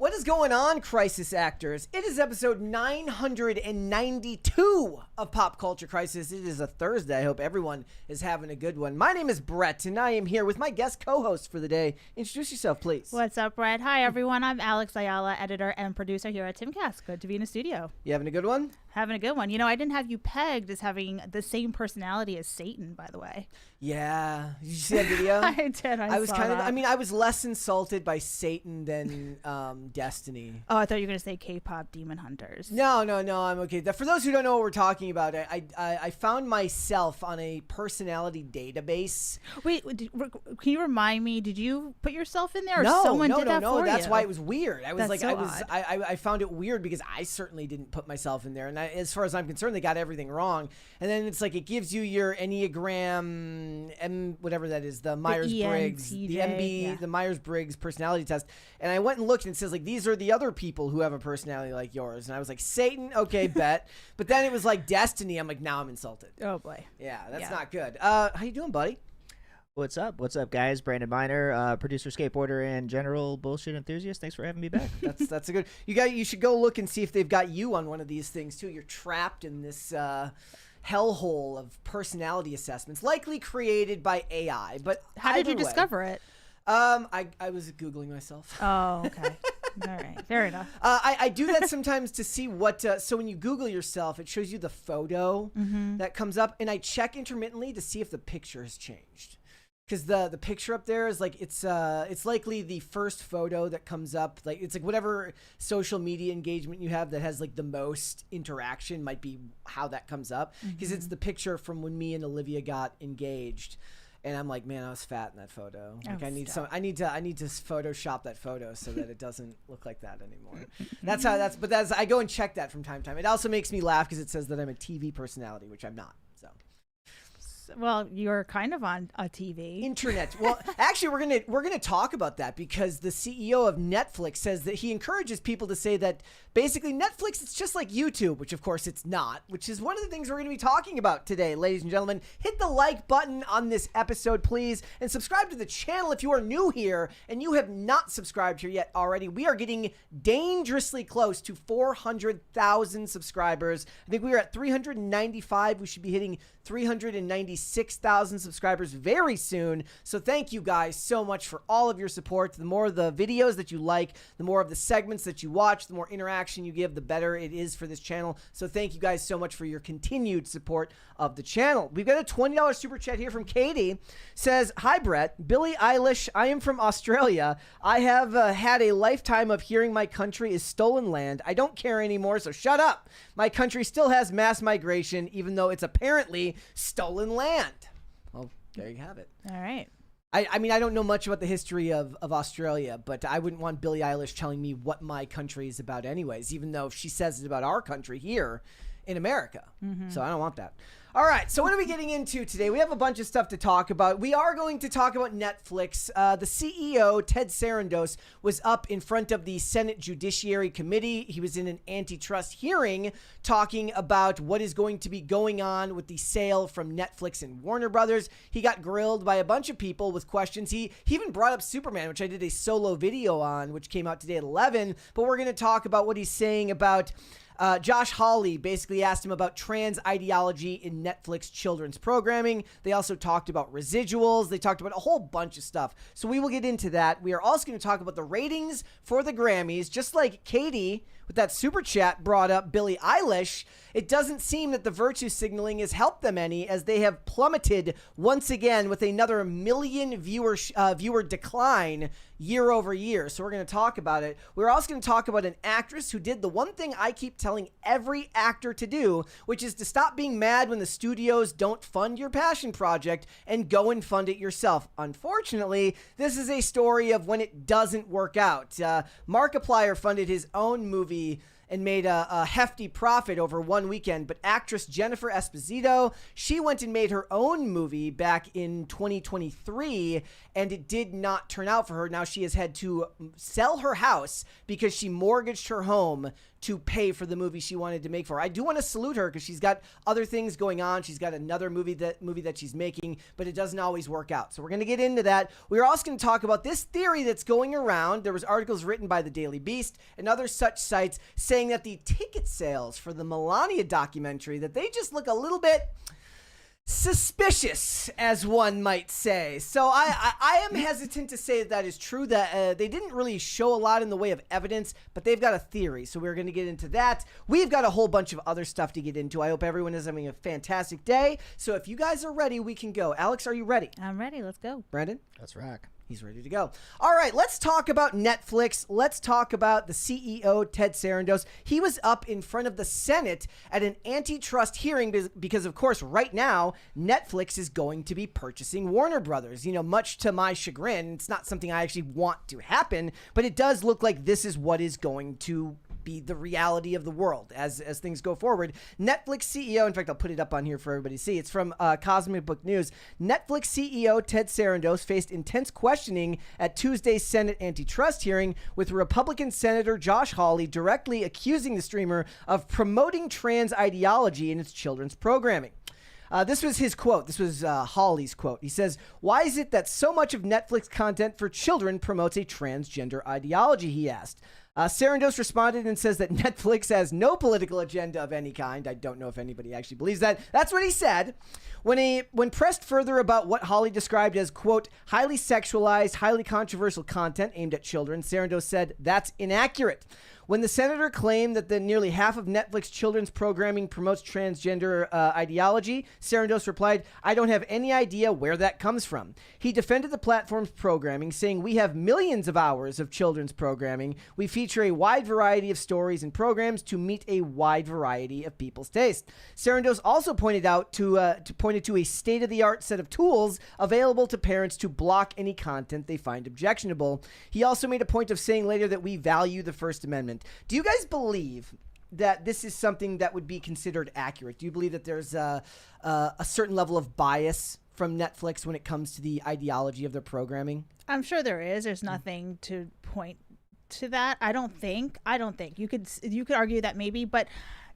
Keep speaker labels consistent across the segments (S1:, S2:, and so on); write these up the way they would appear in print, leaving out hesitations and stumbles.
S1: What is going on, Crisis Actors? It is episode 992 of Pop Culture Crisis. It is a Thursday. I hope everyone is having a good one. My name is Brett, and I am here with my guest co-host for the day. Introduce yourself, please.
S2: What's up, Brett? Hi, everyone. I'm Alex Ayala, editor and producer here at Timcast. Good to be in the studio.
S1: You having a good one?
S2: Having a good one. You know, I didn't have you pegged as having the same personality as Satan, by the way.
S1: Yeah. Did you see that video?
S2: I did. I
S1: was
S2: saw
S1: kind of,
S2: that.
S1: I mean, I was less insulted by Satan than Destiny.
S2: Oh, I thought you were going to say K-pop demon hunters.
S1: No, I'm okay. For those who don't know what we're talking about, I found myself on a personality database.
S2: Wait, can you remind me, did you put yourself in there or
S1: No,
S2: someone did that for you?
S1: That's why it was weird. I was
S2: That's so odd.
S1: I found it weird because I certainly didn't put myself in there. And as far as I'm concerned, they got everything wrong. And then it's like it gives you your Enneagram, whatever that is, the Myers-Briggs, the MB,
S2: yeah.
S1: the Myers-Briggs personality test. And I went and looked and it says like, these are the other people who have a personality like yours. And I was like, Satan, okay, bet. But then it was like Destiny. I'm like, now I'm insulted.
S2: Oh, boy.
S1: Yeah, that's not good. How you doing, buddy?
S3: What's up? What's up, guys? Brandon Miner, producer, skateboarder, and general bullshit enthusiast. Thanks for having me back.
S1: That's a good. You should go look and see if they've got you on one of these things too. You're trapped in this hellhole of personality assessments, likely created by AI. But
S2: How did you discover it?
S1: I was Googling myself.
S2: Oh, okay. All right. Fair enough.
S1: I do that sometimes to see what. So when you Google yourself, it shows you the photo that comes up, and I check intermittently to see if the picture has changed. Because the picture up there is like it's likely the first photo that comes up. Like it's like whatever social media engagement you have that has like the most interaction might be how that comes up. Because it's the picture from when me and Olivia got engaged, and I'm like, man, I was fat in that photo. Like I need to Photoshop that photo so that it doesn't look like that anymore. But I go and check that from time to time. It also makes me laugh because it says that I'm a TV personality, which I'm not. So.
S2: Well, you're kind of on a TV.
S1: Internet. Well, actually, we're gonna talk about that because the CEO of Netflix says that he encourages people to say that basically Netflix, it's just like YouTube, which of course it's not, which is one of the things we're going to be talking about today, ladies and gentlemen. Hit the like button on this episode, please, and subscribe to the channel if you are new here and you have not subscribed here yet already. We are getting dangerously close to 400,000 subscribers. I think we are at 395. We should be hitting 396,000 subscribers very soon. So thank you guys so much for all of your support. The more of the videos that you like, the more of the segments that you watch, the more interaction you give, the better it is for this channel. So thank you guys so much for your continued support of the channel. We've got a $20 super chat here from Katie. Says, hi Brett, Billie Eilish, I am from Australia. I have had a lifetime of hearing my country is stolen land. I don't care anymore, so shut up. My country still has mass migration, even though it's apparently stolen land. Well, there you have it.
S2: All right.
S1: I mean, I don't know much about the history of Australia, but I wouldn't want Billie Eilish telling me what my country is about anyways, even though she says it about our country here in America. So I don't want that. All right, so what are we getting into today? We have a bunch of stuff to talk about. We are going to talk about Netflix. The CEO, Ted Sarandos, was up in front of the Senate Judiciary Committee. He was in an antitrust hearing talking about what is going to be going on with the sale from Netflix and Warner Brothers. He got grilled by a bunch of people with questions. He even brought up Superman, which I did a solo video on, which came out today at 11. But we're going to talk about what he's saying about Josh Hawley. Basically asked him about trans ideology in Netflix children's programming. They also talked about residuals. They talked about a whole bunch of stuff. So we will get into that. We are also going to talk about the ratings for the Grammys. Just like Katie with that super chat brought up Billie Eilish, it doesn't seem that the virtue signaling has helped them any, as they have plummeted once again with another million viewer decline year over year. So we're going to talk about it. We're also going to talk about an actress who did the one thing I keep telling every actor to do, which is to stop being mad when the studios don't fund your passion project and go and fund it yourself. Unfortunately, this is a story of when it doesn't work out. Markiplier funded his own movie and made a hefty profit over one weekend. But actress Jennifer Esposito, she went and made her own movie back in 2023, and it did not turn out for her. Now she has had to sell her house because she mortgaged her home to pay for the movie she wanted to make for her. I do want to salute her because she's got other things going on. She's got another movie that she's making, but it doesn't always work out. So we're going to get into that. We're also going to talk about this theory that's going around. There was articles written by the Daily Beast and other such sites saying that the ticket sales for the Melania documentary, that they just look a little bit suspicious, as one might say. So I am hesitant to say that is true, that they didn't really show a lot in the way of evidence, but they've got a theory. So we're going to get into that. We've got a whole bunch of other stuff to get into. I hope everyone is having a fantastic day. So if you guys are ready, we can go. Alex, are you ready?
S2: I'm ready. Let's go.
S1: Brandon?
S3: Let's rock.
S1: He's ready to go. All right, let's talk about Netflix. Let's talk about the CEO, Ted Sarandos. He was up in front of the Senate at an antitrust hearing because, of course, right now, Netflix is going to be purchasing Warner Brothers. You know, much to my chagrin, it's not something I actually want to happen, but it does look like this is what is going to be the reality of the world as things go forward. Netflix CEO, in fact, I'll put it up on here for everybody to see. It's from Cosmic Book News. Netflix CEO Ted Sarandos faced intense questioning at Tuesday's Senate antitrust hearing, with Republican Senator Josh Hawley directly accusing the streamer of promoting trans ideology in its children's programming. This was his quote. This was Hawley's quote. He says, "Why is it that so much of Netflix content for children promotes a transgender ideology?" he asked. Sarandos responded and says that Netflix has no political agenda of any kind. I don't know if anybody actually believes that. That's what he said. When pressed further about what Hawley described as, quote, highly sexualized, highly controversial content aimed at children, Sarandos said that's inaccurate. When the senator claimed that the nearly half of Netflix children's programming promotes transgender ideology, Sarandos replied, "I don't have any idea where that comes from." He defended the platform's programming, saying, "We have millions of hours of children's programming. We feature a wide variety of stories and programs to meet a wide variety of people's taste." Sarandos also pointed to a state-of-the-art set of tools available to parents to block any content they find objectionable. He also made a point of saying later that we value the First Amendment. Do you guys believe that this is something that would be considered accurate? Do you believe that there's a certain level of bias from Netflix when it comes to the ideology of their programming?
S2: I'm sure there is. There's nothing to point to that. I don't think. You could argue that maybe, but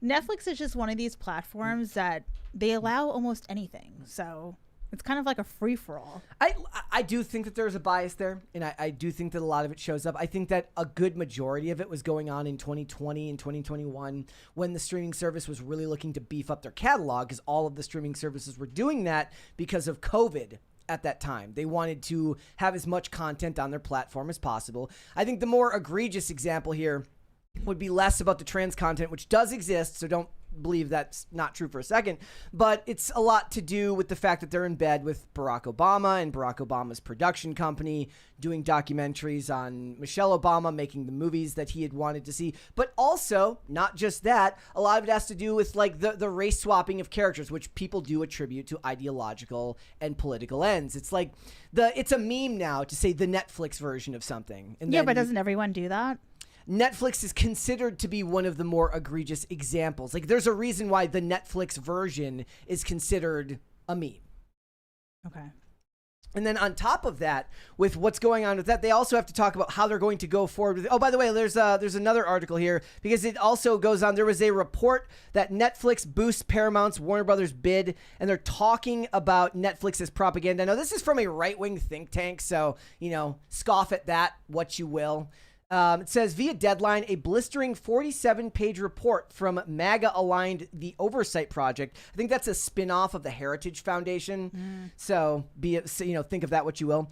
S2: Netflix is just one of these platforms that they allow almost anything. So it's kind of like a free-for-all.
S1: I do think that there's a bias there, and I do think that a lot of it shows up. I think that a good majority of it was going on in 2020 and 2021 when the streaming service was really looking to beef up their catalog, because all of the streaming services were doing that because of COVID. At that time, they wanted to have as much content on their platform as possible. I think the more egregious example here would be less about the trans content, which does exist, so don't believe that's not true for a second, but it's a lot to do with the fact that they're in bed with Barack Obama and Barack Obama's production company, doing documentaries on Michelle Obama, making the movies that he had wanted to see. But also, not just that, a lot of it has to do with like the race swapping of characters, which people do attribute to ideological and political ends. It's like it's a meme now to say the Netflix version of something. And
S2: yeah, but doesn't everyone do that?
S1: Netflix is considered to be one of the more egregious examples. Like, there's a reason why the Netflix version is considered a meme.
S2: Okay.
S1: And then on top of that, with what's going on with that, they also have to talk about how they're going to go forward with it. Oh, by the way, there's another article here because it also goes on. There was a report that Netflix boosts Paramount's Warner Brothers bid, and they're talking about Netflix as propaganda. Now, this is from a right-wing think tank, so, scoff at that what you will. It says, via Deadline, a blistering 47-page report from MAGA-aligned The Oversight Project. I think that's a spin-off of the Heritage Foundation. So, think of that what you will.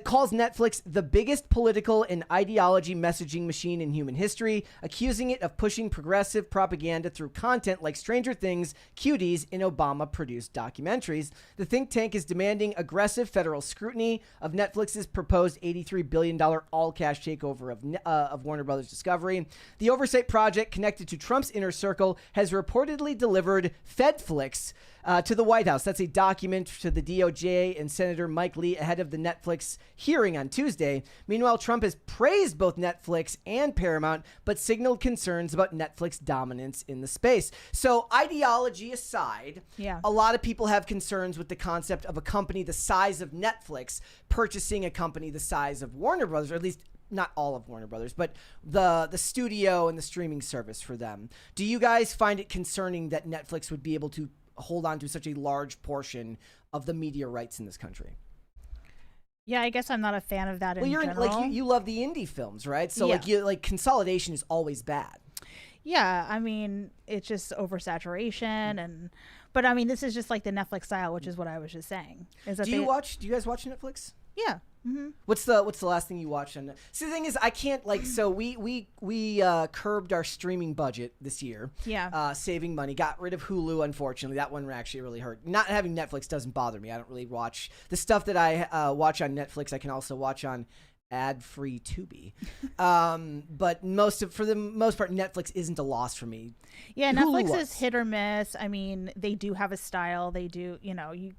S1: Calls Netflix the biggest political and ideology messaging machine in human history, accusing it of pushing progressive propaganda through content like Stranger Things, Cuties, and Obama-produced documentaries. The think tank is demanding aggressive federal scrutiny of Netflix's proposed $83 billion all-cash takeover of Warner Brothers Discovery. The Oversight Project, connected to Trump's inner circle, has reportedly delivered FedFlix to the White House. That's a document to the DOJ and Senator Mike Lee ahead of the Netflix hearing on Tuesday. Meanwhile, Trump has praised both Netflix and Paramount, but signaled concerns about Netflix dominance in the space. So ideology aside, a lot of people have concerns with the concept of a company the size of Netflix purchasing a company the size of Warner Brothers, or at least not all of Warner Brothers, but the studio and the streaming service for them. Do you guys find it concerning that Netflix would be able to hold on to such a large portion of the media rights in this country?
S2: Yeah, I guess I'm not a fan of that in general.
S1: Like you love the indie films, right? So like consolidation is always bad.
S2: Yeah, I mean, it's just oversaturation but I mean, this is just like the Netflix style, which is what I was just saying. Is that
S1: do you guys watch Netflix?
S2: Yeah. Mm-hmm.
S1: What's the last thing you watched on? See, the thing is, I can't so we curbed our streaming budget this year.
S2: Yeah.
S1: Saving money, got rid of Hulu. Unfortunately, that one actually really hurt. Not having Netflix doesn't bother me. I don't really watch the stuff that I watch on Netflix. I can also watch on ad-free Tubi. But for the most part, Netflix isn't a loss for me.
S2: Yeah, Netflix is hit or miss. I mean, they do have a style. They do, you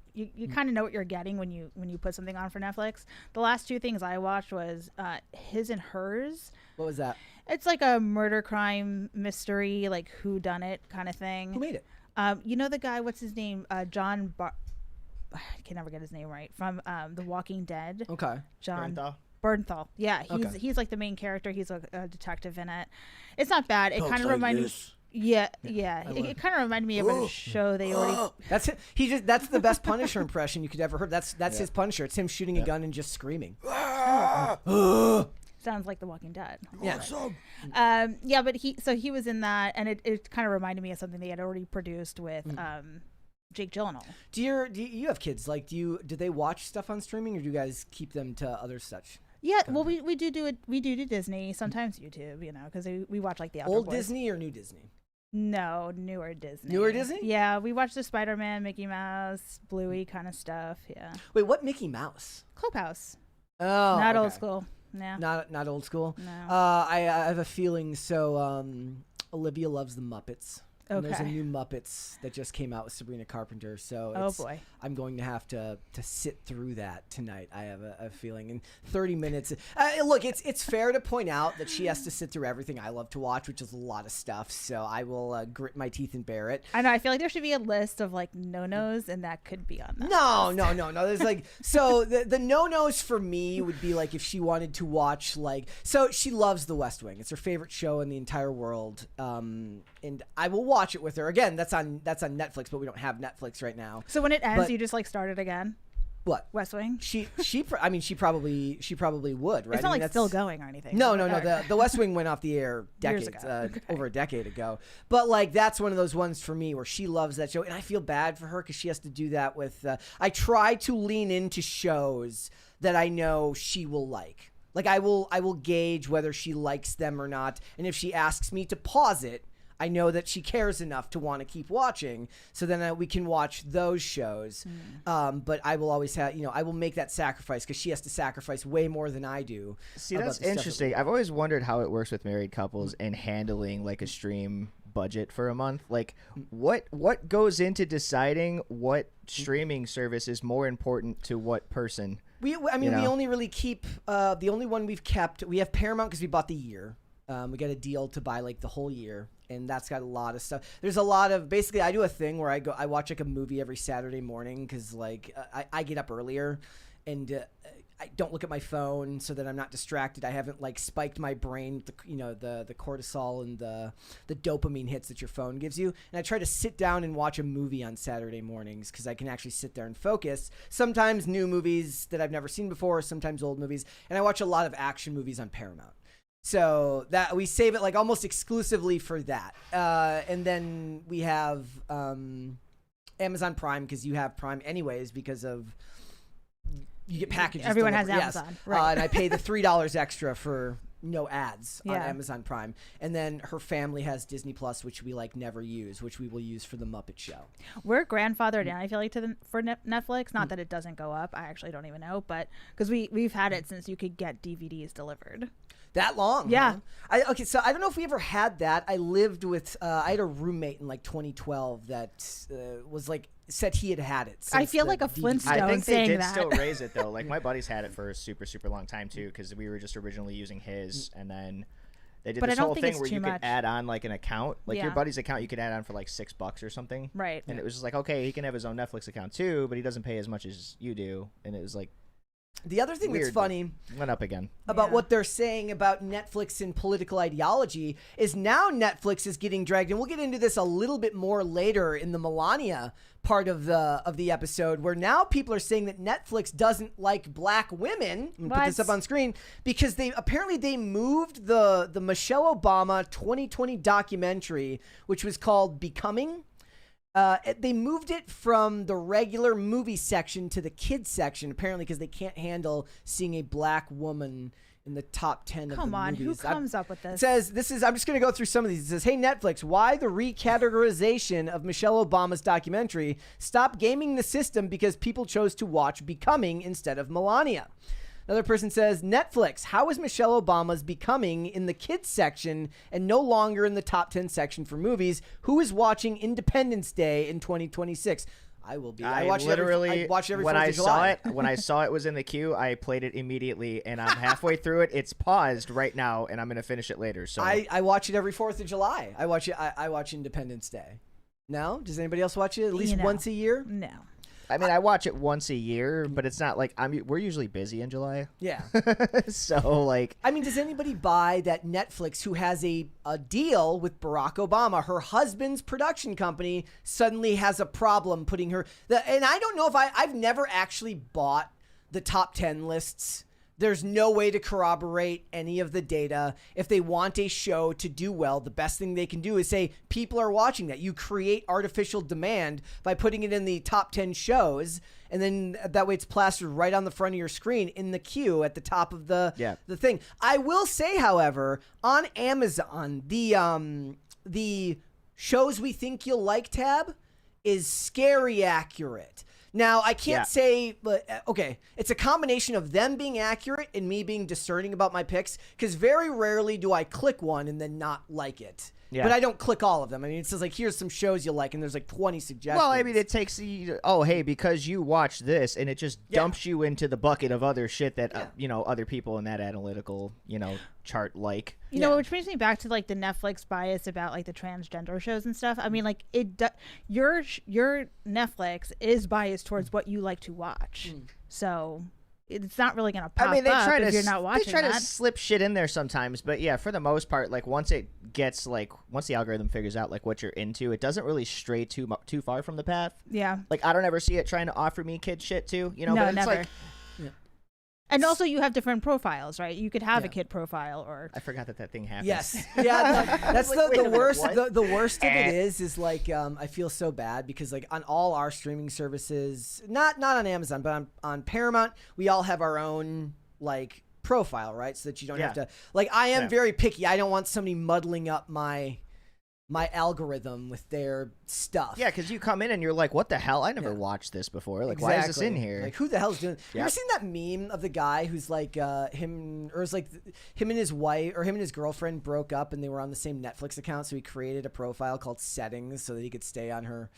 S2: kind of know what you're getting when you put something on for Netflix. The last 2 things I watched was His and Hers.
S1: What was that?
S2: It's like a murder crime mystery, like whodunit kind of thing.
S1: Who made it?
S2: You know the guy, what's his name? I can never get his name right. From The Walking Dead.
S1: Okay.
S2: John Bernthal. Yeah, he's like the main character. He's a detective in it. It's not bad. It kind of reminded me. Yeah. It kind of reminded me of a show they already.
S1: That's it. That's the best Punisher impression you could ever heard. That's his Punisher. It's him shooting a gun and just screaming.
S2: Sounds like The Walking Dead.
S1: Yeah.
S2: Awesome. But he was in that, and it kind of reminded me of something they had already produced with Jake Gyllenhaal.
S1: Do you have kids? Like, do they watch stuff on streaming, or do you guys keep them to other such?
S2: Yeah, well, we do it. We do Disney, sometimes YouTube, because we watch like the
S1: old Disney or new Disney.
S2: No, newer Disney.
S1: Newer Disney?
S2: Yeah, we watch the Spider-Man, Mickey Mouse, Bluey kind of stuff. Yeah.
S1: Wait, what Mickey Mouse?
S2: Clubhouse.
S1: Oh,
S2: not old school. Yeah.
S1: Not old school.
S2: No.
S1: I have a feeling. So Olivia loves the Muppets.
S2: Okay.
S1: And there's a new Muppets that just came out with Sabrina Carpenter. So
S2: boy.
S1: I'm going to have to sit through that tonight. I have a feeling. In 30 minutes. Look, it's fair to point out that she has to sit through everything I love to watch, which is a lot of stuff. So I will grit my teeth and bear it.
S2: I know. I feel like there should be a list of like no-nos, and that could be on that.
S1: No. There's like, so the no-nos for me would be like if she wanted to watch so she loves The West Wing. It's her favorite show in the entire world. And I will watch it with her. Again, that's on Netflix, but we don't have Netflix right now.
S2: So when it ends, you just like start it again?
S1: What?
S2: West Wing?
S1: She probably would, right?
S2: It's not still going or anything.
S1: No. The West Wing went off the air over a decade ago. But that's one of those ones for me where she loves that show, and I feel bad for her because she has to do that with. I try to lean into shows that I know she will like. Like I will gauge whether she likes them or not, and if she asks me to pause it, I know that she cares enough to want to keep watching, so then we can watch those shows. But I will always have, I will make that sacrifice because she has to sacrifice way more than I do.
S3: See, that's interesting. I've always wondered how it works with married couples and handling like a stream budget for a month. Like, what goes into deciding what streaming service is more important to what person?
S1: We only really keep the only one we've kept. We have Paramount because we bought the year. We got a deal to buy like the whole year, and that's got a lot of stuff. There's a lot of basically. I do a thing where I watch like a movie every Saturday morning because I get up earlier, and I don't look at my phone so that I'm not distracted. I haven't spiked my brain with the cortisol and the dopamine hits that your phone gives you. And I try to sit down and watch a movie on Saturday mornings because I can actually sit there and focus. Sometimes new movies that I've never seen before, sometimes old movies, and I watch a lot of action movies on Paramount. So that we save it almost exclusively for that. And then we have Amazon Prime because you have Prime anyways because of you get packages.
S2: Everyone
S1: delivered.
S2: has Amazon, right?
S1: And I pay the $3 extra for no ads on Amazon Prime. And then her family has Disney Plus, which we never use, which we will use for the Muppet Show.
S2: We're grandfathered in, I feel like, for Netflix. Not that it doesn't go up. I actually don't even know, but because we've had it since you could get DVDs delivered.
S1: That long?
S2: Yeah.
S1: Huh? So I don't know if we ever had that. I lived with I had a roommate in 2012 that was said he had it.
S2: I feel like a Flintstone
S3: I think they did
S2: that.
S3: still raise it though. My buddy's had it for a super, super long time too because we were just originally using his, and then they did this whole thing where you could add on an account, your buddy's account. You could add on for $6 or something,
S2: right?
S3: And it was just okay, he can have his own Netflix account too, but he doesn't pay as much as you do, and it was
S1: The other thing that's
S3: Weird.
S1: funny
S3: Went up again.
S1: about what they're saying about Netflix and political ideology is now Netflix is getting dragged, and we'll get into this a little bit more later in the Melania part of the episode, where now people are saying that Netflix doesn't like black women. I'm gonna put this up on screen because they moved the Michelle Obama 2020 documentary, which was called Becoming. They moved it from the regular movie section to the kids section, apparently because they can't handle seeing a black woman in the top 10 of the movies.
S2: Come on, who comes up with this?
S1: It says, I'm just going to go through some of these. It says, hey, Netflix, why the recategorization of Michelle Obama's documentary? Stop gaming the system because people chose to watch Becoming instead of Melania. Another person says, Netflix, how is Michelle Obama's Becoming in the kids section and no longer in the top 10 section for movies? Who is watching Independence Day in 2026? I will be. I watch
S3: literally
S1: it every
S3: when
S1: 4th
S3: I
S1: of
S3: saw
S1: July.
S3: it when I saw it was in the queue, I played it immediately, and I'm halfway through it. It's paused right now, and I'm gonna finish it later. So
S1: I watch it every 4th of July. I watch Independence Day. No? Does anybody else watch it at least once a year?
S2: No.
S3: I mean, I watch it once a year, but it's not like we're usually busy in July.
S1: Yeah.
S3: So like,
S1: I mean, does anybody buy that Netflix, who has a deal with Barack Obama, her husband's production company, suddenly has a problem putting her... and I don't know if I've never actually bought the top 10 lists. There's no way to corroborate any of the data. If they want a show to do well, the best thing they can do is say, people are watching that. You create artificial demand by putting it in the top 10 shows, and then that way it's plastered right on the front of your screen in the queue at the top of the thing. I will say, however, on Amazon, the shows we think you'll like tab is scary accurate. Now, I can't say, but okay, it's a combination of them being accurate and me being discerning about my picks, because very rarely do I click one and then not like it. Yeah. But I don't click all of them. I mean, it says like, here's some shows you like, and there's like 20 suggestions.
S3: Well, I mean, it takes hey, because you watch this, and it just dumps you into the bucket of other shit that other people in that analytical chart like.
S2: You know, which brings me back to like the Netflix bias about like the transgender shows and stuff. I mean, like your Netflix is biased towards what you like to watch, so it's not really gonna pop up if you're not watching.
S3: They try to slip shit in there sometimes, but yeah, for the most part, like once the algorithm figures out like what you're into, it doesn't really stray too far from the path.
S2: Yeah,
S3: like I don't ever see it trying to offer me kid shit too.
S2: No,
S3: but it's
S2: never.
S3: like.
S2: And also, you have different profiles, right? You could have a kid profile, or
S3: I forgot that thing happens.
S1: Yes, that's the worst. The worst of it is like I feel so bad because like on all our streaming services, not on Amazon, but on Paramount, we all have our own like profile, right? So that you don't have to like. I am very picky. I don't want somebody muddling up my algorithm with their stuff.
S3: Yeah, because you come in and you're like, what the hell? I never watched this before. Like, why is this in here?
S1: Like, who the hell's doing You ever seen that meme of the guy who's like him and his wife or him and his girlfriend broke up and they were on the same Netflix account, so he created a profile called Settings so that he could stay on her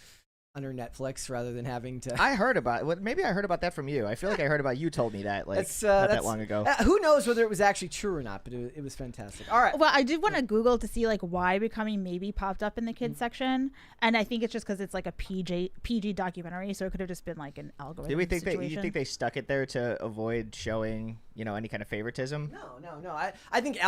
S1: Netflix rather than having to...
S3: I heard about it. Maybe I heard about that from you. I feel like I heard about you told me that like not that long ago.
S1: Who knows whether it was actually true or not, but it was fantastic. All right.
S2: Well, I did want to Google to see like why Becoming maybe popped up in the kids section, and I think it's just because it's like a PG documentary, so it could have just been like an algorithm.
S3: Do we think you think they stuck it there to avoid showing any kind of favoritism?
S1: No. I think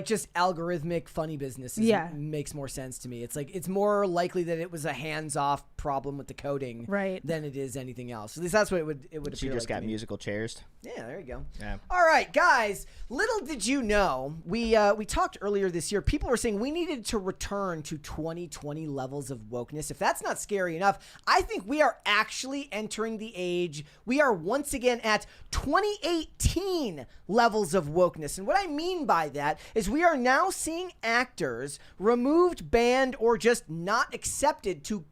S1: just algorithmic funny business makes more sense to me. It's like it's more likely that it was a hands-off problem with the coding than it is anything else. At least that's what it would appear
S3: She just got musical chairs.
S1: Yeah, there you go.
S3: Yeah.
S1: All right, guys. Little did you know, we talked earlier this year. People were saying we needed to return to 2020 levels of wokeness. If that's not scary enough, I think we are actually entering the age. We are once again at 2018 levels of wokeness. And what I mean by that is we are now seeing actors removed, banned, or just not accepted to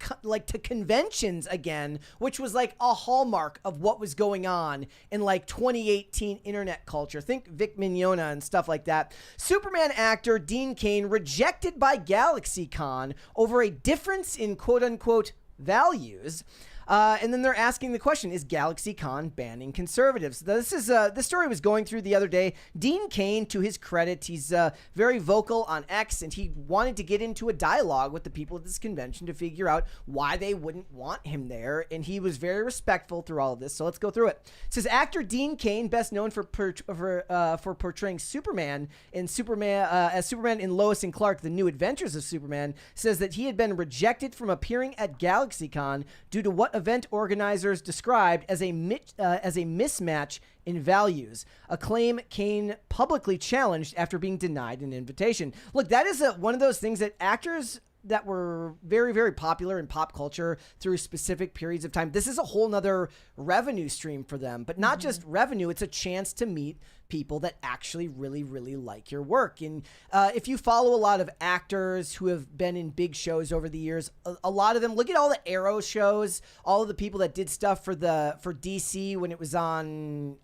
S1: conventions again, which was like a hallmark of what was going on in like 2018 internet culture. Think Vic Mignogna and stuff like that. Superman actor Dean Cain rejected by GalaxyCon over a difference in quote-unquote values. And then they're asking the question, is GalaxyCon banning conservatives? This story was going through the other day. Dean Cain, to his credit, he's very vocal on X, and he wanted to get into a dialogue with the people at this convention to figure out why they wouldn't want him there, and he was very respectful through all of this. So let's go through it. It says, actor Dean Cain, best known for portraying Superman in as Superman in Lois and Clark: The New Adventures of Superman, says that he had been rejected from appearing at GalaxyCon due to what event organizers described as a mismatch in values, a claim Cain publicly challenged after being denied an invitation. Look, that is one of those things that actors that were very, very popular in pop culture through specific periods of time, this is a whole nother revenue stream for them. But not just revenue, it's a chance to meet people that actually really, really like your work. And if you follow a lot of actors who have been in big shows over the years, a lot of them, look at all the Arrow shows, all of the people that did stuff for DC when it was on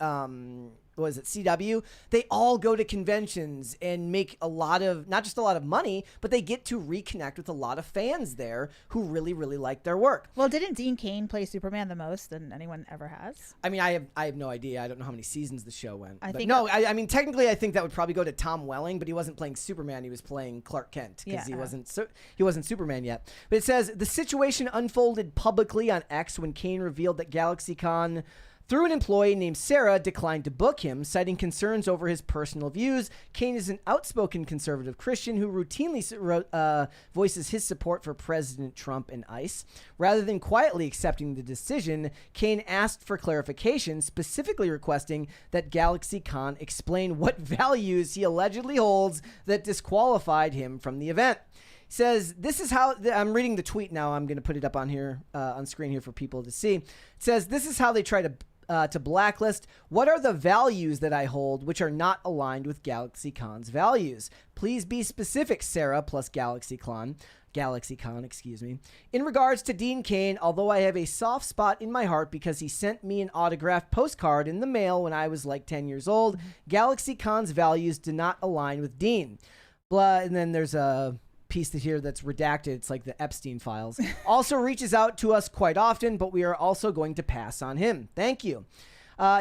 S1: was it CW? They all go to conventions and make a lot of, not just a lot of money, but they get to reconnect with a lot of fans there who really, really like their work.
S2: Well, didn't Dean Cain play Superman the most than anyone ever has?
S1: I mean, I have no idea. I don't know how many seasons the show went.
S2: I
S1: mean, technically, I think that would probably go to Tom Welling, but he wasn't playing Superman. He was playing Clark Kent because he wasn't Superman yet. But it says the situation unfolded publicly on X when Cain revealed that GalaxyCon, through an employee named Sarah, declined to book him, citing concerns over his personal views. Cain is an outspoken conservative Christian who routinely voices his support for President Trump and ICE. Rather than quietly accepting the decision, Cain asked for clarification, specifically requesting that GalaxyCon explain what values he allegedly holds that disqualified him from the event. Says, this is how, I'm reading the tweet now. I'm going to put it up on here, on screen here for people to see. It says, this is how they try to blacklist. What are the values that I hold which are not aligned with GalaxyCon's values? Please be specific, Sarah plus GalaxyCon, excuse me. In regards to Dean Cain, although I have a soft spot in my heart because he sent me an autographed postcard in the mail when I was like 10 years old, GalaxyCon's values do not align with Dean. Blah, and then there's a piece here that's redacted. It's like the Epstein files. Also reaches out to us quite often, but we are also going to pass on him. Thank you.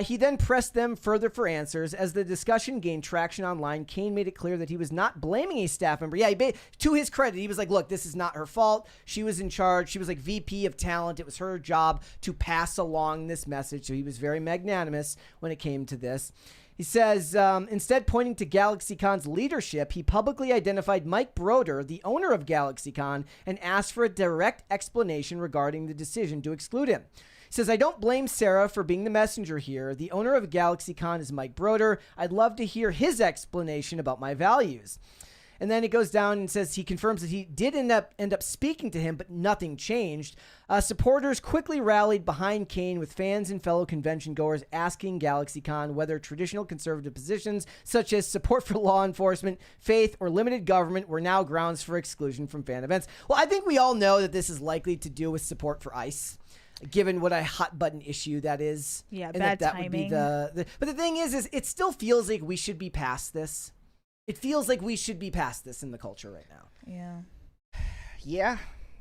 S1: He then pressed them further for answers. As the discussion gained traction online, Cain made it clear that he was not blaming a staff member. Yeah, to his credit, he was like, look, this is not her fault. She was in charge. She was like VP of talent. It was her job to pass along this message. So he was very magnanimous when it came to this. He says, instead pointing to GalaxyCon's leadership, he publicly identified Mike Broder, the owner of GalaxyCon, and asked for a direct explanation regarding the decision to exclude him. He says, I don't blame Sarah for being the messenger here. The owner of GalaxyCon is Mike Broder. I'd love to hear his explanation about my values. And then it goes down and says he confirms that he did end up speaking to him, but nothing changed. Supporters quickly rallied behind Cain, with fans and fellow convention goers asking GalaxyCon whether traditional conservative positions such as support for law enforcement, faith, or limited government were now grounds for exclusion from fan events. Well, I think we all know that this is likely to do with support for ICE, given what a hot button issue that is.
S2: Yeah,
S1: and
S2: bad
S1: that
S2: timing.
S1: Would be but the thing is it still feels like we should be past this. It feels like we should be past this in the culture right now.
S2: Yeah.
S3: Yeah.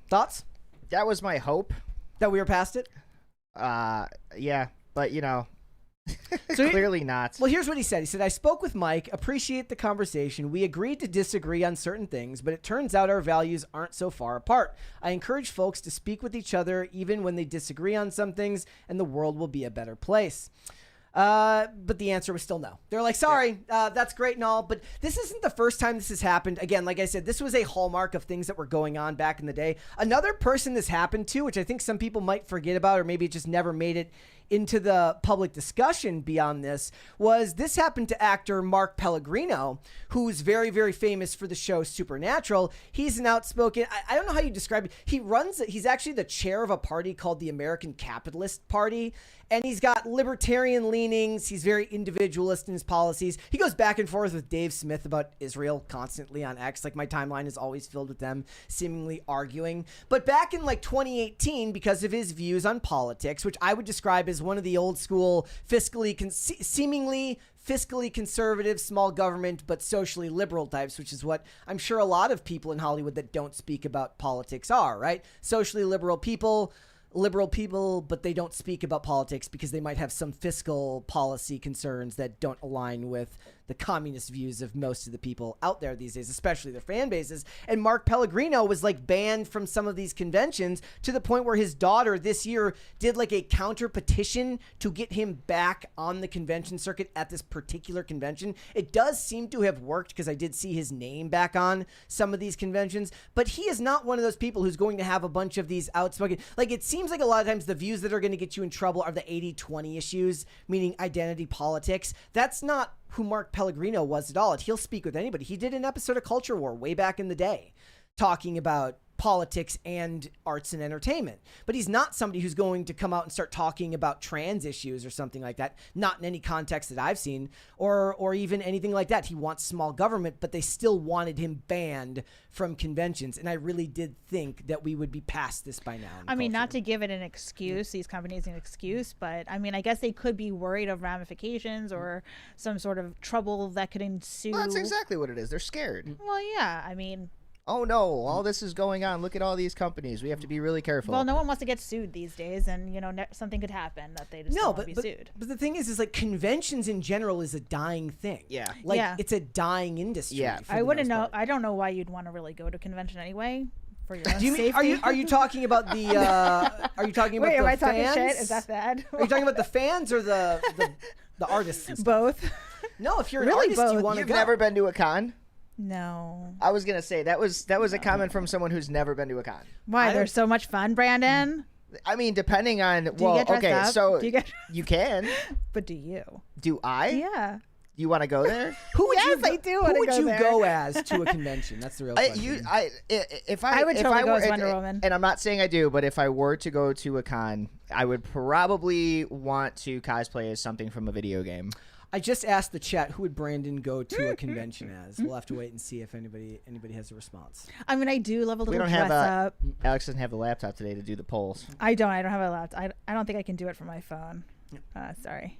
S1: Thoughts?
S3: That was my hope.
S1: That we were past it?
S3: Yeah. But, you know,
S1: So
S3: clearly not.
S1: Well, here's what he said. He said, I spoke with Mike, appreciate the conversation. We agreed to disagree on certain things, but it turns out our values aren't so far apart. I encourage folks to speak with each other even when they disagree on some things, and the world will be a better place. But the answer was still no. They're like, sorry, that's great and all, but this isn't the first time this has happened. Again, like I said, this was a hallmark of things that were going on back in the day. Another person this happened to, which I think some people might forget about, or maybe it just never made it into the public discussion beyond this, was this happened to actor Mark Pellegrino, who's very, very famous for the show Supernatural. He's an outspoken, I don't know how you describe it. He's actually the chair of a party called the American Capitalist Party, and he's got libertarian leanings. He's very individualist in his policies. He goes back and forth with Dave Smith about Israel constantly on X. Like, my timeline is always filled with them seemingly arguing. But back in like 2018, because of his views on politics, which I would describe as one of the old school seemingly fiscally conservative, small government, but socially liberal types, which is what I'm sure a lot of people in Hollywood that don't speak about politics are, right? Socially liberal people, liberal people, but they don't speak about politics because they might have some fiscal policy concerns that don't align with the communist views of most of the people out there these days, especially their fan bases. And Mark Pellegrino was like banned from some of these conventions to the point where his daughter this year did like a counter petition to get him back on the convention circuit at this particular convention. It does seem to have worked because I did see his name back on some of these conventions, but he is not one of those people who's going to have a bunch of these outspoken, like it seems like a lot of times the views that are going to get you in trouble are the 80-20 issues, meaning identity politics. That's not who Mark Pellegrino was at all. He'll speak with anybody. He did an episode of Culture War way back in the day talking about politics and arts and entertainment. But he's not somebody who's going to come out and start talking about trans issues or something like that. Not in any context that I've seen or even anything like that. He wants small government, but they still wanted him banned from conventions. And I really did think that we would be past this by now.
S2: I mean, not to give it an excuse, these companies an excuse, but I mean, I guess they could be worried of ramifications or some sort of trouble that could ensue.
S3: Well, that's exactly what it is. They're scared.
S2: Well, yeah, I mean,
S3: oh no, all this is going on. Look at all these companies. We have to be really careful.
S2: well, no one wants to get sued these days, and you know, something could happen that they just don't want to be sued.
S1: But the thing is like conventions in general is a dying thing.
S3: Yeah.
S1: Like
S2: Yeah.
S1: it's a dying industry.
S3: Yeah.
S1: for
S2: I
S1: the
S2: wouldn't
S1: most
S2: know.
S1: part.
S2: I don't know why you'd want to really go to a convention anyway for your own
S1: Do you mean,
S2: safety.
S1: are you talking about the are you talking about
S2: Wait,
S1: the
S2: am I
S1: fans?
S2: talking shit? Is that bad?
S1: Are you talking about the fans or the artists? And stuff?
S2: Both?
S1: No, if you're an
S2: Really
S1: artist, you
S2: both.
S1: want to
S3: You've
S1: go.
S3: never been to a con?
S2: No.
S3: I was gonna say that was a comment from someone who's never been to a con.
S2: Why?
S1: I
S2: They're
S1: don't-
S2: so much fun, Brandon.
S3: I mean, depending on
S2: Do you get dressed
S3: okay,
S2: up?
S3: so
S2: Do you get?
S3: you can.
S2: But do you?
S3: Do I?
S2: Yeah.
S3: You want to go there?
S1: Who would
S2: Yes,
S1: you go,
S2: I do
S1: Who
S2: wanna
S1: would
S2: go
S1: you
S2: there.
S1: go as to a convention? That's the real question.
S3: If
S2: I would
S3: if
S2: totally
S3: I
S2: go
S3: were,
S2: as Wonder Woman.
S3: And I'm not saying I do, but if I were to go to a con, I would probably want to cosplay as something from a video game.
S1: I just asked the chat who would Brandon go to a convention as. We'll have to wait and see if anybody has a response.
S2: I mean, I do love a
S3: We
S2: little
S3: don't have
S2: dress
S3: a-
S2: up.
S3: Alex doesn't have the laptop today to do the polls.
S2: I don't have a laptop. I don't think I can do it from my phone. Sorry.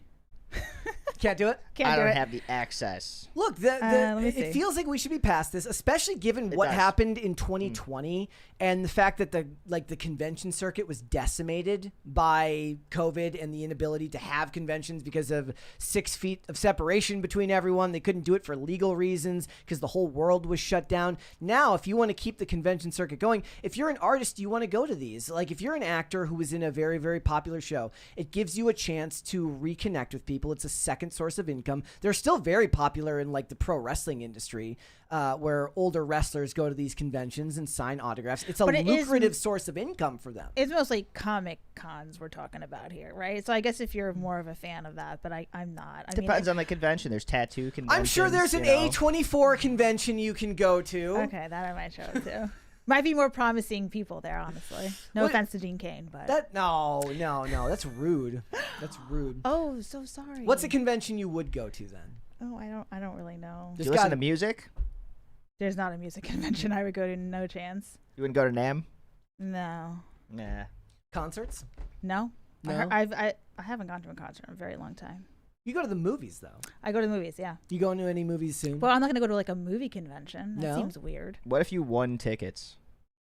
S1: Can't do it?
S2: Can't
S3: I
S2: do
S3: don't
S2: it.
S3: have the access.
S1: Look,
S2: let me
S1: it
S2: see.
S1: feels like we should be past this, especially given what
S3: does.
S1: happened in 2020 and the fact that the convention circuit was decimated by COVID and the inability to have conventions because of 6 feet of separation between everyone. They couldn't do it for legal reasons because the whole world was shut down. Now, if you want to keep the convention circuit going, if you're an artist, you want to go to these. Like if you're an actor who was in a very, very popular show, it gives you a chance to reconnect with people. It's a second source of income. They're still very popular in like the pro wrestling industry, where older wrestlers go to these conventions and sign autographs. It's a
S2: But it is-
S1: lucrative source of income for them.
S2: It's mostly comic cons we're talking about here, right? So I guess if you're more of a fan of that, but I'm not. I
S3: Depends on the convention. There's tattoo conventions.
S1: I'm sure there's an
S3: you know.
S1: A24 convention you can go to.
S2: Okay, that I might show it too. Might be more promising people there, honestly. No
S1: What-
S2: offense to Dean Cain, but
S1: No, that's rude. That's rude.
S2: oh, so sorry.
S1: What's a convention you would go to then?
S2: Oh, I don't really know.
S3: Do
S1: There's
S3: you listen
S1: gotta-
S3: to music?
S2: There's not a music convention I would go to. No chance.
S3: You wouldn't go to NAMM?
S2: No.
S3: Nah.
S1: Concerts?
S2: No.
S1: No?
S2: I haven't gone to a concert in a very long time.
S1: You go to the movies though.
S2: I go to the movies, yeah.
S1: You going to any movies soon?
S2: Well, I'm not gonna go to like a movie convention. That
S1: No?
S2: seems weird.
S3: What if you won tickets?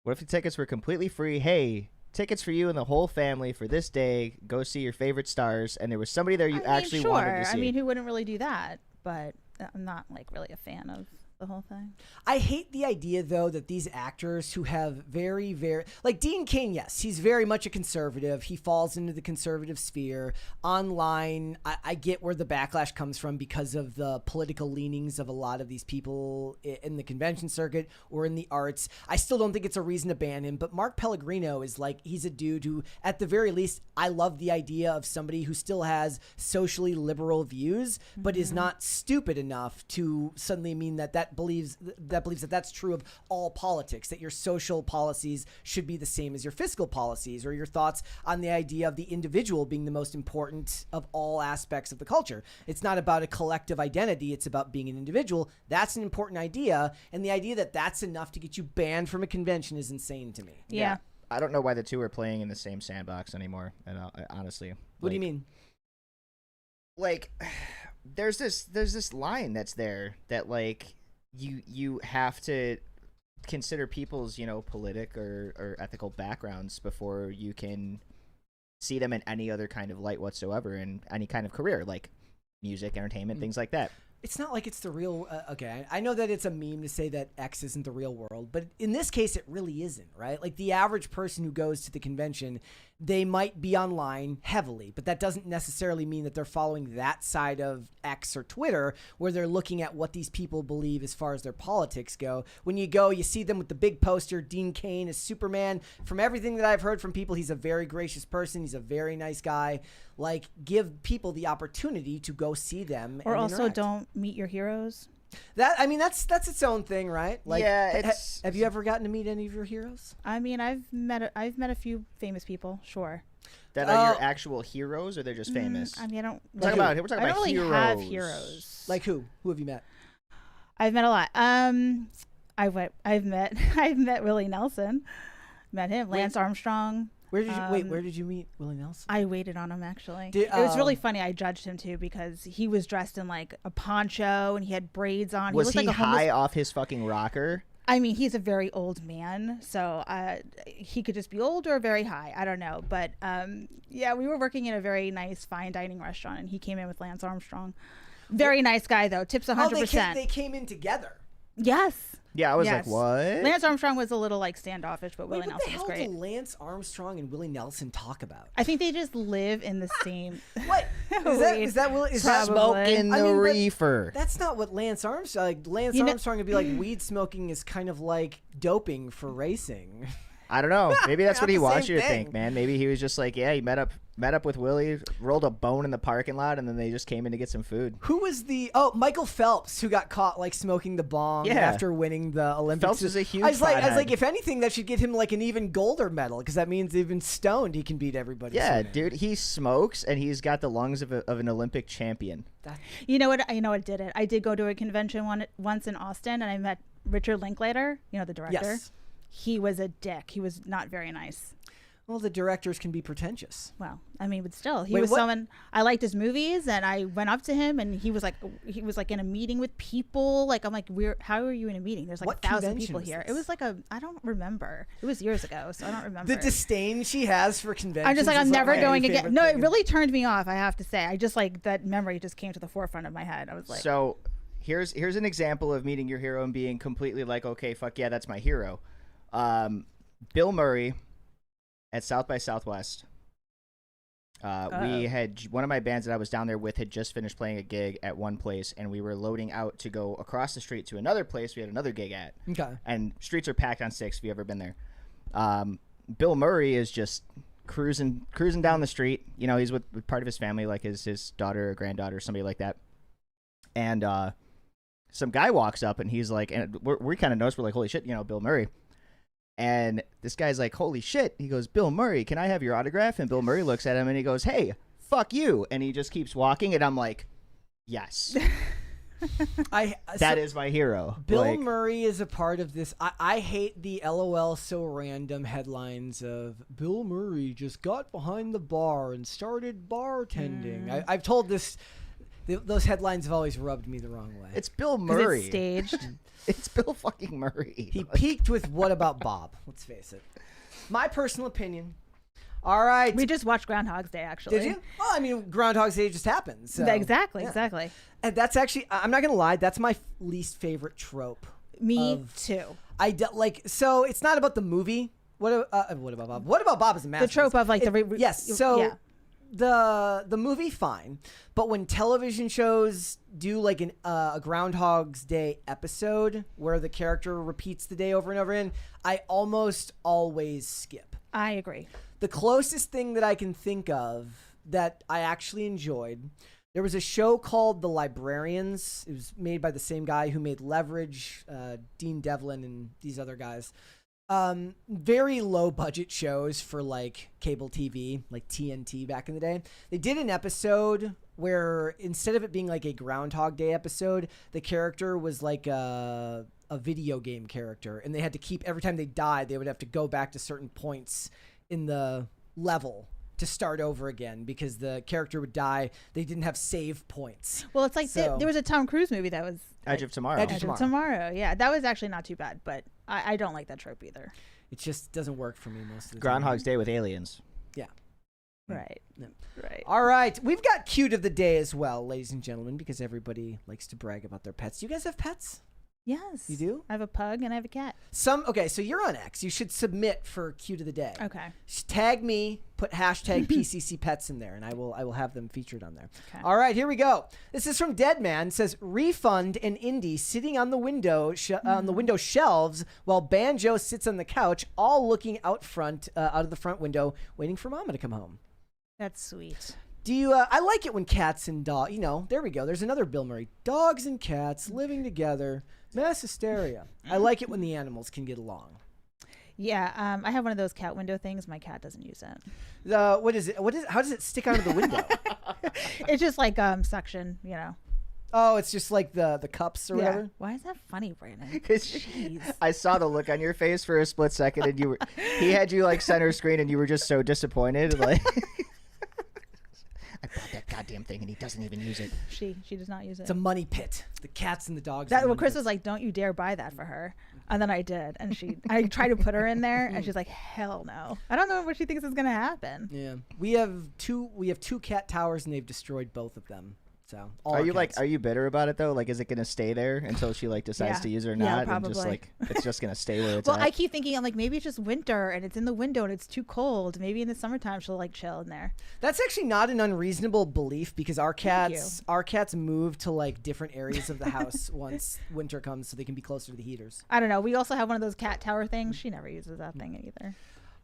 S3: What if the tickets were completely free? Hey, tickets for you and the whole family for this day. Go see your favorite stars. And there was somebody there you
S2: I mean,
S3: actually
S2: sure.
S3: wanted to see.
S2: I mean, who wouldn't really do that? But I'm not like really a fan of the whole thing.
S1: I hate the idea, though, that these actors who have very, very... Like Dean Cain, yes, he's very much a conservative. He falls into the conservative sphere. Online, I get where the backlash comes from because of the political leanings of a lot of these people in the convention circuit or in the arts. I still don't think it's a reason to ban him, but Mark Pellegrino is like... He's a dude who, at the very least, I love the idea of somebody who still has socially liberal views, but is not stupid enough to suddenly mean that believes that that's true of all politics, that your social policies should be the same as your fiscal policies, or your thoughts on the idea of the individual being the most important of all aspects of the culture. It's not about a collective identity, it's about being an individual. That's an important idea, and the idea that that's enough to get you banned from a convention is insane to me.
S2: Yeah.
S3: I don't know why the two are playing in the same sandbox anymore. And honestly,
S1: What do you mean?
S3: Like, there's this line that's there that like you have to consider people's, you know, politic or ethical backgrounds before you can see them in any other kind of light whatsoever in any kind of career, like music, entertainment, things like that.
S1: It's not like it's the real. Okay, I know that it's a meme to say that X isn't the real world, but in this case, it really isn't, right? Like the average person who goes to the convention, they might be online heavily, but that doesn't necessarily mean that they're following that side of X or Twitter where they're looking at what these people believe as far as their politics go. When you go, you see them with the big poster, Dean Cain is Superman. From everything that I've heard from people, he's a very gracious person. He's a very nice guy. Like, give people the opportunity to go see them.
S2: Or
S1: and
S2: also
S1: interact.
S2: don't meet your heroes.
S1: That's its own thing, right? Like,
S3: Yeah,
S1: have you ever gotten to meet any of your heroes?
S2: I mean, I've met a few famous people, sure.
S3: That are your actual heroes, or they're just famous?
S2: I mean, I don't.
S3: We're talking
S2: I
S3: about
S2: don't really
S3: heroes.
S2: have heroes.
S1: Like who? Who have you met?
S2: I've met a lot. I've met Willie Nelson. Met him. Lance Armstrong.
S1: Where did you where did you meet Willie Nelson?
S2: I waited on him actually. It was really funny. I judged him too because he was dressed in like a poncho and he had braids on.
S3: Was
S2: he looked
S3: he
S2: like a homeless...
S3: high off his fucking rocker?
S2: I mean, he's a very old man, so he could just be old or very high. I don't know, but yeah, we were working in a very nice fine dining restaurant, and he came in with Lance Armstrong. Very nice guy though. Tips 100%.
S1: They came in together.
S2: Yes.
S3: Yeah, I was
S2: Yes.
S3: like, what?
S2: Lance Armstrong was a little like standoffish, but Willie
S1: What the
S2: Nelson was
S1: hell
S2: great.
S1: do Lance Armstrong and Willie Nelson talk about?
S2: I think they just live in the same.
S1: What is that? Willie is that
S2: Probably.
S3: Smoking the
S1: I mean, but
S3: reefer.
S1: That's not what Lance Armstrong. Like Lance Armstrong would be like, weed smoking is kind of like doping for racing.
S3: I don't know. Maybe that's
S1: Not
S3: what he
S1: the
S3: wants
S1: same
S3: you to
S1: thing.
S3: think, man. Maybe he was just like, yeah, he met up with Willie, rolled a bone in the parking lot, and then they just came in to get some food.
S1: Who was Michael Phelps, who got caught like smoking the bong
S3: Yeah.
S1: after winning the Olympics?
S3: Phelps is a huge
S1: I was
S3: pothead.
S1: like, if anything, that should get him like an even golder medal because that means even stoned he can beat everybody.
S3: Yeah,
S1: swimming.
S3: dude, he smokes, and he's got the lungs of an Olympic champion.
S2: You know what? I did it. I did go to a convention once in Austin, and I met Richard Linklater. You know, the director.
S1: Yes.
S2: He was a dick. He was not very nice.
S1: Well, the directors can be pretentious.
S2: Well, I mean, but still, he
S1: Wait,
S2: was
S1: what?
S2: someone I liked his movies, and I went up to him, and he was like in a meeting with people. Like, I'm like, how are you in a meeting? There's like
S1: What
S2: 1,000
S1: convention
S2: people
S1: is
S2: here.
S1: this?
S2: It was like I don't remember. It was years ago, so I don't remember.
S1: The disdain she has for conventions.
S2: I'm just like,
S1: is
S2: I'm never
S1: my
S2: going
S1: favorite
S2: again. No, it
S1: thing.
S2: really turned me off. I have to say, I just like that memory just came to the forefront of my head. I was like,
S3: So here's an example of meeting your hero and being completely like, okay, fuck yeah, that's my hero. Bill Murray at South by Southwest. We had one of my bands that I was down there with had just finished playing a gig at one place, and we were loading out to go across the street to another place we had another gig at.
S1: Okay.
S3: And streets are packed on 6 if you've ever been there. Bill Murray is just cruising down the street. You know, he's with part of his family, like his daughter or granddaughter, somebody like that. And some guy walks up, and he's like, and we kind of noticed, we're like, holy shit, you know, Bill Murray. And this guy's like, holy shit. He goes, Bill Murray, can I have your autograph? And Bill Murray looks at him and he goes, hey, fuck you. And he just keeps walking. And I'm like, yes, that is my hero.
S1: Bill
S3: Like,
S1: Murray is a part of this. I hate the LOL so random headlines of Bill Murray just got behind the bar and started bartending. I've told this. Those headlines have always rubbed me the wrong way.
S3: it's Bill
S2: 'cause
S3: Murray.
S2: it's staged.
S3: It's Bill fucking Murray.
S1: He peaked with What About Bob? Let's face it. My personal opinion. All right.
S2: We just watched Groundhog's Day, actually.
S1: Did you? Well, I mean, Groundhog's Day just happened. So.
S2: Exactly,
S1: Yeah.
S2: exactly.
S1: And that's actually, I'm not going to lie, that's my least favorite trope.
S2: Me too.
S1: So it's not about the movie. What About Bob? What About Bob is a
S2: The
S1: masterpiece.
S2: trope of like
S1: Yes. So
S2: yeah.
S1: the movie, fine. But when television shows do like a Groundhog's Day episode where the character repeats the day over and over again, I almost always skip.
S2: I agree.
S1: The closest thing that I can think of that I actually enjoyed, there was a show called The Librarians. It was made by the same guy who made Leverage, Dean Devlin, and these other guys. Very low budget shows for like cable TV, like TNT back in the day. They did an episode where instead of it being like a Groundhog Day episode, the character was like a video game character, and they had to keep, every time they died, they would have to go back to certain points in the level to start over again because the character would die. They didn't have save points.
S2: Well, it's like
S1: So-
S2: there was a Tom Cruise movie that was
S3: Edge of Tomorrow.
S1: Edge of
S2: Tomorrow. Yeah, that was actually not too bad, but I don't like that trope either.
S1: It just doesn't work for me most of the time.
S3: Groundhog's Day with aliens.
S1: Yeah.
S2: Right.
S1: Yeah.
S2: Right.
S1: All right. We've got cute of the day as well, ladies and gentlemen, because everybody likes to brag about their pets. Do you guys have pets?
S2: Yes.
S1: You do?
S2: I have a pug and I have a cat.
S1: Okay, so you're on X. You should submit for cute of the day.
S2: Okay.
S1: Tag me, put hashtag PCC pets in there, and I will have them featured on there.
S2: Okay.
S1: All right, here we go. This is from Dead Man. It says, refund an indie sitting on the window on the window shelves while Banjo sits on the couch, all looking out of the front window, waiting for Mama to come home.
S2: That's sweet.
S1: Do you? I like it when cats and dogs. There we go. There's another Bill Murray. Dogs and cats living together. Mass hysteria. I like it when the animals can get along.
S2: Yeah, I have one of those cat window things. My cat doesn't use it.
S1: What is it? How does it stick out of the window?
S2: It's just like suction,
S1: Oh, it's just like the cups or whatever.
S2: Why is that funny, Brandon?
S3: Because I saw the look on your face for a split second, and he had you like center screen, and you were just so disappointed. Like, I bought that goddamn thing, and he doesn't even use it.
S2: She does not use it.
S1: It's a money pit. The cats and the dogs.
S2: Chris was like, "Don't you dare buy that for her," and then I did, and I tried to put her in there, and she's like, "Hell no!" I don't know what she thinks is gonna happen.
S1: Yeah, we have two cat towers, and they've destroyed both of them. So
S3: Are you bitter about it though? Like, is it gonna stay there until she like decides to use it or not?
S2: probably.
S3: And just like it's just gonna stay where it's
S2: Well,
S3: at?
S2: I keep thinking, I'm like, maybe it's just winter and it's in the window and it's too cold. Maybe in the summertime she'll like chill in there.
S1: That's actually not an unreasonable belief because our cats move to like different areas of the house once winter comes, so they can be closer to the heaters.
S2: I don't know. We also have one of those cat tower things. She never uses that thing either.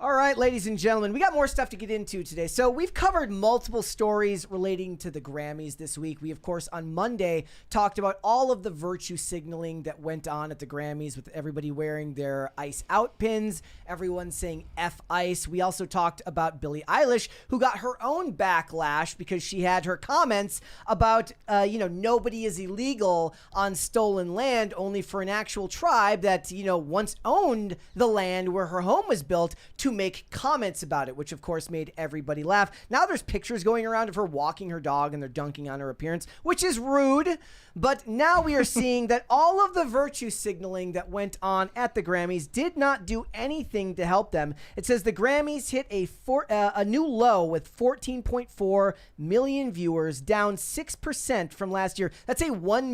S1: All right, ladies and gentlemen, we got more stuff to get into today. So we've covered multiple stories relating to the Grammys this week. We, of course, on Monday talked about all of the virtue signaling that went on at the Grammys with everybody wearing their Ice Out pins, everyone saying F Ice. We also talked about Billie Eilish, who got her own backlash because she had her comments about, nobody is illegal on stolen land, only for an actual tribe that, once owned the land where her home was built to make comments about it, which of course made everybody laugh. Now there's pictures going around of her walking her dog and they're dunking on her appearance, which is rude. But now we are seeing that all of the virtue signaling that went on at the Grammys did not do anything to help them. It says the Grammys hit a new low with 14.4 million viewers, down 6% from last year. That's a $1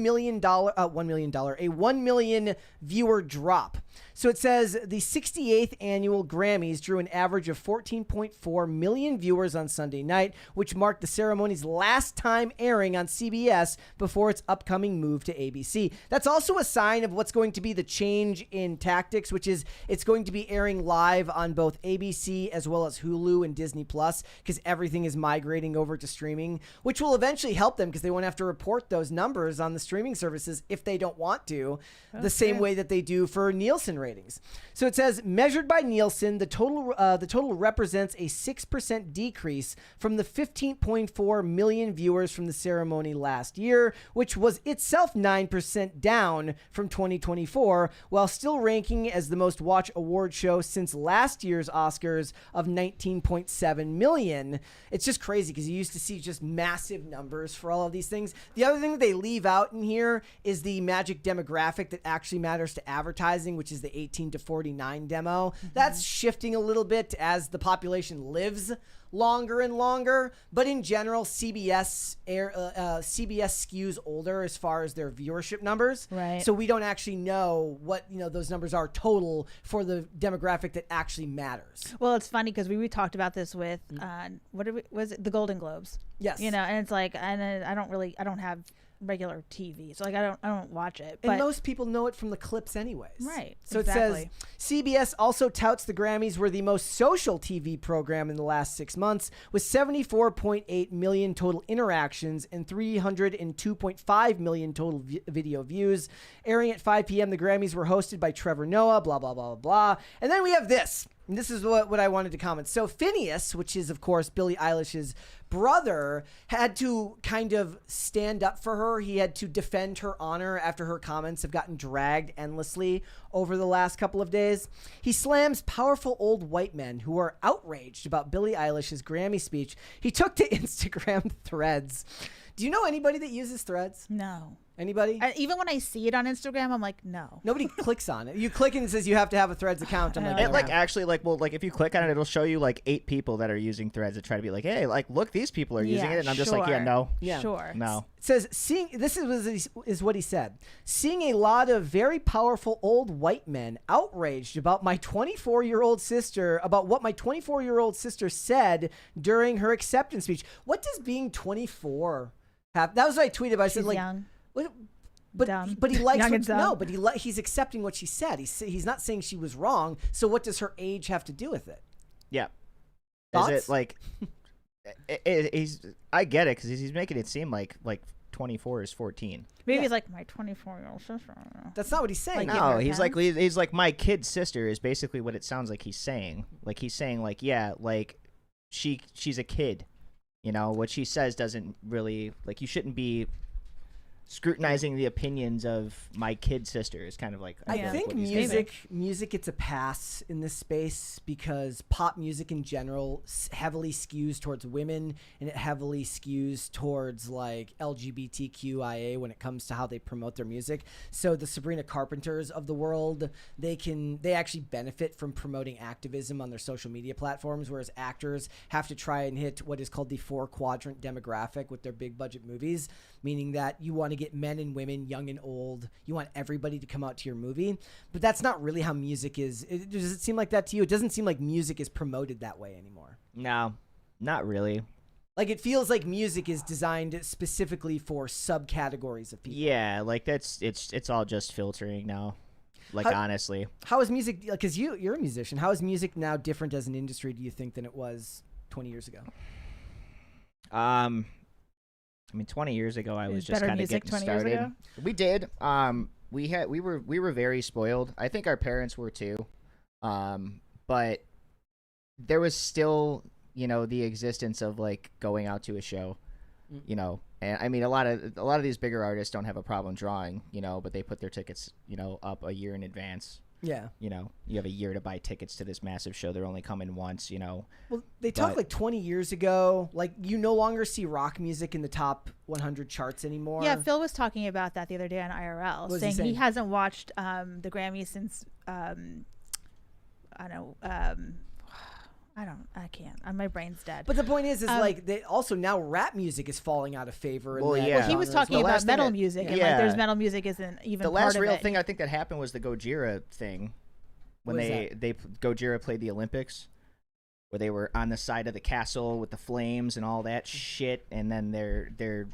S1: million viewer drop. So it says the 68th annual Grammys drew an average of 14.4 million viewers on Sunday night, which marked the ceremony's last time airing on CBS before its upcoming move to ABC. That's also a sign of what's going to be the change in tactics, which is it's going to be airing live on both ABC as well as Hulu and Disney Plus, because everything is migrating over to streaming, which will eventually help them because they won't have to report those numbers on the streaming services if they don't want to, the same way that they do for Nielsen ratings. So it says, measured by Nielsen, the total represents a 6% decrease from the 15.4 million viewers from the ceremony last year, which was itself 9% down from 2024, while still ranking as the most watched award show since last year's Oscars of 19.7 million. It's just crazy because you used to see just massive numbers for all of these things. The other thing that they leave out in here is the magic demographic that actually matters to advertising, which is the 18 to 49 demo. That's shifting a little bit as the population lives longer and longer, but in general, CBS skews older as far as their viewership numbers.
S2: Right.
S1: So we don't actually know what those numbers are total for the demographic that actually matters.
S2: Well, it's funny because we talked about this with was it the Golden Globes?
S1: Yes.
S2: And it's like, and I don't have regular TV, so like I don't watch it.
S1: And most people know it from the clips anyways.
S2: Right.
S1: So
S2: exactly.
S1: It says CBS also touts the Grammys were the most social TV program in the last 6 months, with 74.8 million total interactions and 302.5 million total video views. Airing at 5 p.m., the Grammys were hosted by Trevor Noah, blah, blah, blah, blah. And then we have this. And this is what I wanted to comment. So Phineas, which is, of course, Billie Eilish's brother had to kind of stand up for her. He had to defend her honor after her comments have gotten dragged endlessly over the last couple of days. He slams powerful old white men who are outraged about Billie Eilish's Grammy speech. He took to Instagram Threads. Do you know anybody that uses Threads?
S2: No.
S1: Anybody?
S2: Even when I see it on Instagram, I'm like, no.
S1: Nobody clicks on it. You click and it says you have to have a Threads account. I'm like,
S3: It like actually like, well, like if you click on it, it'll show you like 8 people that are using Threads that try to be like, hey, like look, these people are using it, and I'm just like, yeah, no,
S1: yeah,
S2: sure,
S3: no.
S1: It says is what he said. Seeing a lot of very powerful old white men outraged about my 24-year-old sister, about what my 24-year-old sister said during her acceptance speech. What does being 24 have? That was what I tweeted about. I said, like,
S2: young.
S1: But
S2: Dumb.
S1: he likes
S2: Young
S1: what,
S2: and dumb.
S1: no, but he's accepting what she said. He's not saying she was wrong. So what does her age have to do with it?
S3: Yeah.
S1: Thoughts?
S3: Is it like I get it because he's making it seem like 24 is 14.
S2: Maybe it's like my 24-year-old sister.
S1: That's not what he's saying.
S2: Like,
S3: No, he's like my kid's sister is basically what it sounds like he's saying. Like he's saying like, yeah, like she's a kid. You know, what she says doesn't really, like, you shouldn't be scrutinizing the opinions of my kid sister is kind of like,
S1: I
S3: feel like
S1: think
S3: what he's saying.
S1: music gets a pass in this space because pop music in general heavily skews towards women, and it heavily skews towards like LGBTQIA when it comes to how they promote their music. So the Sabrina Carpenters of the world, they actually benefit from promoting activism on their social media platforms, whereas actors have to try and hit what is called the 4-quadrant demographic with their big budget movies, meaning that you want to get men and women, young and old. You want everybody to come out to your movie. But that's not really how music is. Does it seem like that to you? It doesn't seem like music is promoted that way anymore.
S3: No, not really.
S1: Like, it feels like music is designed specifically for subcategories of people.
S3: Yeah, like it's all just filtering now. Like, honestly.
S1: How is music, because you're a musician, how is music now different as an industry, do you think, than it was 20 years ago?
S3: I mean, 20 years ago, I was just
S2: better
S3: kind of
S2: music
S3: getting
S2: 20 years
S3: started.
S2: ago?
S3: We did. We were very spoiled. I think our parents were too. But there was still, you know, the existence of like going out to a show, you know. And I mean, a lot of these bigger artists don't have a problem drawing, you know, but they put their tickets, you know, up a year in advance.
S1: Yeah.
S3: You know, you have a year to buy tickets to this massive show. They're only coming once, you know.
S1: Well, they talked like 20 years ago. Like, you no longer see rock music in the top 100 charts anymore.
S2: Yeah, Phil was talking about that the other day on IRL, saying he hasn't watched the Grammys since I can't. My brain's dead.
S1: But the point is like, they also now rap music is falling out of favor.
S3: Well,
S1: in that
S3: yeah.
S2: Well, he was
S1: genre as
S2: talking
S1: well.
S2: about metal music, and like, there's metal music isn't even
S3: the
S2: part
S3: last
S2: of
S3: real
S2: it.
S3: thing I think that happened was the Gojira thing when
S1: What
S3: they Gojira played the Olympics, where they were on the side of the castle with the flames and all that shit, and then their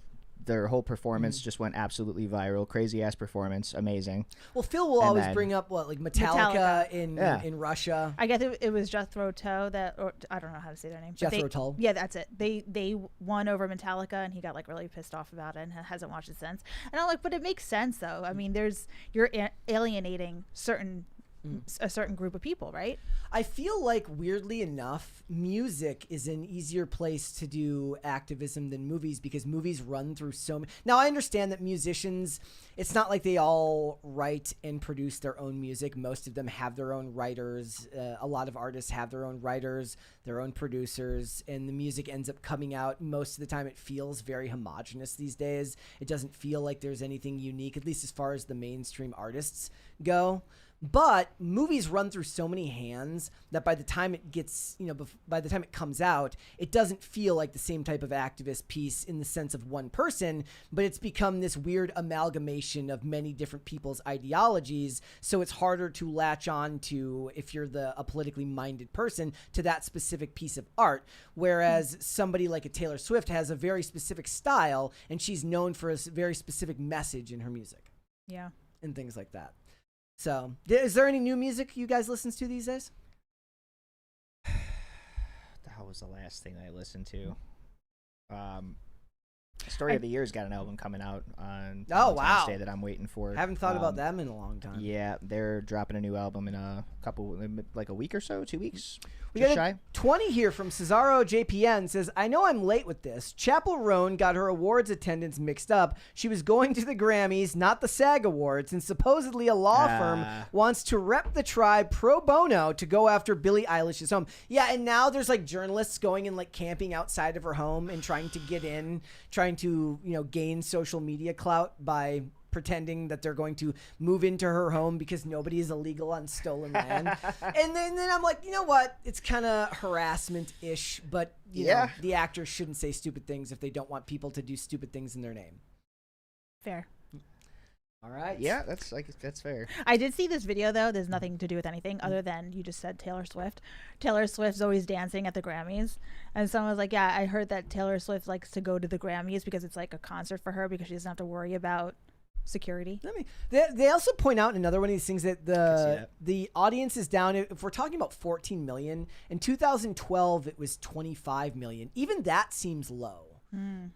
S3: whole performance just went absolutely viral. Crazy ass performance, amazing.
S1: Well, Phil will always bring up like Metallica. in Russia.
S2: I guess it was Jethro Tull or I don't know how to say their name.
S1: Jethro Tull.
S2: Yeah, that's it. They won over Metallica, and he got like really pissed off about it and hasn't watched it since. And I'm like, but it makes sense though. I mean, you're alienating a certain group of people, right?
S1: I feel like, weirdly enough, music is an easier place to do activism than movies, because movies run through so many. Now, I understand that musicians, it's not like they all write and produce their own music. Most of them have their own writers. A lot of artists have their own writers, their own producers, and the music ends up coming out. Most of the time, it feels very homogenous these days. It doesn't feel like there's anything unique, at least as far as the mainstream artists go. But movies run through so many hands that by the time it gets, by the time it comes out, it doesn't feel like the same type of activist piece in the sense of one person, but it's become this weird amalgamation of many different people's ideologies. So it's harder to latch on to, if you're a politically minded person, to that specific piece of art. Whereas somebody like a Taylor Swift has a very specific style, and she's known for a very specific message in her music.
S2: Yeah.
S1: And things like that. So, is there any new music you guys listen to these days?
S3: That was the last thing I listened to. Story of the Year's got an album coming out on
S1: wow.
S3: Valentine's Day that I'm waiting for.
S1: Haven't thought about them in a long time.
S3: Yeah, they're dropping a new album in a week or so, 2 weeks.
S1: We
S3: Just
S1: got
S3: shy.
S1: 20 here from Cesaro JPN says, I know I'm late with this. Chapel Roan got her awards attendance mixed up. She was going to the Grammys, not the SAG Awards, and supposedly a law firm wants to rep the tribe pro bono to go after Billie Eilish's home. Yeah, and now there's like journalists going and like camping outside of her home and trying to get in, trying to, gain social media clout by pretending that they're going to move into her home because nobody is illegal on stolen land. and then I'm like, you know what? It's kind of harassment-ish, but you know, the actors shouldn't say stupid things if they don't want people to do stupid things in their name.
S2: Fair.
S1: All right.
S3: Yeah, that's fair.
S2: I did see this video though. There's nothing to do with anything other than you just said Taylor Swift. Taylor Swift's always dancing at the Grammys, and someone was like, "Yeah, I heard that Taylor Swift likes to go to the Grammys because it's like a concert for her because she doesn't have to worry about security."
S1: They also point out another one of these things that the audience is down. If we're talking about 14 million, in 2012 it was 25 million. Even that seems low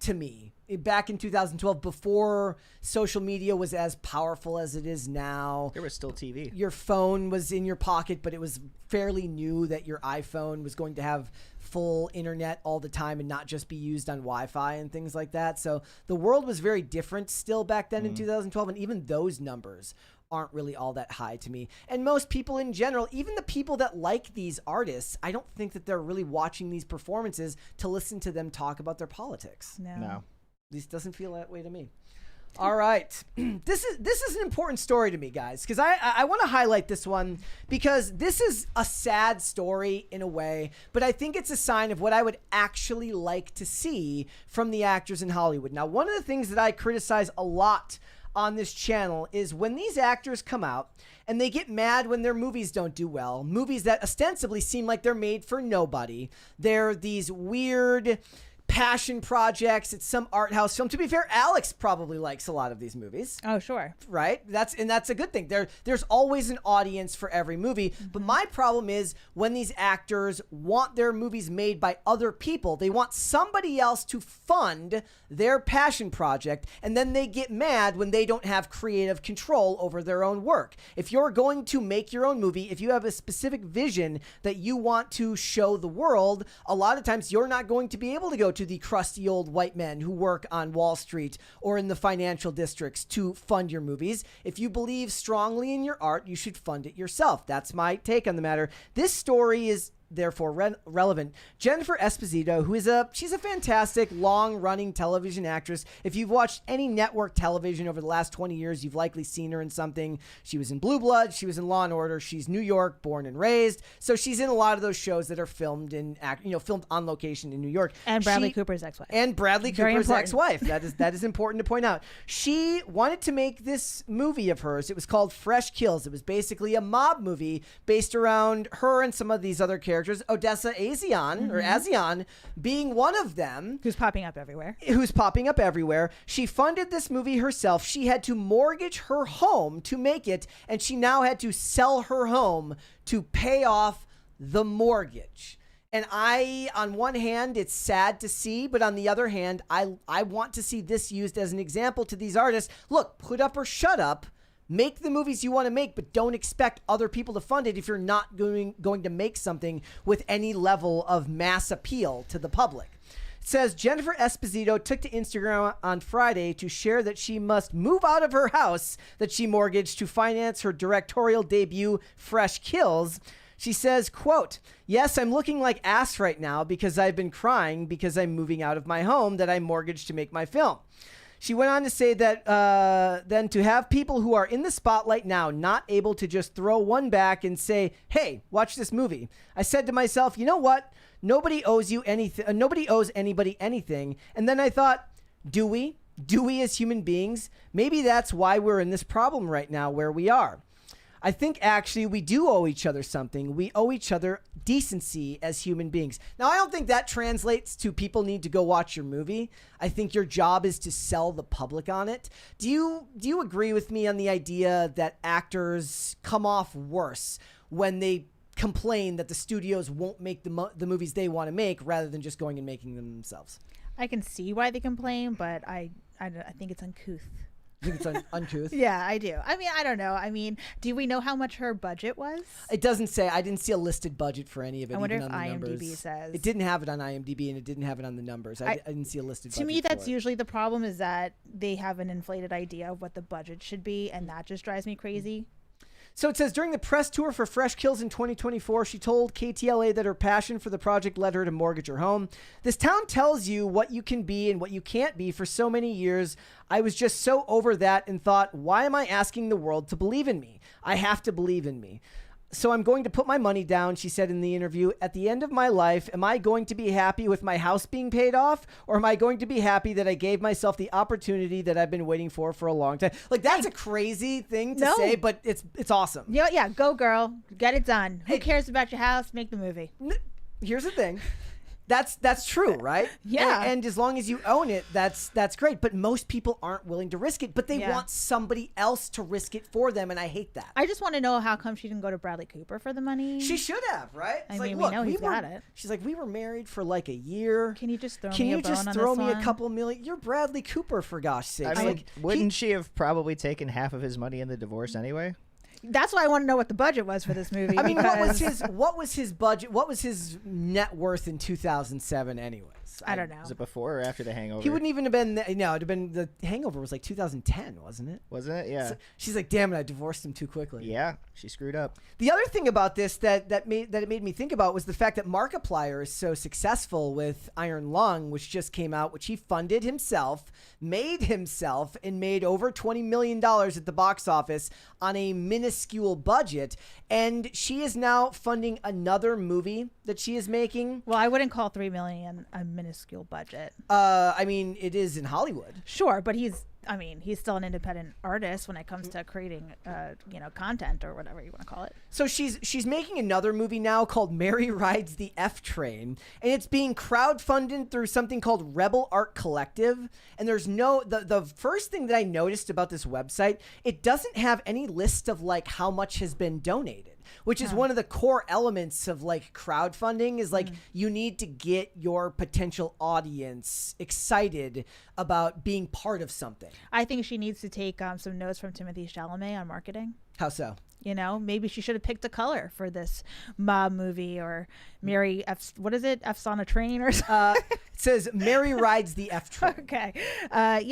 S1: to me. Back in 2012, before social media was as powerful as it is now,
S3: There was still TV.
S1: your phone was in your pocket, but it was fairly new that your iPhone was going to have full internet all the time and not just be used on Wi-Fi and things like that. So the world was very different still back then in 2012, and even those numbers aren't really all that high to me. And most people in general, even the people that like these artists, I don't think that they're really watching these performances to listen to them talk about their politics.
S3: No.
S1: At least doesn't feel that way to me. All right. This is an important story to me, guys, because I want to highlight this one because this is a sad story in a way, but I think it's a sign of what I would actually like to see from the actors in Hollywood. Now, one of the things that I criticize a lot on this channel is when these actors come out and they get mad when their movies don't do well, movies that ostensibly seem like they're made for nobody. They're these weird passion projects. It's some art house film. To be fair, Alex probably likes a lot of these movies.
S2: Oh, sure.
S1: Right? That's a good thing. There's always an audience for every movie. But my problem is when these actors want their movies made by other people, they want somebody else to fund their passion project, and then they get mad when they don't have creative control over their own work. If you're going to make your own movie, if you have a specific vision that you want to show the world, a lot of times you're not going to be able to go to the crusty old white men who work on Wall Street or in the financial districts to fund your movies. If you believe strongly in your art, you should fund it yourself. That's my take on the matter. This story is therefore relevant. Jennifer Esposito, she's a fantastic long-running television actress. If you've watched any network television over the last 20 years, you've likely seen her in something. She was in Blue Bloods, she was in Law and Order, she's New York born and raised. So she's in a lot of those shows that are filmed filmed on location in New York.
S2: And Bradley Cooper's ex-wife.
S1: And Bradley
S2: Very
S1: Cooper's
S2: important.
S1: ex-wife. That is important to point out. She wanted to make this movie of hers. It was called Fresh Kills. It was basically a mob movie based around her and some of these other characters, Odessa Azion, or Azion being one of them.
S2: Who's popping up everywhere.
S1: She funded this movie herself. She had to mortgage her home to make it, and she now had to sell her home to pay off the mortgage. And on one hand, it's sad to see, but on the other hand, I want to see this used as an example to these artists. Look, put up or shut up. Make the movies you want to make, but don't expect other people to fund it if you're not going to make something with any level of mass appeal to the public. It says Jennifer Esposito took to Instagram on Friday to share that she must move out of her house that she mortgaged to finance her directorial debut, Fresh Kills. She says, quote, "Yes, I'm looking like ass right now because I've been crying because I'm moving out of my home that I mortgaged to make my film." She went on to say that then to have people who are in the spotlight now not able to just throw one back and say, "Hey, watch this movie." I said to myself, you know what? Nobody owes you anything. Nobody owes anybody anything. And then I thought, do we? Do we as human beings? Maybe that's why we're in this problem right now where we are. I think actually we do owe each other something. We owe each other decency as human beings. Now, I don't think that translates to people need to go watch your movie. I think your job is to sell the public on it. Do you agree with me on the idea that actors come off worse when they complain that the studios won't make the movies they want to make rather than just going and making them themselves?
S2: I can see why they complain, but I think it's uncouth.
S1: I think it's uncouth.
S2: Yeah, I do. I mean, I don't know. I mean, do we know how much her budget was?
S1: It doesn't say. I didn't see a listed budget for any of it.
S2: I wonder
S1: even
S2: if
S1: on the
S2: IMDb
S1: numbers.
S2: says.
S1: It didn't have it on IMDb, and it didn't have it on the numbers. I didn't see a listed budget.
S2: To me, that's
S1: for it.
S2: usually the problem, is that they have an inflated idea of what the budget should be, and that just drives me crazy.
S1: So it says, during the press tour for Fresh Kills in 2024, she told KTLA that her passion for the project led her to mortgage her home. This town tells you what you can be and what you can't be for so many years. I was just so over that and thought, why am I asking the world to believe in me? I have to believe in me. So I'm going to put my money down, she said in the interview. At the end of my life, am I going to be happy with my house being paid off? Or am I going to be happy that I gave myself the opportunity that I've been waiting for a long time? Like, that's a crazy thing to say, but it's awesome.
S2: Yeah, go girl. Get it done. Who cares about your house? Make the movie.
S1: Here's the thing. That's true, right?
S2: Yeah.
S1: And as long as you own it, that's great. But most people aren't willing to risk it, but they want somebody else to risk it for them, and I hate that.
S2: I just want to know how come she didn't go to Bradley Cooper for the money.
S1: She should have, right?
S2: I mean, we know he's got it.
S1: She's like, we were married for like a year.
S2: Can you just throw
S1: Can
S2: me
S1: you
S2: a bone
S1: just
S2: on
S1: throw
S2: this
S1: me
S2: one?
S1: a couple million? You're Bradley Cooper, for gosh sake.
S3: I mean,
S1: like,
S3: wouldn't she have probably taken half of his money in the divorce anyway?
S2: That's why I want to know what the budget was for this movie.
S1: I mean,
S2: because
S1: what was his budget? What was his net worth in 2007 anyways?
S2: I don't know.
S3: Was it before or after The Hangover?
S1: He wouldn't even have been. No, it'd have been, the Hangover was like 2010, wasn't it?
S3: Wasn't it? Yeah.
S1: So she's like, damn it, I divorced him too quickly.
S3: Yeah, she screwed up.
S1: The other thing about this that it made me think about was the fact that Markiplier is so successful with Iron Lung, which just came out, which he funded himself, made himself, and made over $20 million at the box office on a minuscule budget. And she is now funding another movie that she is making.
S2: Well, I wouldn't call $3 million a minuscule budget.
S1: I mean, it is in Hollywood.
S2: Sure, but he's still an independent artist when it comes to creating, content or whatever you want to call it.
S1: So she's making another movie now called Mary Rides the F Train, and it's being crowdfunded through something called Rebel Art Collective. And there's the first thing that I noticed about this website, it doesn't have any list of like how much has been donated, which is one of the core elements of like crowdfunding, is like you need to get your potential audience excited about being part of something.
S2: I think she needs to take some notes from Timothée Chalamet on marketing.
S1: How so?
S2: Maybe she should have picked a color for this mob movie, or Mary F. What is it? F's on a train or something?
S1: It says Mary Rides the F Train.
S2: Okay. I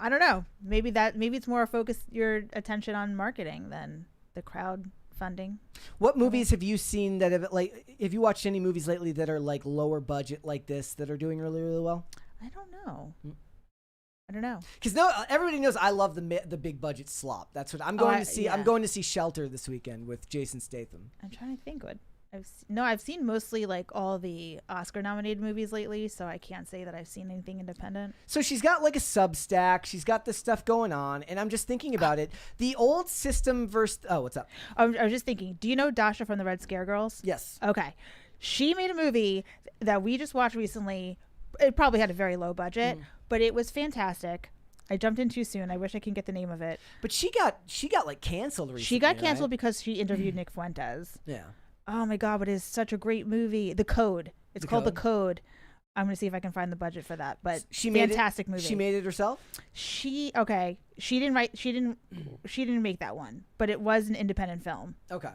S2: don't know. Maybe it's more focus your attention on marketing than the crowdfunding.
S1: What movies have you seen that have you watched any movies lately that are like lower budget like this that are doing really, really well?
S2: I don't know. I don't know.
S1: Because everybody knows I love the big budget slop. That's what I'm going to see.
S2: Yeah.
S1: I'm going to see Shelter this weekend with Jason Statham.
S2: I'm trying to think what I've seen mostly like all the Oscar nominated movies lately, so I can't say that I've seen anything independent.
S1: So she's got like a Substack. She's got this stuff going on, and I'm just thinking about it. The old system versus what's up?
S2: I was just thinking. Do you know Dasha from the Red Scare Girls?
S1: Yes.
S2: Okay. She made a movie that we just watched recently. It probably had a very low budget, but it was fantastic. I jumped in too soon. I wish I can get the name of it.
S1: But she got like canceled recently.
S2: She got canceled
S1: right?
S2: because she interviewed Nick Fuentes.
S1: Yeah.
S2: Oh my God, but it is such a great movie. The Code. It's called The Code. I'm gonna see if I can find the budget for that. But fantastic movie.
S1: She made it herself?
S2: She didn't make that one, but it was an independent film.
S1: Okay.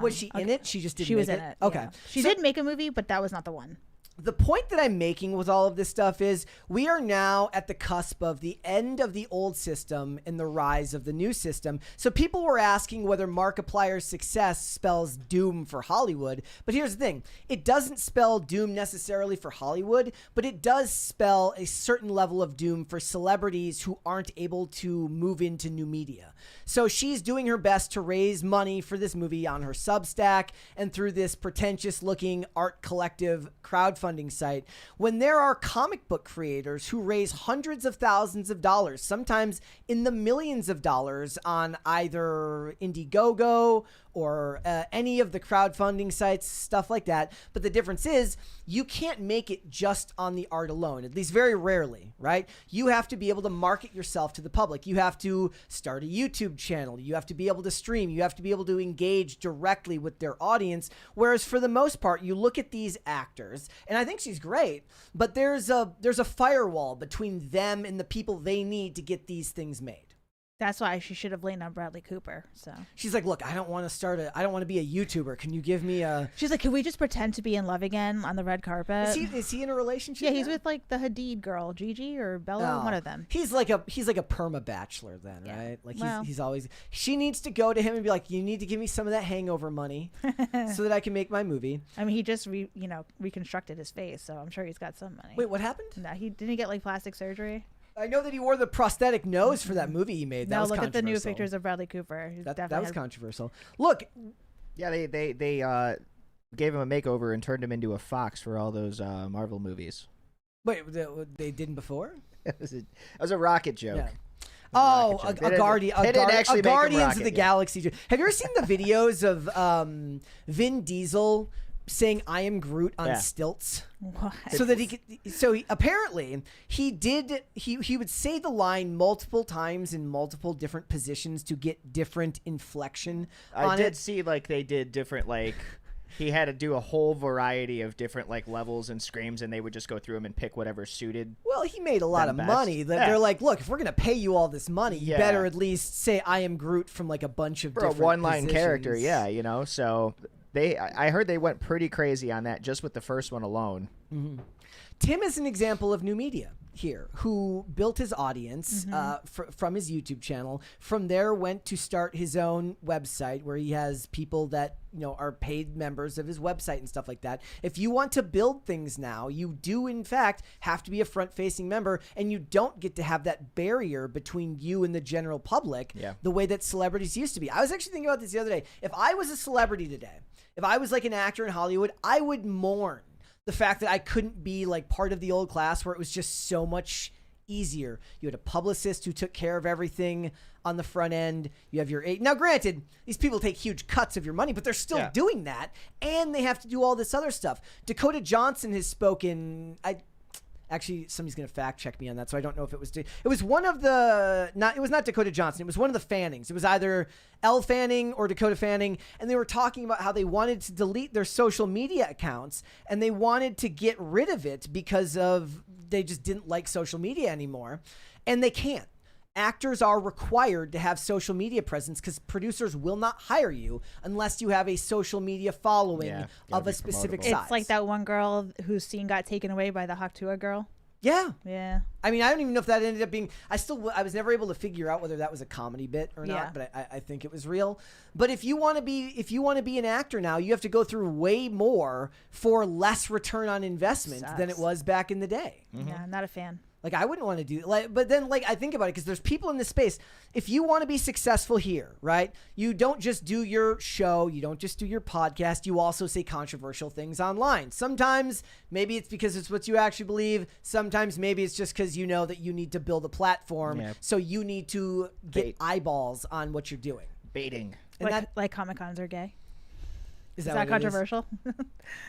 S1: Was she in it? She just didn't.
S2: She was in it.
S1: Okay.
S2: Yeah. She did make a movie, but that was not the one.
S1: The point that I'm making with all of this stuff is we are now at the cusp of the end of the old system and the rise of the new system. So people were asking whether Markiplier's success spells doom for Hollywood. But here's the thing. It doesn't spell doom necessarily for Hollywood, but it does spell a certain level of doom for celebrities who aren't able to move into new media. So she's doing her best to raise money for this movie on her Substack and through this pretentious looking art collective crowdfunding site, when there are comic book creators who raise hundreds of thousands of dollars, sometimes in the millions of dollars, on either Indiegogo or any of the crowdfunding sites, stuff like that. But the difference is you can't make it just on the art alone, at least very rarely, right? You have to be able to market yourself to the public. You have to start a YouTube channel. You have to be able to stream. You have to be able to engage directly with their audience. Whereas for the most part, you look at these actors, and I think she's great, but there's a firewall between them and the people they need to get these things made.
S2: That's why she should have leaned on Bradley Cooper. So
S1: she's like, look, I don't want to be a YouTuber. Can you give me a...
S2: She's like, can we just pretend to be in love again on the red carpet?
S1: Is he in a relationship?
S2: Yeah, he's with like the Hadid girl, Gigi or Bella, one of them.
S1: He's like a perma bachelor then, right? Like he's always... She needs to go to him and be like, you need to give me some of that hangover money so that I can make my movie.
S2: I mean, he just reconstructed his face, so I'm sure he's got some money.
S1: Wait, what happened?
S2: No, he didn't get like plastic surgery.
S1: I know that he wore the prosthetic nose for that movie he made. That was
S2: look at the new
S1: controversial.
S2: pictures of Bradley Cooper.
S1: That was controversial. Look.
S3: Yeah, they gave him a makeover and turned him into a fox for all those Marvel movies.
S1: Wait, they didn't before?
S3: It was a rocket joke.
S1: Yeah. Oh, a Guardians of the Galaxy. Have you ever seen the videos of Vin Diesel saying "I am Groot" on stilts?
S2: What?
S1: So that apparently he would say the line multiple times in multiple different positions to get different inflection on
S3: I did see like they did different like he had to do a whole variety of different like levels and screams, and they would just go through them and pick whatever suited.
S1: Well, he made a lot of money. They're like, look, if we're gonna pay you all this money, you better at least say "I am Groot" from like a bunch of different
S3: one-line
S1: positions.
S3: character. Yeah, so. I heard they went pretty crazy on that just with the first one alone.
S1: Mm-hmm. Tim is an example of new media here, who built his audience from his YouTube channel. From there, went to start his own website where he has people that are paid members of his website and stuff like that. If you want to build things now, you do in fact have to be a front-facing member, and you don't get to have that barrier between you and the general public the way that celebrities used to be. I was actually thinking about this the other day. If I was a celebrity today, if I was like an actor in Hollywood, I would mourn the fact that I couldn't be like part of the old class where it was just so much easier. You had a publicist who took care of everything on the front end. You have your... Now, granted, these people take huge cuts of your money, but they're still doing that, and they have to do all this other stuff. Dakota Johnson has spoken... Actually, somebody's going to fact check me on that, so I don't know if it was... It was one of the... It was not Dakota Johnson. It was one of the Fannings. It was either Elle Fanning or Dakota Fanning, and they were talking about how they wanted to delete their social media accounts, and they wanted to get rid of it because of... They just didn't like social media anymore, and they can't. Actors are required to have social media presence because producers will not hire you unless you have a social media following of a specific size.
S2: It's like that one girl whose scene got taken away by the Haktua girl.
S1: Yeah.
S2: Yeah.
S1: I mean, I don't even know if that ended up being... I was never able to figure out whether that was a comedy bit or not, but I think it was real. But if you want to be an actor now, you have to go through way more for less return on investment than it was back in the day.
S2: Mm-hmm. Yeah, I'm not a fan.
S1: Like, I wouldn't want to do but then I think about it because there's people in this space. If you want to be successful here, right? You don't just do your show. You don't just do your podcast. You also say controversial things online. Sometimes maybe it's because it's what you actually believe. Sometimes maybe it's just because you know that you need to build a platform. Yeah. So you need to get eyeballs on what you're doing.
S3: Baiting.
S1: And
S2: like Comic-Cons are gay.
S1: Is
S2: that controversial?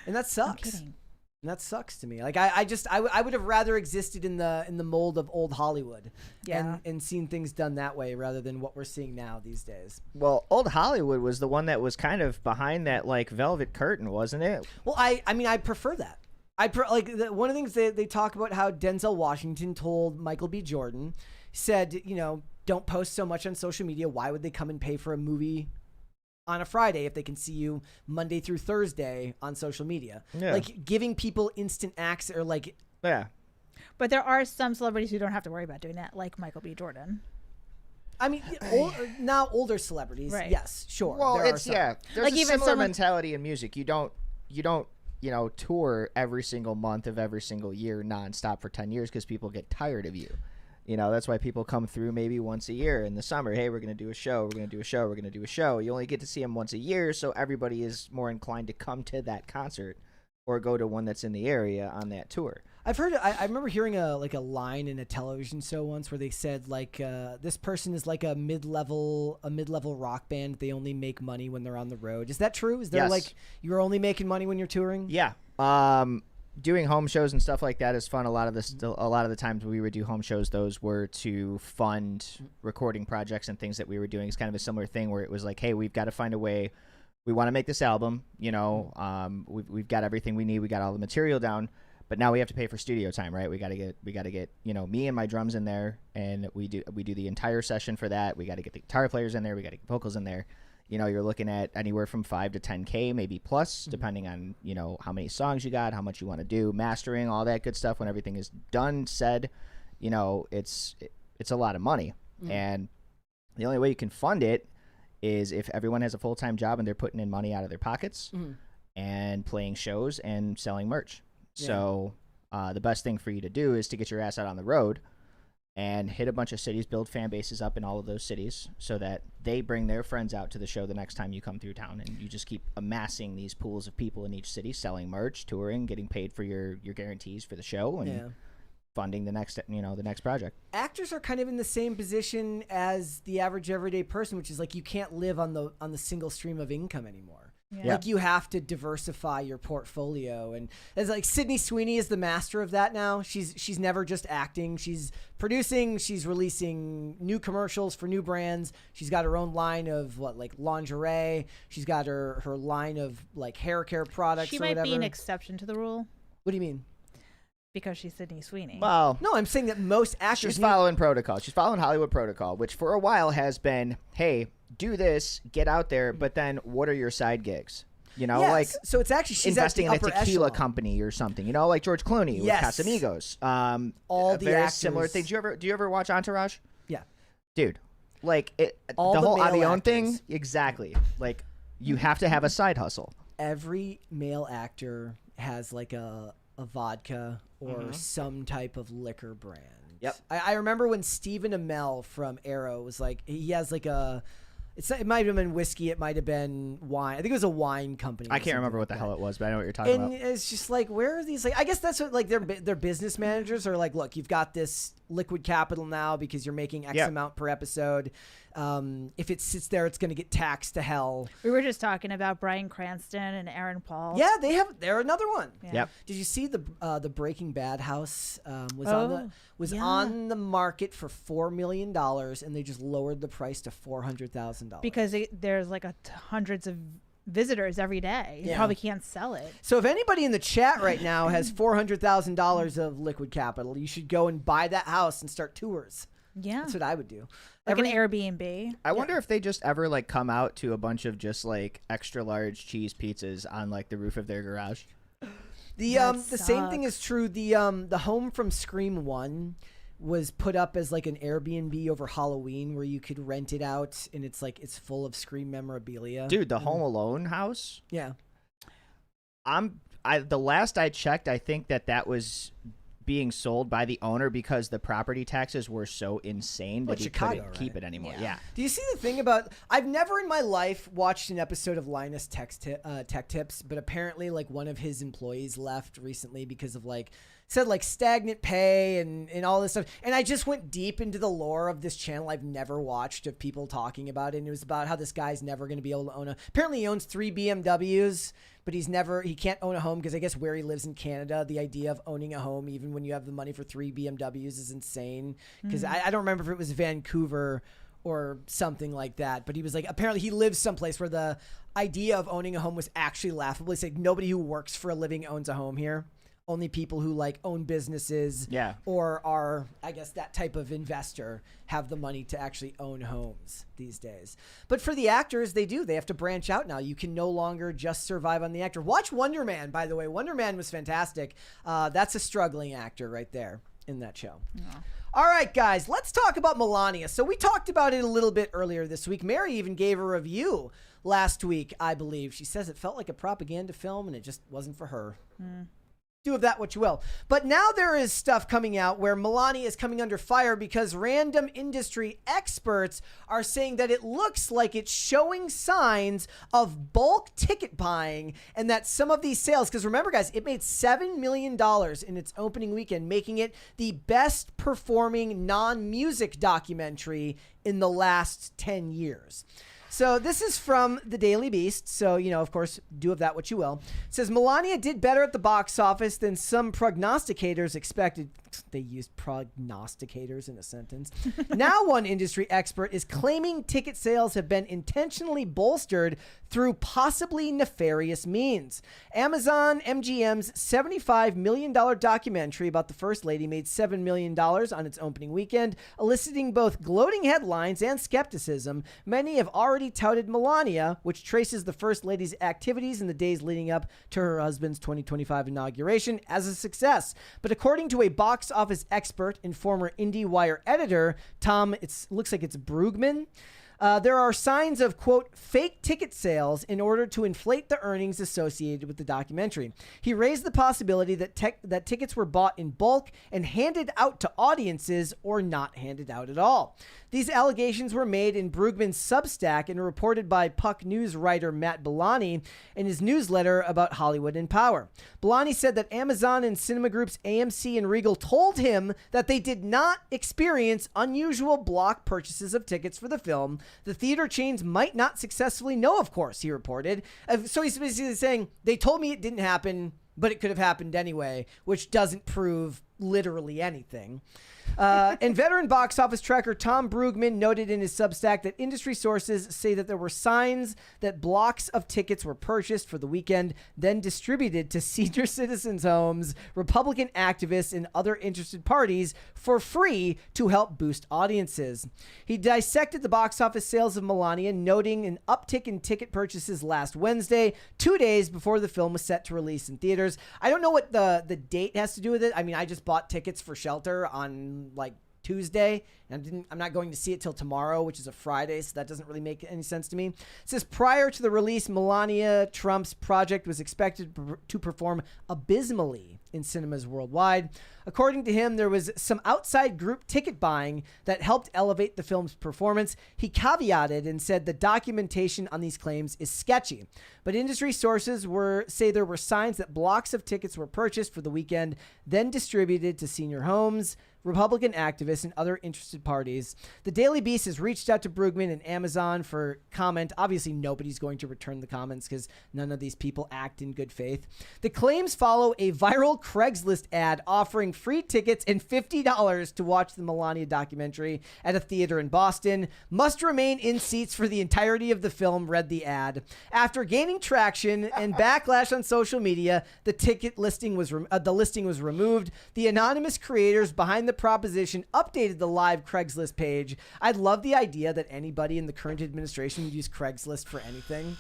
S1: And that sucks.
S2: I'm kidding.
S1: And that sucks to me. Like I would have rather existed in the mold of old Hollywood, and seen things done that way rather than what we're seeing now these days.
S3: Well, old Hollywood was the one that was kind of behind that like velvet curtain, wasn't it?
S1: Well, I mean I prefer that. One of the things they talk about how Denzel Washington told Michael B. Jordan, said, don't post so much on social media. Why would they come and pay for a movie on a Friday if they can see you Monday through Thursday on social media? Like giving people instant access, or like
S2: But there are some celebrities who don't have to worry about doing that, like Michael B. Jordan.
S1: I mean, now older celebrities, yes, sure.
S3: Well, there's
S2: like
S3: a similar mentality in music. You don't tour every single month of every single year nonstop for 10 years because people get tired of you. That's why people come through maybe once a year in the summer. Hey, we're going to do a show. We're going to do a show. We're going to do a show. You only get to see them once a year, so everybody is more inclined to come to that concert or go to one that's in the area on that tour.
S1: I've heard. I remember hearing a line in a television show once where they said this person is like a mid-level rock band. They only make money when they're on the road. Is that true? Is there
S3: Yes.
S1: you're only making money when you're touring?
S3: Yeah. Doing home shows and stuff like that is fun. A lot of the times we would do home shows, those were to fund recording projects and things that we were doing. It's kind of a similar thing where it was like, hey, we've got to find a way. We want to make this album. You know, we've got everything we need. We got all the material down. But now we have to pay for studio time, right? We got to get me and my drums in there, and we do the entire session for that. We got to get the guitar players in there. We got to get vocals in there. You know, you're looking at anywhere from $5,000 to $10,000, maybe plus, depending on how many songs you got, how much you want to do, mastering, all that good stuff. When everything is done, said, it's a lot of money, and the only way you can fund it is if everyone has a full-time job and they're putting in money out of their pockets and playing shows and selling merch. Yeah. So the best thing for you to do is to get your ass out on the road and hit a bunch of cities, build fan bases up in all of those cities so that they bring their friends out to the show the next time you come through town. And you just keep amassing these pools of people in each city, selling merch, touring, getting paid for your guarantees for the show, and funding the next project. Actors
S1: are kind of in the same position as the average everyday person, which is like you can't live on the single stream of income anymore. Yeah. Like you have to diversify your portfolio, and as like Sydney Sweeney is the master of that now. She's never just acting. She's producing. She's releasing new commercials for new brands. She's got her own line of lingerie. She's got her line of hair care products.
S2: She might be an exception to the rule.
S1: What do you mean?
S2: Because she's Sydney Sweeney.
S3: Well,
S1: no, I'm saying that most actors...
S3: She's following protocol. She's following Hollywood protocol, which for a while has been, hey, do this, get out there, but then what are your side gigs?
S1: Yes. So it's actually she's
S3: investing in a
S1: upper
S3: tequila
S1: echelon.
S3: company or something, like George Clooney with Casamigos.
S1: All the
S3: very
S1: actors.
S3: similar thing. Do you ever watch Entourage?
S1: Yeah.
S3: Dude, the whole Avion thing, exactly. You have to have a side hustle.
S1: Every male actor has a vodka or some type of liquor brand.
S3: Yep.
S1: I remember when Stephen Amell from Arrow was he has it might have been whiskey, it might have been wine. I think it was a wine company.
S3: I can't remember what the hell it was, but I know what you're talking about.
S1: And it's just where are these? I guess that's what their business managers are look, you've got this liquid capital now because you're making X amount per episode. If it sits there, it's going to get taxed to hell.
S2: We were just talking about Bryan Cranston and Aaron Paul.
S1: Yeah, they're another one.
S2: Yeah.
S3: Yep.
S1: Did you see the Breaking Bad house was on the market for $4 million, and they just lowered the price to $400,000
S2: because there's hundreds of visitors every day. You probably can't sell it.
S1: So if anybody in the chat right now has $400,000 of liquid capital, you should go and buy that house and start tours.
S2: Yeah,
S1: that's what I would do.
S2: An Airbnb.
S3: I wonder if they just ever come out to a bunch of just extra large cheese pizzas on the roof of their garage.
S1: The same thing is true. The home from Scream 1 was put up as an Airbnb over Halloween where you could rent it out, and it's full of Scream memorabilia.
S3: Dude, the Home Alone house?
S1: Yeah.
S3: The last I checked, I think that was being sold by the owner because the property taxes were so insane that he couldn't keep it anymore. Yeah.
S1: Do you see the thing about? I've never in my life watched an episode of Linus Tech Tips, but apparently one of his employees left recently because of said stagnant pay and all this stuff. And I just went deep into the lore of this channel I've never watched of people talking about it. And it was about how this guy's never going to be able to own apparently he owns 3 BMWs, but he can't own a home because I guess where he lives in Canada, the idea of owning a home, even when you have the money for 3 BMWs is insane. Because I don't remember if it was Vancouver or something like that, but he was apparently he lives someplace where the idea of owning a home was actually laughable. It's nobody who works for a living owns a home here. Only people who own businesses or are, I guess, that type of investor have the money to actually own homes these days. But for the actors, they do. They have to branch out now. You can no longer just survive on the actor. Watch Wonder Man, by the way. Wonder Man was fantastic. That's a struggling actor right there in that show. Yeah. All right, guys, let's talk about Melania. So we talked about it a little bit earlier this week. Mary even gave a review last week, I believe. She says it felt like a propaganda film and it just wasn't for her. do of that what you will. But now there is stuff coming out where Melania is coming under fire because random industry experts are saying that it looks like it's showing signs of bulk ticket buying, and that some of these sales, because remember guys, it made $7 million in its opening weekend, making it the best performing non-music documentary in the last 10 years. So this is from the Daily Beast. So, of course, do of that what you will. It says, Melania did better at the box office than some prognosticators expected. They used prognosticators in a sentence. Now one industry expert is claiming ticket sales have been intentionally bolstered through possibly nefarious means. Amazon MGM's $75 million documentary about the First Lady made $7 million on its opening weekend, eliciting both gloating headlines and skepticism. Many have already touted Melania, which traces the First Lady's activities in the days leading up to her husband's 2025 inauguration, as a success. But according to a box office expert and former IndieWire editor, Tom, looks like it's Brugman, there are signs of, quote, fake ticket sales in order to inflate the earnings associated with the documentary. He raised the possibility that tickets were bought in bulk and handed out to audiences or not handed out at all. These allegations were made in Brugman's Substack and reported by Puck News writer Matt Bellani in his newsletter about Hollywood in Power. Bellani said that Amazon and cinema groups AMC and Regal told him that they did not experience unusual block purchases of tickets for the film. The theater chains might not successfully know, of course, he reported. So he's basically saying, they told me it didn't happen, but it could have happened anyway, which doesn't prove literally anything. And veteran box office tracker Tom Brugman noted in his Substack that industry sources say that there were signs that blocks of tickets were purchased for the weekend, then distributed to senior citizens' homes, Republican activists, and other interested parties for free to help boost audiences. He dissected the box office sales of Melania, noting an uptick in ticket purchases last Wednesday, 2 days before the film was set to release in theaters. I don't know what the date has to do with it. I mean, I just bought tickets for Shelter on Tuesday, and I'm not going to see it till tomorrow, which is a Friday, so that doesn't really make any sense to me. It says prior to the release, Melania Trump's project was expected to perform abysmally in cinemas worldwide. According to him, there was some outside group ticket buying that helped elevate the film's performance. He caveated and said the documentation on these claims is sketchy. But industry sources say there were signs that blocks of tickets were purchased for the weekend, then distributed to senior homes, Republican activists, and other interested parties. The Daily Beast has reached out to Brugman and Amazon for comment. Obviously, nobody's going to return the comments because none of these people act in good faith. The claims follow a viral Craigslist ad offering free tickets and $50 to watch the Melania documentary at a theater in Boston. Must remain in seats for the entirety of the film, read the ad. After gaining traction and backlash on social media, the listing was removed. The anonymous creators behind the proposition updated the live Craigslist page. I'd love the idea that anybody in the current administration would use Craigslist for anything.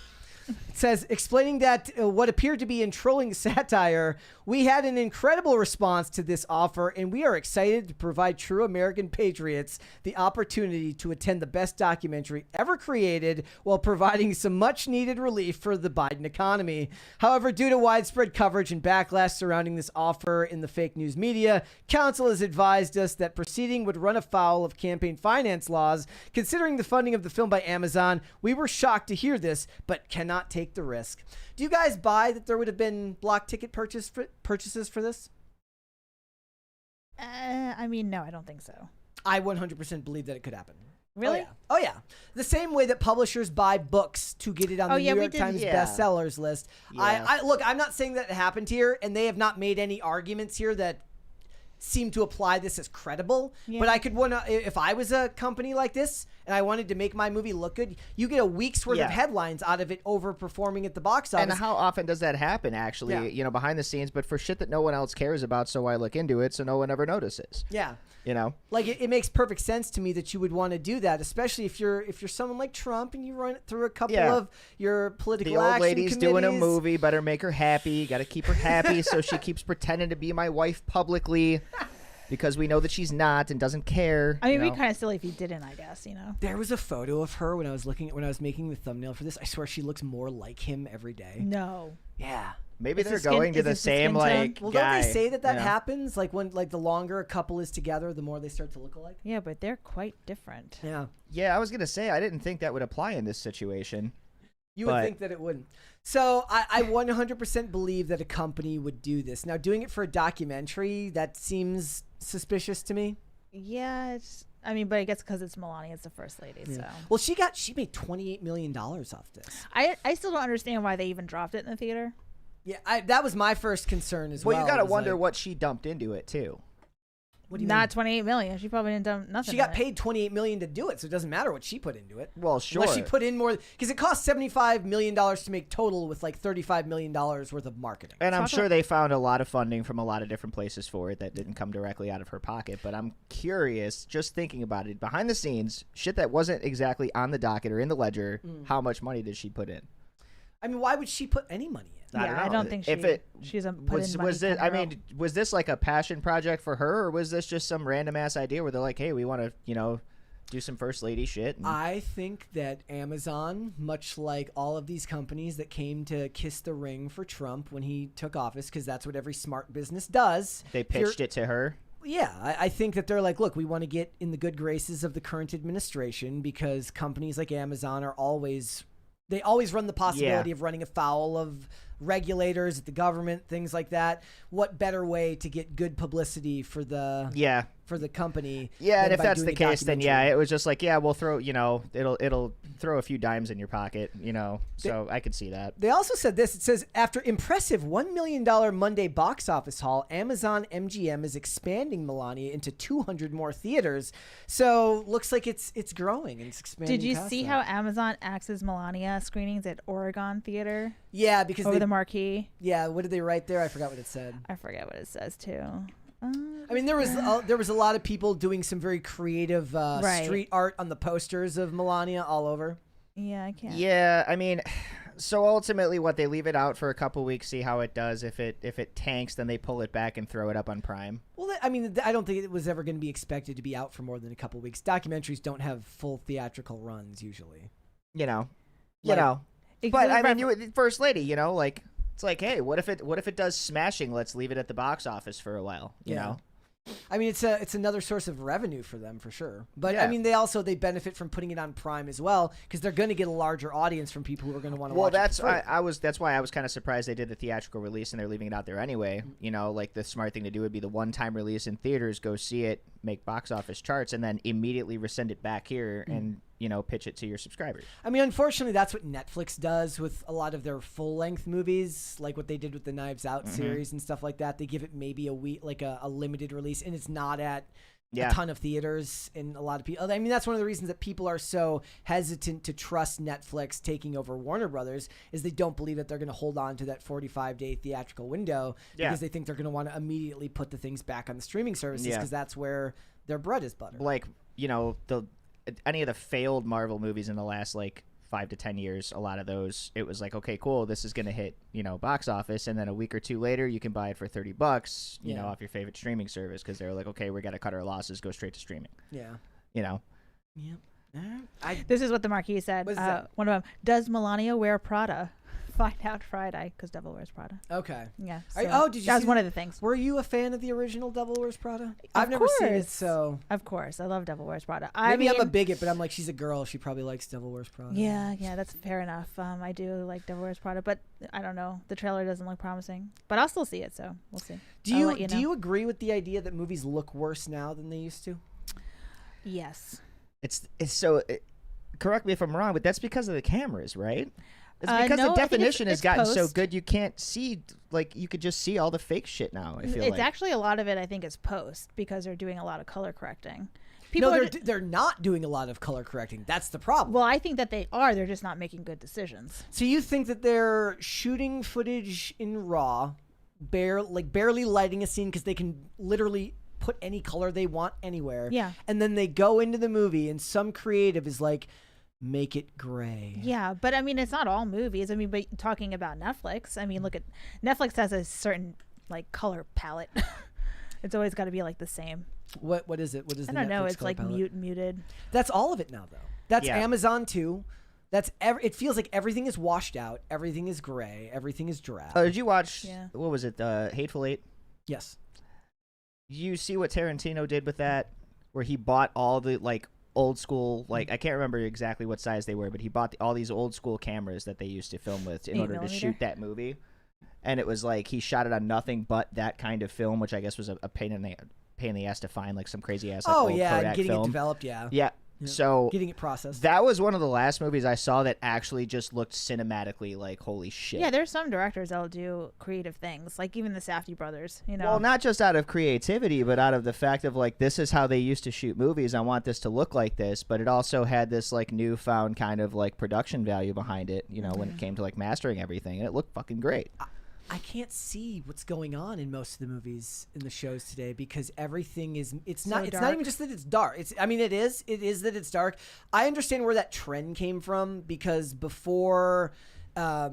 S1: It says, explaining that what appeared to be in trolling satire, we had an incredible response to this offer, and we are excited to provide true American patriots the opportunity to attend the best documentary ever created while providing some much-needed relief for the Biden economy. However, due to widespread coverage and backlash surrounding this offer in the fake news media, counsel has advised us that proceeding would run afoul of campaign finance laws. Considering the funding of the film by Amazon, we were shocked to hear this, but cannot take the risk. Do you guys buy that there would have been block ticket purchases for this?
S2: I mean, no, I don't think so.
S1: I 100% believe that it could happen.
S2: Really?
S1: Oh yeah. The same way that publishers buy books to get it on the New York Times bestsellers list. Yeah. Look, I'm not saying that it happened here, and they have not made any arguments here that seem to apply this as credible. Yeah. But I could if I was a company like this and I wanted to make my movie look good, you get a week's worth of headlines out of it overperforming at the box office.
S3: And how often does that happen, actually, behind the scenes, but for shit that no one else cares about, so I look into it so no one ever notices.
S1: Yeah.
S3: Like
S1: it makes perfect sense to me that you would want to do that, especially if you're someone like Trump and you run it through a couple of your political action committees.
S3: The old lady's doing a movie, better make her happy. Got to keep her happy so she keeps pretending to be my wife publicly because we know that she's not and doesn't care.
S2: I mean, it'd be kind of silly if he didn't, I guess,
S1: There was a photo of her when I was making the thumbnail for this. I swear she looks more like him every day.
S2: No.
S1: Yeah.
S3: Maybe
S2: Is
S3: they're
S2: the skin-
S3: going to
S2: is
S3: the
S2: this the
S3: same
S2: skin tone?
S3: like
S1: Well,
S3: guy.
S1: don't they say that
S3: Yeah.
S1: happens? Like when the longer a couple is together, the more they start to look alike.
S2: Yeah, but they're quite different.
S1: Yeah,
S3: Yeah, I was gonna say I didn't think that would apply in this situation.
S1: you would
S3: But-
S1: think that it wouldn't. So I 100% believe that a company would do this. Now, doing it for a documentary, that seems suspicious to me.
S2: Yeah, I mean, but I guess because it's Melania, it's the first lady.
S1: Yeah.
S2: So
S1: Well, she made $28 million off this.
S2: I still don't understand why they even dropped it in the theater.
S1: Yeah, that was my first concern as well.
S3: Well, you gotta
S1: was
S3: wonder
S1: like,
S3: what she dumped into it too.
S1: what do you
S2: Not
S1: mean?
S2: 28 million. She probably didn't do nothing.
S1: She got paid $28 million to do it, so it doesn't matter what she put into it.
S3: Well, sure.
S1: Unless she put in more, because it cost $75 million to make total with like $35 million worth of marketing.
S3: And I'm
S2: Talk
S3: sure
S2: about-
S3: they found a lot of funding from a lot of different places for it that didn't come directly out of her pocket. But I'm curious, just thinking about it, behind the scenes, shit that wasn't exactly on the docket or in the ledger, how much money did she put in?
S1: I mean, why would she put any money in?
S2: I don't think
S3: if it
S2: she's a put
S3: was
S2: in money
S3: was it.
S2: kind
S3: I
S2: of
S3: mean, was this like a passion project for her, or was this just some random ass idea where they're like, hey, we want to, do some first lady shit? And
S1: I think that Amazon, much like all of these companies that came to kiss the ring for Trump when he took office, because that's what every smart business does.
S3: they pitched it to her.
S1: Yeah, I think that they're like, look, we want to get in the good graces of the current administration because companies like Amazon they always run the possibility of running afoul of regulators, the government, things like that. What better way to get good publicity for the company?
S3: Yeah, and
S1: than
S3: if
S1: by
S3: that's
S1: doing
S3: the
S1: a
S3: case, then
S1: documentary?
S3: it was just like, yeah, we'll throw, it'll throw a few dimes in your pocket, So I could see that.
S1: They also said this. It says, after impressive $1 million Monday box office haul, Amazon MGM is expanding Melania into 200 more theaters. So looks like it's growing and it's expanding.
S2: Did you
S1: past
S2: see
S1: that.
S2: how Amazon axes Melania screenings at Oregon Theater
S1: Yeah, because
S2: over the marquee?
S1: yeah, what did they write there? I forgot what it said.
S2: I forget what it says too.
S1: I mean, there was a lot of people doing some very creative street art on the posters of Melania all over.
S2: Yeah, I can't.
S3: Yeah, I mean, so ultimately, what they leave it out for a couple weeks, see how it does. If it tanks, then they pull it back and throw it up on Prime.
S1: Well, I mean, I don't think it was ever going to be expected to be out for more than a couple weeks. Documentaries don't have full theatrical runs usually.
S3: But
S2: Because
S3: I mean, First Lady, like it's like, hey, what if it does smashing? Let's leave it at the box office for a while. You know.
S1: I mean, it's another source of revenue for them for sure. But
S3: Yeah.
S1: I mean, they benefit from putting it on Prime as well because they're going to get a larger audience from people who are going to want to watch it.
S3: That's
S1: for free.
S3: that's why I was kind of surprised they did the theatrical release and they're leaving it out there anyway. Like the smart thing to do would be the one-time release in theaters, go see it, make box office charts, and then immediately resend it back here and pitch it to your subscribers.
S1: I mean, unfortunately, that's what Netflix does with a lot of their full-length movies, like what they did with the Knives Out series and stuff like that. They give it maybe a week, like a limited release, and it's not at a ton of theaters. And a lot of people, I mean, that's one of the reasons that people are so hesitant to trust Netflix taking over Warner Brothers is they don't believe that they're going to hold on to that 45-day theatrical window because they think they're going to want to immediately put the things back on the streaming services because that's where their bread is buttered.
S3: Like, any of the failed Marvel movies in the last like 5 to 10 years, a lot of those, it was like, okay, cool, this is going to hit, box office, and then a week or two later you can buy it for $30, off your favorite streaming service because they're like, okay, we got to cut our losses, go straight to streaming.
S1: Yeah.
S2: This is what the marquee said.
S1: What is that?
S2: One of them, does Melania wear Prada? Find out Friday because Devil Wears Prada.
S1: Okay.
S2: Yeah.
S1: Did you
S2: that was
S1: see
S2: one of the things.
S1: Were you a fan of the original Devil Wears Prada?
S2: Of
S1: I've never seen it,
S2: course.
S1: so
S2: Of course, I love Devil Wears Prada.
S1: maybe I'm a
S2: mean,
S1: bigot, but I'm like, she's a girl. She probably likes Devil Wears Prada.
S2: Yeah, that's fair enough. I do like Devil Wears Prada, but I don't know. The trailer doesn't look promising, but I'll still see it, so we'll see.
S1: Do
S2: I'll let know.
S1: you agree with the idea that movies look worse now than they used to?
S2: Yes.
S3: It's so. Correct me if I'm wrong, but that's because of the cameras, right? It's because
S2: no,
S3: the
S2: I think
S3: definition has
S2: it's
S3: gotten so
S2: post.
S3: good you can't see, like, you could just see all the fake shit now. I feel
S2: It's
S3: like.
S2: actually a lot of it. I think is post because they're doing a lot of color correcting.
S1: They're not doing a lot of color correcting. That's the problem.
S2: Well, I think that they are. They're just not making good decisions.
S1: So you think that they're shooting footage in RAW, barely lighting a scene because they can literally put any color they want anywhere.
S2: Yeah.
S1: And then they go into the movie and some creative is like, make it gray.
S2: Yeah, but I mean, it's not all movies. I mean, but talking about Netflix, I mean, look at Netflix has a certain like color palette. It's always got to be like the same.
S1: What is it? What is
S2: I
S1: the
S2: don't know.
S1: Netflix
S2: It's
S1: color
S2: like
S1: palette?
S2: muted.
S1: That's all of it now, though. That's
S3: Yeah.
S1: Amazon too. It feels like everything is washed out, everything is gray, everything is drab.
S3: Oh, did you watch? What was it? Hateful Eight.
S1: Yes.
S3: You see what Tarantino did with that, where he bought all the like old school, like I can't remember exactly what size they were, but he bought all these old school cameras that they used to film with in order to shoot that movie, and it was like he shot it on nothing but that kind of film, which I guess was a pain in the ass to find, like some crazy ass. Like,
S1: oh
S3: old
S1: yeah,
S3: Kodak
S1: getting
S3: film.
S1: it developed,
S3: Yeah. So
S1: getting it processed.
S3: That was one of the last movies I saw that actually just looked cinematically like holy shit.
S2: Yeah, there's some directors that'll do creative things, like even the Safdie brothers. You know,
S3: well, not just out of creativity, but out of the fact of like this is how they used to shoot movies. I want this to look like this, but it also had this like newfound kind of like production value behind it. You know, when it came to like mastering everything, and it looked fucking great.
S1: I can't see what's going on in most of the movies in the shows today because everything is it's not even just that it's dark. It is that it's dark. I understand where that trend came from because before not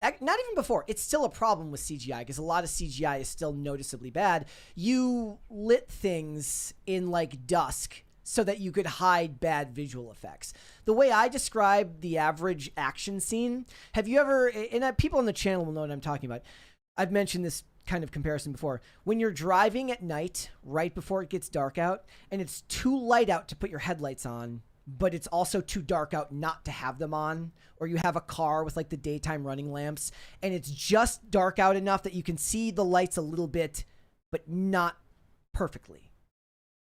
S1: even before, it's still a problem with CGI because a lot of CGI is still noticeably bad. You lit things in like dusk so that you could hide bad visual effects. The way I describe the average action scene, have you ever, and people on the channel will know what I'm talking about. I've mentioned this kind of comparison before. When you're driving at night, right before it gets dark out, and it's too light out to put your headlights on, but it's also too dark out not to have them on, or you have a car with like the daytime running lamps, and it's just dark out enough that you can see the lights a little bit, but not perfectly.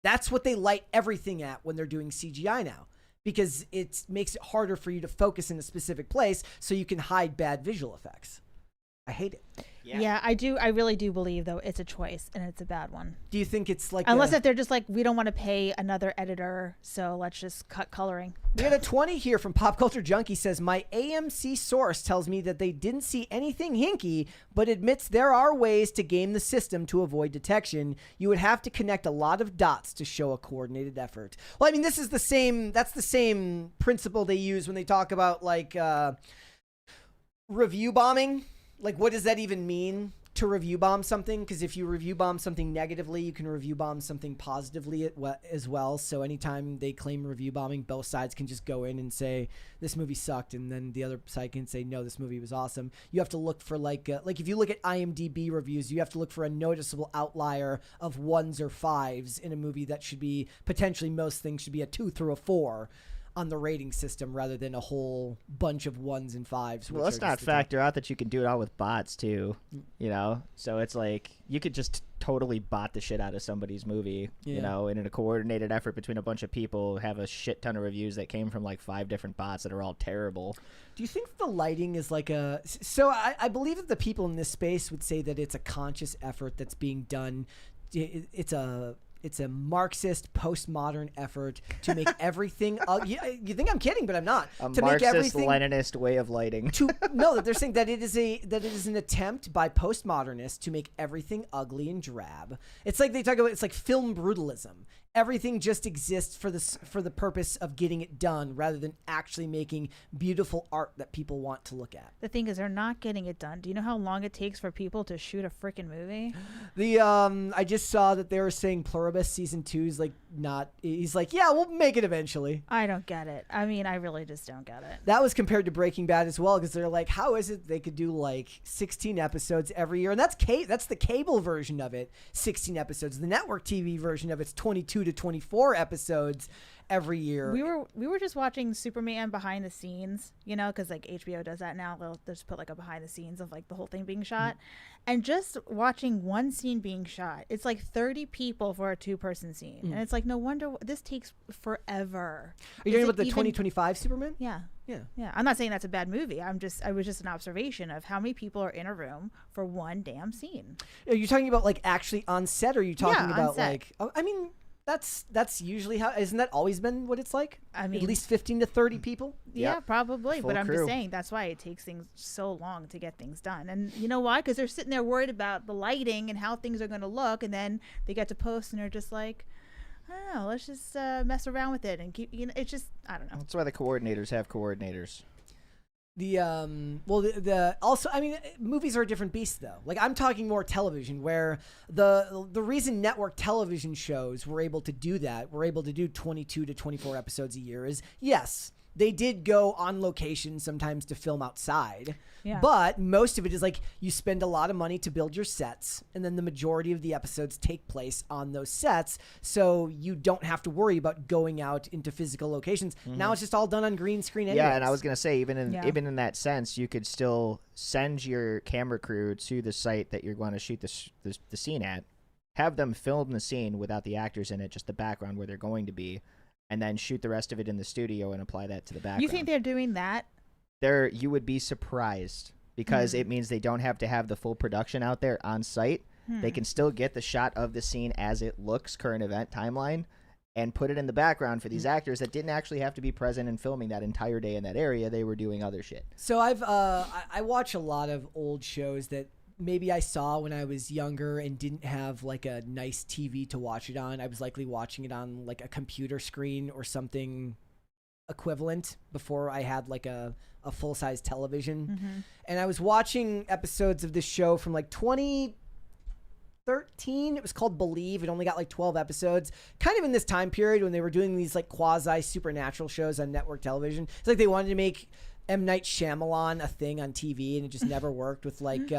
S1: That's what they light everything at when they're doing CGI now, because it makes it harder for you to focus in a specific place so you can hide bad visual effects. I hate it.
S2: Yeah, I do. I really do believe, though, it's a choice and it's a bad one.
S1: Do you think it's like
S2: unless if they're just like, we don't want to pay another editor, so let's just cut coloring.
S1: We had a 20 here from Pop Culture Junkie says, my AMC source tells me that they didn't see anything hinky, but admits there are ways to game the system to avoid detection. You would have to connect a lot of dots to show a coordinated effort. Well, I mean, that's the same principle they use when they talk about like review bombing. Like, what does that even mean to review bomb something? Because if you review bomb something negatively, you can review bomb something positively as well. So anytime they claim review bombing, both sides can just go in and say, this movie sucked. And then the other side can say, no, this movie was awesome. You have to look for like if you look at IMDb reviews, you have to look for a noticeable outlier of 1s or 5s in a movie that should be potentially most things should be a 2 through a 4. On the rating system rather than a whole bunch of 1s and 5s.
S3: Well, let's not factor out that you can do it all with bots too, you know? So it's like you could just totally bot the shit out of somebody's movie, you know, and in a coordinated effort between a bunch of people have a shit ton of reviews that came from like 5 different bots that are all terrible.
S1: Do you think the lighting is like a... So I believe that the people in this space would say that it's a conscious effort that's being done. It's a Marxist, postmodern effort to make everything... you think I'm kidding, but I'm not.
S3: To Marxist-Leninist way of lighting.
S1: No, they're saying that it is an attempt by postmodernists to make everything ugly and drab. It's like they talk about... It's like film brutalism. Everything just exists for the purpose of getting it done rather than actually making beautiful art that people want to look at.
S2: The thing is, they're not getting it done. Do you know how long it takes for people to shoot a freaking movie?
S1: I just saw that they were saying Pluribus season 2 is like not. He's like, yeah, we'll make it eventually.
S2: I don't get it. I mean, I really just don't get it.
S1: That was compared to Breaking Bad as well because they're like, how is it they could do like 16 episodes every year? And that's the cable version of it, 16 episodes. The network TV version of it's 22 to 24 episodes every year.
S2: We were just watching Superman behind the scenes, you know, because like HBO does that now. They'll just put like a behind the scenes of like the whole thing being shot, and just watching one scene being shot, it's like 30 people for a 2-person scene, and it's like no wonder this takes forever.
S1: Are you talking about the 2025 Superman?
S2: Yeah. I'm not saying that's a bad movie. I was just an observation of how many people are in a room for one damn scene.
S1: Are you talking about like actually on set, or are you talking about
S2: set.
S1: like? I mean. That's usually how. Isn't that always been what it's like?
S2: I mean,
S1: at least 15 to 30 people.
S2: Yeah, probably.
S3: Full
S2: but I'm
S3: crew.
S2: just saying that's why it takes things so long to get things done. And you know why? Because they're sitting there worried about the lighting and how things are going to look, and then they get to post and they're just like, I don't know, let's just mess around with it and keep. You know, it's just I don't know.
S3: That's why the coordinators have coordinators.
S1: Also, I mean, movies are a different beast though. Like I'm talking more television, where the reason network television shows were able to do that, we're able to do 22 to 24 episodes a year is yes, they did go on location sometimes to film outside.
S2: Yeah.
S1: But most of it is like you spend a lot of money to build your sets, and then the majority of the episodes take place on those sets, so you don't have to worry about going out into physical locations. Now it's just all done on green screen anyways.
S3: Yeah, and I was gonna say, even in that sense, you could still send your camera crew to the site that you're going to shoot the scene at, have them film the scene without the actors in it, just the background where they're going to be, and then shoot the rest of it in the studio and apply that to the background.
S2: You think they're doing that?
S3: You would be surprised, because it means they don't have to have the full production out there on site. They can still get the shot of the scene as it looks, current event timeline, and put it in the background for these actors that didn't actually have to be present and filming that entire day in that area. They were doing other shit.
S1: So I watch a lot of old shows that maybe I saw when I was younger and didn't have like a nice TV to watch it on. I was likely watching it on like a computer screen or something equivalent before I had like a full-size television. And I was watching episodes of this show from like 2013. It was called Believe. It only got like 12 episodes, kind of in this time period when they were doing these like quasi supernatural shows on network television. It's like they wanted to make M. Night Shyamalan a thing on TV, and it just never worked with like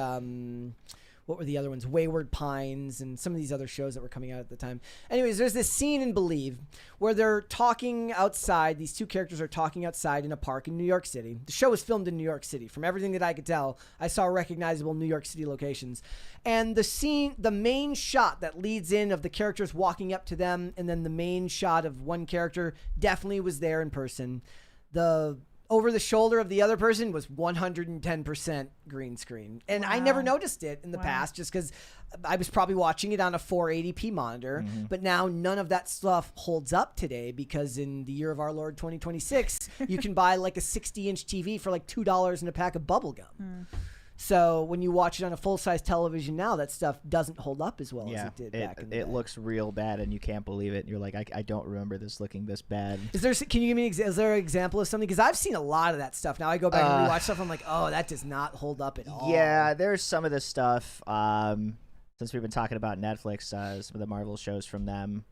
S1: what were the other ones? Wayward Pines and some of these other shows that were coming out at the time. Anyways, there's this scene in Believe where they're talking outside. These two characters are talking outside in a park in New York City. The show was filmed in New York City. From everything that I could tell, I saw recognizable New York City locations. And the scene, the main shot that leads in of the characters walking up to them, and then the main shot of one character definitely was there in person. The over the shoulder of the other person was 110% green screen. And I never noticed it in the past just because I was probably watching it on a 480p monitor. But now none of that stuff holds up today, because in the year of our Lord 2026, you can buy like a 60-inch TV for like $2 and a pack of bubble gum. So when you watch it on a full-size television now, that stuff doesn't hold up as well as it did back in the day.
S3: It looks real bad, and you can't believe it. You're like, I don't remember this looking this bad.
S1: Can you give me is there an example of something? Because I've seen a lot of that stuff. Now I go back and rewatch stuff. I'm like, oh, that does not hold up at all.
S3: Yeah, there's some of this stuff. Since we've been talking about Netflix, some of the Marvel shows from them.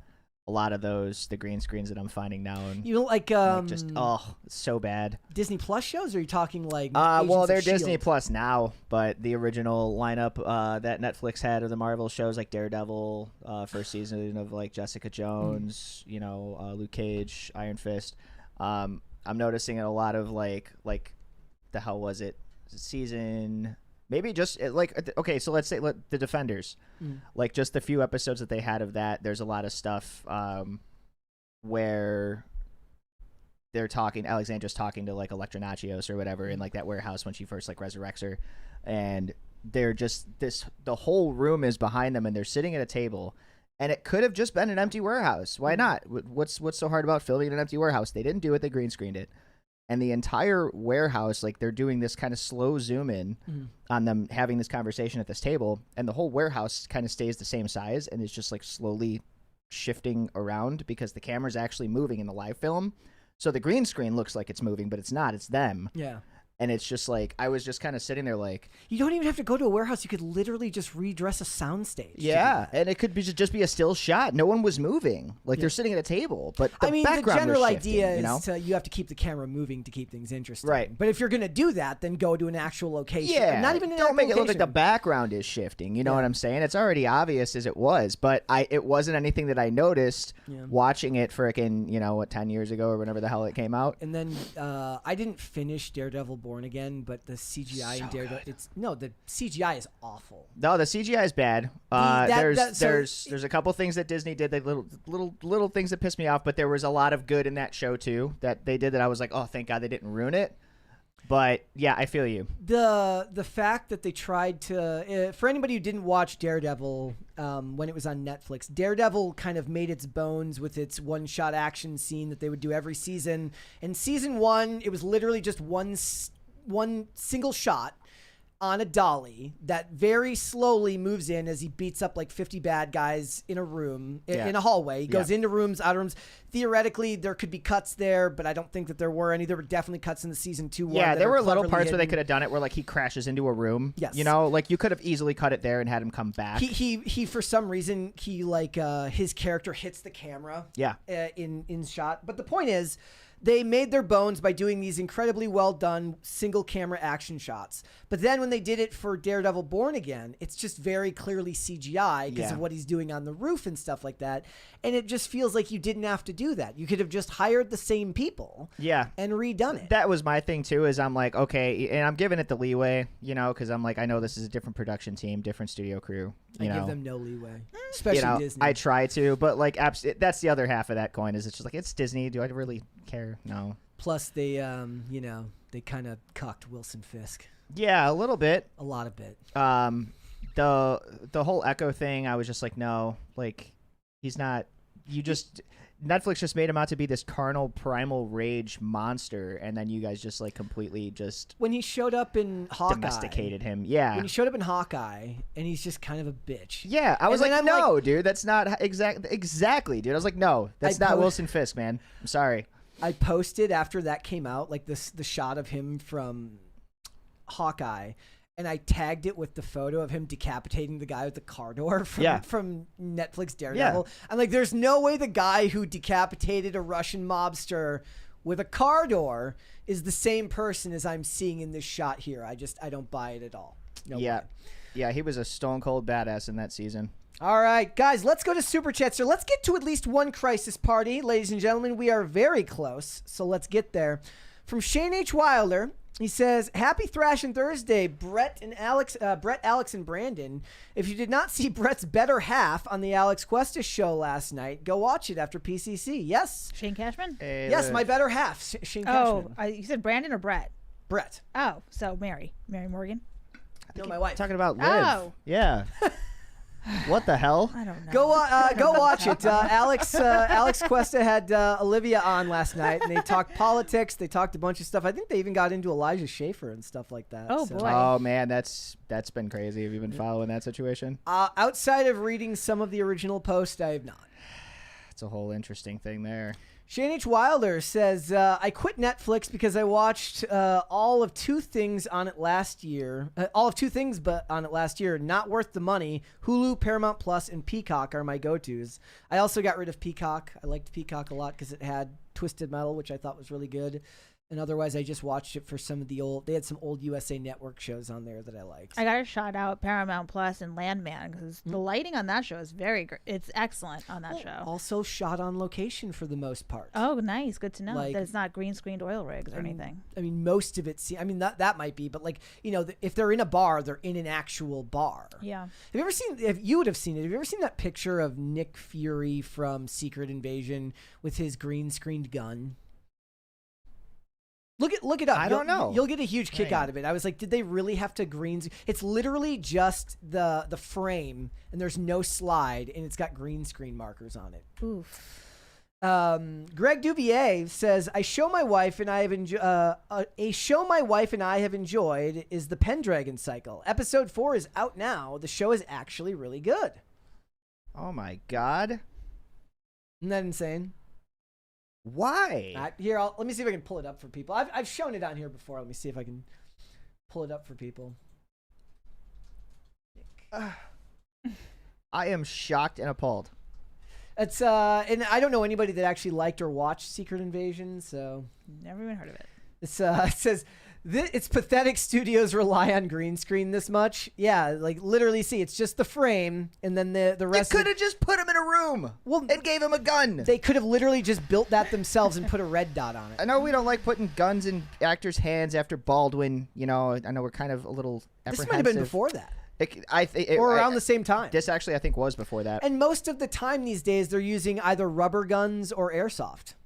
S3: A lot of those, the green screens that I'm finding now, and
S1: you know, like
S3: just it's so bad.
S1: Disney Plus shows, or are you talking like?
S3: Well, they're
S1: S.H.I.E.L.D.?
S3: Disney Plus now, but the original lineup that Netflix had of the Marvel shows, like Daredevil, first season of like Jessica Jones, Luke Cage, Iron Fist. I'm noticing a lot of like the hell was it? Season. Maybe just okay, so let's say the Defenders, like just the few episodes that they had of that. There's a lot of stuff where they're talking. Alexandra's talking to like Elektra Nachios or whatever in like that warehouse when she first like resurrects her, and they're just the whole room is behind them, and they're sitting at a table, and it could have just been an empty warehouse. Why not? What's so hard about filming in an empty warehouse? They didn't do it. They green screened it. And the entire warehouse, like they're doing this kind of slow zoom in on them having this conversation at this table, and the whole warehouse kind of stays the same size and is just like slowly shifting around because the camera's actually moving in the live film. So the green screen looks like it's moving, but it's not. It's them. Yeah. And it's just like, I was just kind of sitting there like...
S1: You don't even have to go to a warehouse. You could literally just redress a soundstage.
S3: Yeah, and it could be just be a still shot. No one was moving. Like, they're sitting at a table, but the background
S1: the general
S3: was shifting,
S1: idea is you have to keep the camera moving to keep things interesting.
S3: Right.
S1: But if you're going to do that, then go to an actual location.
S3: Yeah.
S1: Not even
S3: don't make it look like the background is shifting. You know what I'm saying? It's already obvious as it was, but it wasn't anything that I noticed watching it frickin', 10 years ago or whenever the hell it came out.
S1: And then I didn't finish Daredevil Born Again, but the CGI in Daredevil, the CGI is awful.
S3: No, the CGI is bad. There's a couple things that Disney did, like little things that pissed me off, but there was a lot of good in that show too that they did that I was like, oh, thank God they didn't ruin it. But yeah, I feel you.
S1: The fact that they tried to for anybody who didn't watch Daredevil when it was on Netflix, Daredevil kind of made its bones with its one-shot action scene that they would do every season. In season 1, it was literally just one single shot on a dolly that very slowly moves in as he beats up like 50 bad guys in a room, in a hallway. He goes into rooms, out of rooms. Theoretically, there could be cuts there, but I don't think that there were any. There were definitely cuts in the season 2 one.
S3: Yeah, there were little parts where they could have done it where like he crashes into a room.
S1: Yes.
S3: Like you could have easily cut it there and had him come back.
S1: He for some reason, his character hits the camera in shot. But the point is, they made their bones by doing these incredibly well done single camera action shots. But then when they did it for Daredevil Born Again, it's just very clearly CGI because of what he's doing on the roof and stuff like that. And it just feels like you didn't have to do that. You could have just hired the same people and redone it.
S3: That was my thing too, is I'm like, okay, and I'm giving it the leeway, you know, because I'm like, I know this is a different production team, different studio crew.
S1: I give them no leeway, especially Disney.
S3: I try to, but like, that's the other half of that coin, is it's just like, it's Disney. Do I really care? No.
S1: Plus, they, they kind of cucked Wilson Fisk.
S3: Yeah, a little bit.
S1: A lot of it.
S3: The whole Echo thing, I was just like, no, like, he's not. Netflix just made him out to be this carnal, primal rage monster, and then you guys just like completely just
S1: when he showed up in Hawkeye,
S3: domesticated him. Yeah,
S1: when he showed up in Hawkeye, and he's just kind of a bitch.
S3: Yeah, I was like, no, dude, that's not exactly, dude. I was like, no, that's not Wilson Fisk, man. I'm sorry.
S1: I posted after that came out, like the shot of him from Hawkeye. And I tagged it with the photo of him decapitating the guy with the car door from Netflix Daredevil. Yeah. I'm like, there's no way the guy who decapitated a Russian mobster with a car door is the same person as I'm seeing in this shot here. I don't buy it at all. No way.
S3: Yeah, he was a stone cold badass in that season.
S1: All right, guys, let's go to Super Chats. So let's get to at least one crisis party. Ladies and gentlemen, we are very close, so let's get there. From Shane H. Wilder. He says, happy Thrashing Thursday, Brett, Alex, and Brandon. If you did not see Brett's better half on the Alex Cuesta show last night, go watch it after PCC. Yes?
S2: Shane Cashman?
S1: Yes, my better half, Shane Cashman.
S2: Oh, you said Brandon or Brett?
S1: Brett.
S2: Oh, so Mary Morgan?
S1: No, my wife.
S3: Talking about Liv.
S2: Oh.
S3: Yeah. What the hell?
S2: I don't know.
S1: Go watch it. Alex Cuesta had Olivia on last night, and they talked politics. They talked a bunch of stuff. I think they even got into Elijah Schaefer and stuff like that.
S2: Oh, boy.
S3: Oh, man, that's been crazy. Have you been following that situation?
S1: Outside of reading some of the original posts, I have not.
S3: It's a whole interesting thing there.
S1: Shane H. Wilder says, I quit Netflix because I watched all of two things on it last year. But on it last year. Not worth the money. Hulu, Paramount Plus, and Peacock are my go-tos. I also got rid of Peacock. I liked Peacock a lot because it had Twisted Metal, which I thought was really good. And otherwise, I just watched it for some of the old... They had some old USA Network shows on there that I liked.
S2: I got to shout out Paramount Plus and Landman because the lighting on that show is very great. It's excellent on that show.
S1: Also shot on location for the most part.
S2: Oh, nice. Good to know that it's not green-screened oil rigs or anything.
S1: I mean, most of it... that might be, but like, you know, if they're in a bar, they're in an actual bar.
S2: Yeah.
S1: Have you ever seen... If you would have seen it, have you ever seen that picture of Nick Fury from Secret Invasion with his green-screened gun? Look it up.
S3: I don't know.
S1: You'll get a huge kick out of it. I was like, did they really have to It's literally just the frame, and there's no slide, and it's got green screen markers on it.
S2: Oof.
S1: Greg Dubier says, a show my wife and I have enjoyed is the Pendragon Cycle. Episode 4 is out now. The show is actually really good.
S3: Oh my God.
S1: Isn't that insane?
S3: Why?
S1: Here, let me see if I can pull it up for people. I've shown it on here before. Let me see if I can pull it up for people.
S3: I am shocked and appalled.
S1: It's and I don't know anybody that actually liked or watched Secret Invasion, so
S2: never even heard of it.
S1: It's it says it's pathetic studios rely on green screen this much. Yeah, like literally, see, it's just the frame, and then the rest.
S3: They could have just put him in a room and gave him a gun.
S1: They could have literally just built that themselves and put a red dot on it.
S3: I know we don't like putting guns in actors' hands after Baldwin. You know, I know we're kind of a little apprehensive.
S1: This might have been before that.
S3: Or
S1: around the same time.
S3: This actually, I think, was before that.
S1: And most of the time these days, they're using either rubber guns or airsoft.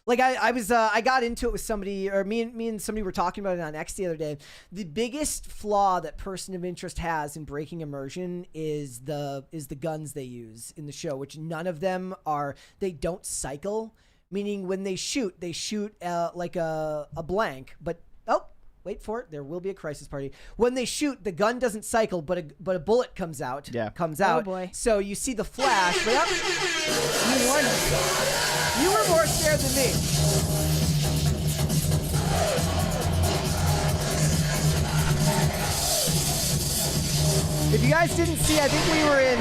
S1: Like I got into it with somebody, or me and somebody were talking about it on X the other day. The biggest flaw that Person of Interest has in breaking immersion is the guns they use in the show, which none of them are. They don't cycle, meaning when they shoot like a blank, but wait for it. There will be a crisis party. When they shoot, the gun doesn't cycle, but a bullet comes out.
S3: Yeah.
S1: Comes out.
S2: Oh boy.
S1: So you see the flash. But you were more scared than me. If you guys didn't see, I think we were in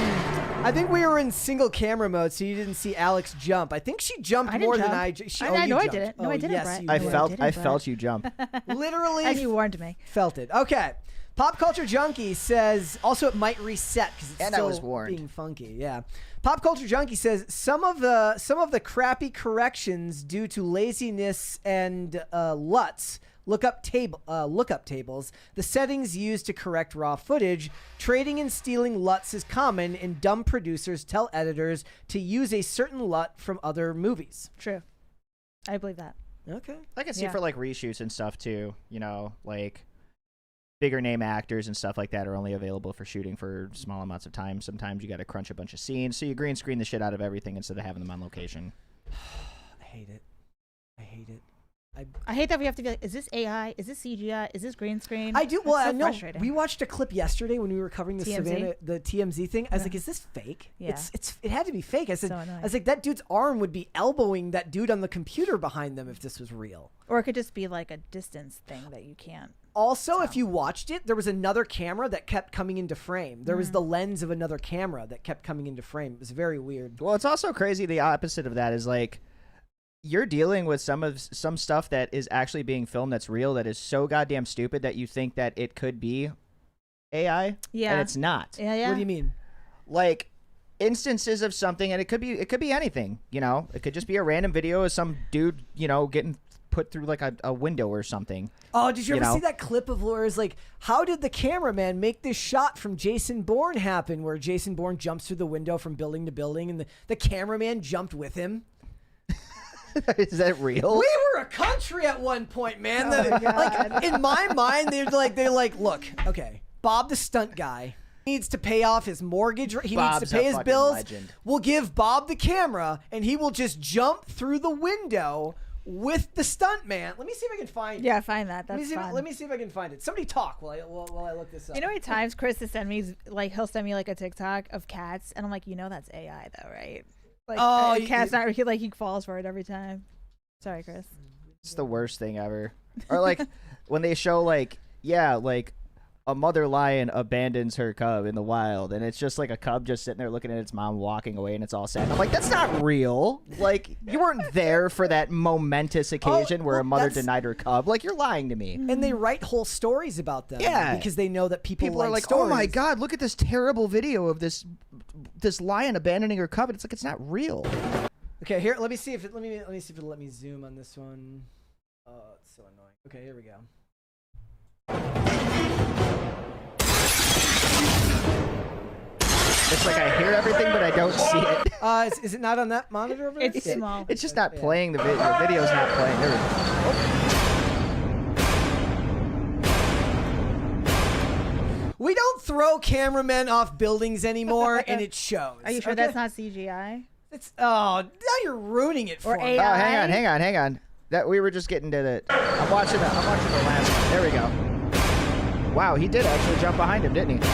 S1: I think we were in single camera mode, so you didn't see Alex jump. I think she jumped more than I.
S2: I know I didn't. No, I didn't.
S1: Yes,
S2: Brett.
S3: I felt you jump.
S1: Literally.
S2: And you warned me.
S1: Felt it. Okay. Pop Culture Junkie says also it might reset because it's still being funky. Yeah. Pop Culture Junkie says some of the crappy corrections due to laziness and LUTs. Lookup tables, the settings used to correct raw footage. Trading and stealing LUTs is common, and dumb producers tell editors to use a certain LUT from other movies.
S2: True. I believe that.
S1: Okay.
S3: I can see for like reshoots and stuff too. You know, like bigger name actors and stuff like that are only available for shooting for small amounts of time. Sometimes you got to crunch a bunch of scenes, so you green screen the shit out of everything instead of having them on location.
S1: I hate it.
S2: I hate that we have to be like, is this AI? Is this CGI? Is this green screen?
S1: I do. Well,
S2: so
S1: I know.
S2: frustrating.
S1: We watched a clip yesterday when we were covering the
S2: TMZ?
S1: the TMZ thing. I was like, is this fake?
S2: Yeah.
S1: It had to be fake. I said,
S2: So annoying.
S1: I was like, that dude's arm would be elbowing that dude on the computer behind them if this was real.
S2: Or it could just be like a distance thing that you can't.
S1: Also, if you watched it, there was another camera that kept coming into frame. There was the lens of another camera that kept coming into frame. It was very weird.
S3: Well, it's also crazy. The opposite of that is like, you're dealing with some stuff that is actually being filmed that's real, that is so goddamn stupid that you think that it could be AI.
S2: Yeah.
S3: And it's not.
S2: Yeah.
S1: What do you mean?
S3: Like instances of something, and it could be anything, you know. It could just be a random video of some dude, you know, getting put through like a window or something.
S1: Oh, did you ever see that clip of Laura's like, how did the cameraman make this shot from Jason Bourne happen, where Jason Bourne jumps through the window from building to building and the cameraman jumped with him?
S3: Is that real?
S1: We were a country at one point, man. Like in my mind, they're like, look, okay, Bob the stunt guy needs to pay off his mortgage. He needs to pay his bills.
S3: Legend.
S1: We'll give Bob the camera, and he will just jump through the window with the stunt man. Let me see if I can find it.
S2: Yeah, find that. That's fun.
S1: Let me see if I can find it. Somebody talk while I look this up.
S2: You know how many times Chris has sent me, like, he'll send me like a TikTok of cats, and I'm like, you know that's AI though, right? Like, cat's not he falls for it every time. Sorry, Chris.
S3: It's the worst thing ever. Or like when they show like a mother lion abandons her cub in the wild, and it's just like a cub just sitting there looking at its mom walking away, and it's all sad. I'm like, that's not real. Like, you weren't there for that momentous occasion where a mother denied her cub. Like, you're lying to me.
S1: And they write whole stories about them.
S3: Yeah.
S1: Because they know that people
S3: are like,
S1: stories.
S3: oh my God, look at this terrible video of this lion abandoning her cub. And it's like, it's not real.
S1: Okay, here, let me see if it'll let me zoom on this one. Oh, it's so annoying. Okay, here we go.
S3: It's like I hear everything, but I don't see it.
S1: Is it not on that monitor over there?
S2: It's small.
S3: It's just not playing. The video's not playing. There we go.
S1: We don't throw cameramen off buildings anymore, and it shows.
S2: Are you sure that's not CGI?
S1: Now you're ruining it for me.
S3: Oh, hang on. That we were just getting to the. I'm watching the last one. There we go. Wow, he did actually jump behind him, didn't he?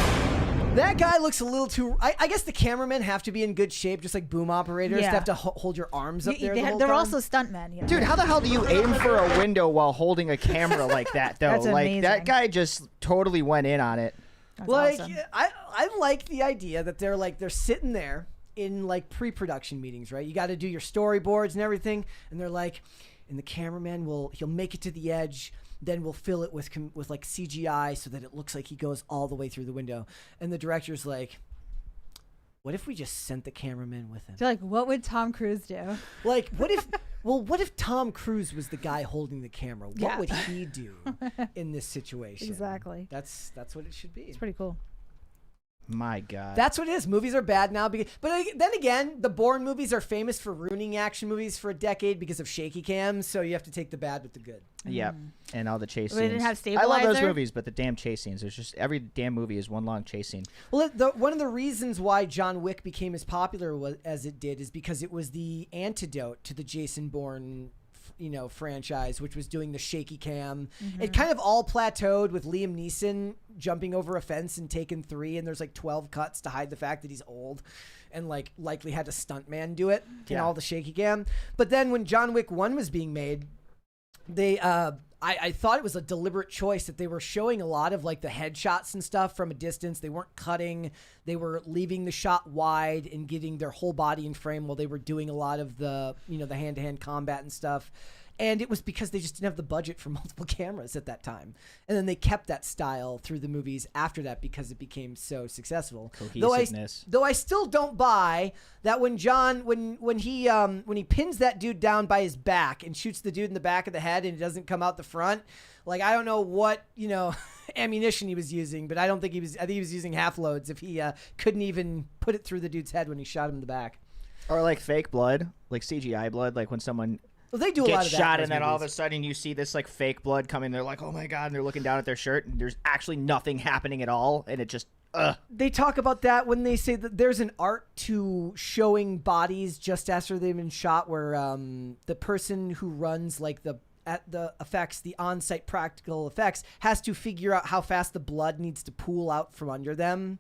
S1: That guy looks a little too. I guess the cameramen have to be in good shape, just like boom operators.
S2: Yeah.
S1: To have to hold your arms up there.
S2: They're also stuntmen. You know?
S3: Dude, how the hell do you aim for a window while holding a camera like that, though?
S2: That's
S3: like
S2: amazing.
S3: that guy just totally went in on it.
S2: That's
S1: like
S2: awesome.
S1: I like the idea that they're sitting there in like pre-production meetings, right? You got to do your storyboards and everything, and they're like, and the cameraman he'll make it to the edge. Then we'll fill it with like CGI so that it looks like he goes all the way through the window. And the director's like, what if we just sent the cameraman with him?
S2: They're like, what would Tom Cruise do?
S1: Like, what if Tom Cruise was the guy holding the camera? What would he do in this situation?
S2: Exactly.
S1: That's what it should be.
S2: It's pretty cool.
S3: My God.
S1: That's what it is. Movies are bad now. But then again, the Bourne movies are famous for ruining action movies for a decade because of shaky cams. So you have to take the bad with the good.
S3: Yep. And all the chase
S2: We
S3: scenes.
S2: didn't have
S3: I love those
S2: stabilizer?
S3: movies, but the damn chase scenes. There's just every damn movie is one long chase scene.
S1: Well, one of the reasons why John Wick became as popular as it did is because it was the antidote to the Jason Bourne franchise, which was doing the shaky cam. It kind of all plateaued with Liam Neeson jumping over a fence in Taken 3, and there's like 12 cuts to hide the fact that he's old and like likely had a stuntman do it in all the shaky cam. But then when John Wick 1 was being made, they I thought it was a deliberate choice that they were showing a lot of like the headshots and stuff from a distance. They weren't cutting. They were leaving the shot wide and getting their whole body in frame while they were doing a lot of the, the hand-to-hand combat and stuff. And it was because they just didn't have the budget for multiple cameras at that time. And then they kept that style through the movies after that because it became so successful.
S3: Cohesiveness.
S1: Though I still don't buy that when John, when he pins that dude down by his back and shoots the dude in the back of the head and it doesn't come out the front. Like, I don't know what, ammunition he was using, but I think he was using half loads if he couldn't even put it through the dude's head when he shot him in the back.
S3: Or like fake blood, like CGI blood, like when someone...
S1: Well, they do a
S3: get
S1: lot of that
S3: shot,
S1: in
S3: and then
S1: movies.
S3: all of a sudden you see this like fake blood coming. They're like, "Oh my god!" And they're looking down at their shirt, and there's actually nothing happening at all, and it just.
S1: They talk about that when they say that there's an art to showing bodies just after they've been shot, where the person who runs like the effects, the on-site practical effects, has to figure out how fast the blood needs to pool out from under them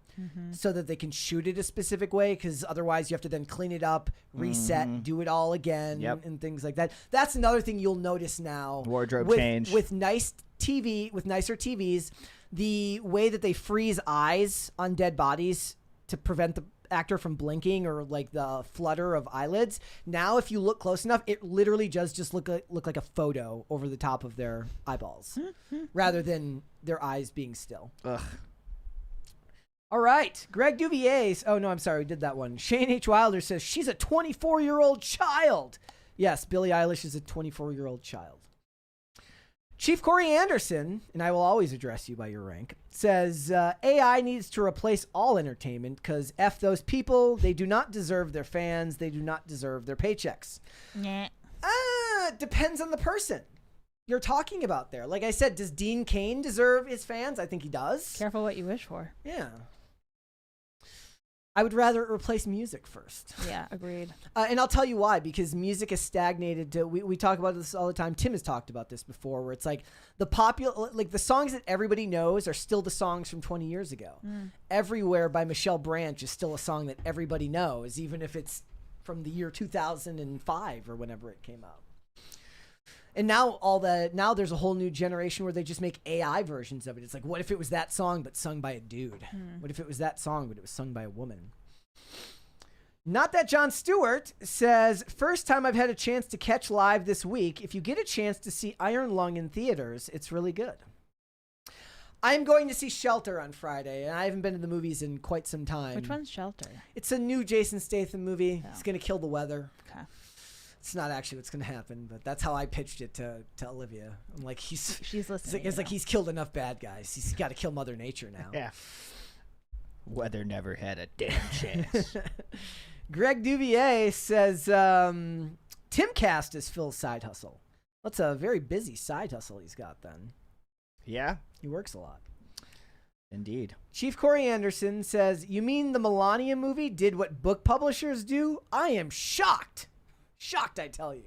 S1: so that they can shoot it a specific way, because otherwise you have to then clean it up, reset, do it all again, and things like that. That's another thing you'll notice now.
S3: Wardrobe change.
S1: With nicer TVs, the way that they freeze eyes on dead bodies to prevent the actor from blinking or like the flutter of eyelids. Now, if you look close enough, it literally does just look like a photo over the top of their eyeballs rather than their eyes being still.
S3: Ugh.
S1: All right. Greg Duvier's. Oh, no, I'm sorry. We did that one. Shane H. Wilder says she's a 24-year-old child. Yes, Billie Eilish is a 24-year-old child. Chief Corey Anderson, and I will always address you by your rank, says AI needs to replace all entertainment because F those people. They do not deserve their fans. They do not deserve their paychecks.
S2: Nah.
S1: Depends on the person you're talking about there. Like I said, does Dean Cain deserve his fans? I think he does.
S2: Careful what you wish for.
S1: Yeah. I would rather replace music first.
S2: Yeah, agreed.
S1: And I'll tell you why, because music has stagnated. We talk about this all the time. Tim has talked about this before, where it's like the songs that everybody knows are still the songs from 20 years ago. Everywhere by Michelle Branch is still a song that everybody knows, even if it's from the year 2005 or whenever it came out. And now there's a whole new generation where they just make AI versions of it. It's like, what if it was that song but sung by a dude? What if it was that song but it was sung by a woman? Not That John Stewart says, first time I've had a chance to catch live this week. If you get a chance to see Iron Lung in theaters, it's really good. I'm going to see Shelter on Friday, and I haven't been to the movies in quite some time.
S2: Which one's Shelter?
S1: It's a new Jason Statham movie.
S2: Oh.
S1: He's going to kill the weather.
S2: Okay.
S1: It's not actually what's going to happen, but that's how I pitched it to Olivia. I'm like,
S2: she's listening.
S1: It's like he's killed enough bad guys. He's got to kill Mother Nature now.
S3: Yeah. Weather never had a damn chance.
S1: Greg Duvier says Timcast is Phil's side hustle. That's a very busy side hustle he's got then.
S3: Yeah.
S1: He works a lot.
S3: Indeed.
S1: Chief Corey Anderson says, you mean the Melania movie did what book publishers do? I am shocked. Shocked, I tell you.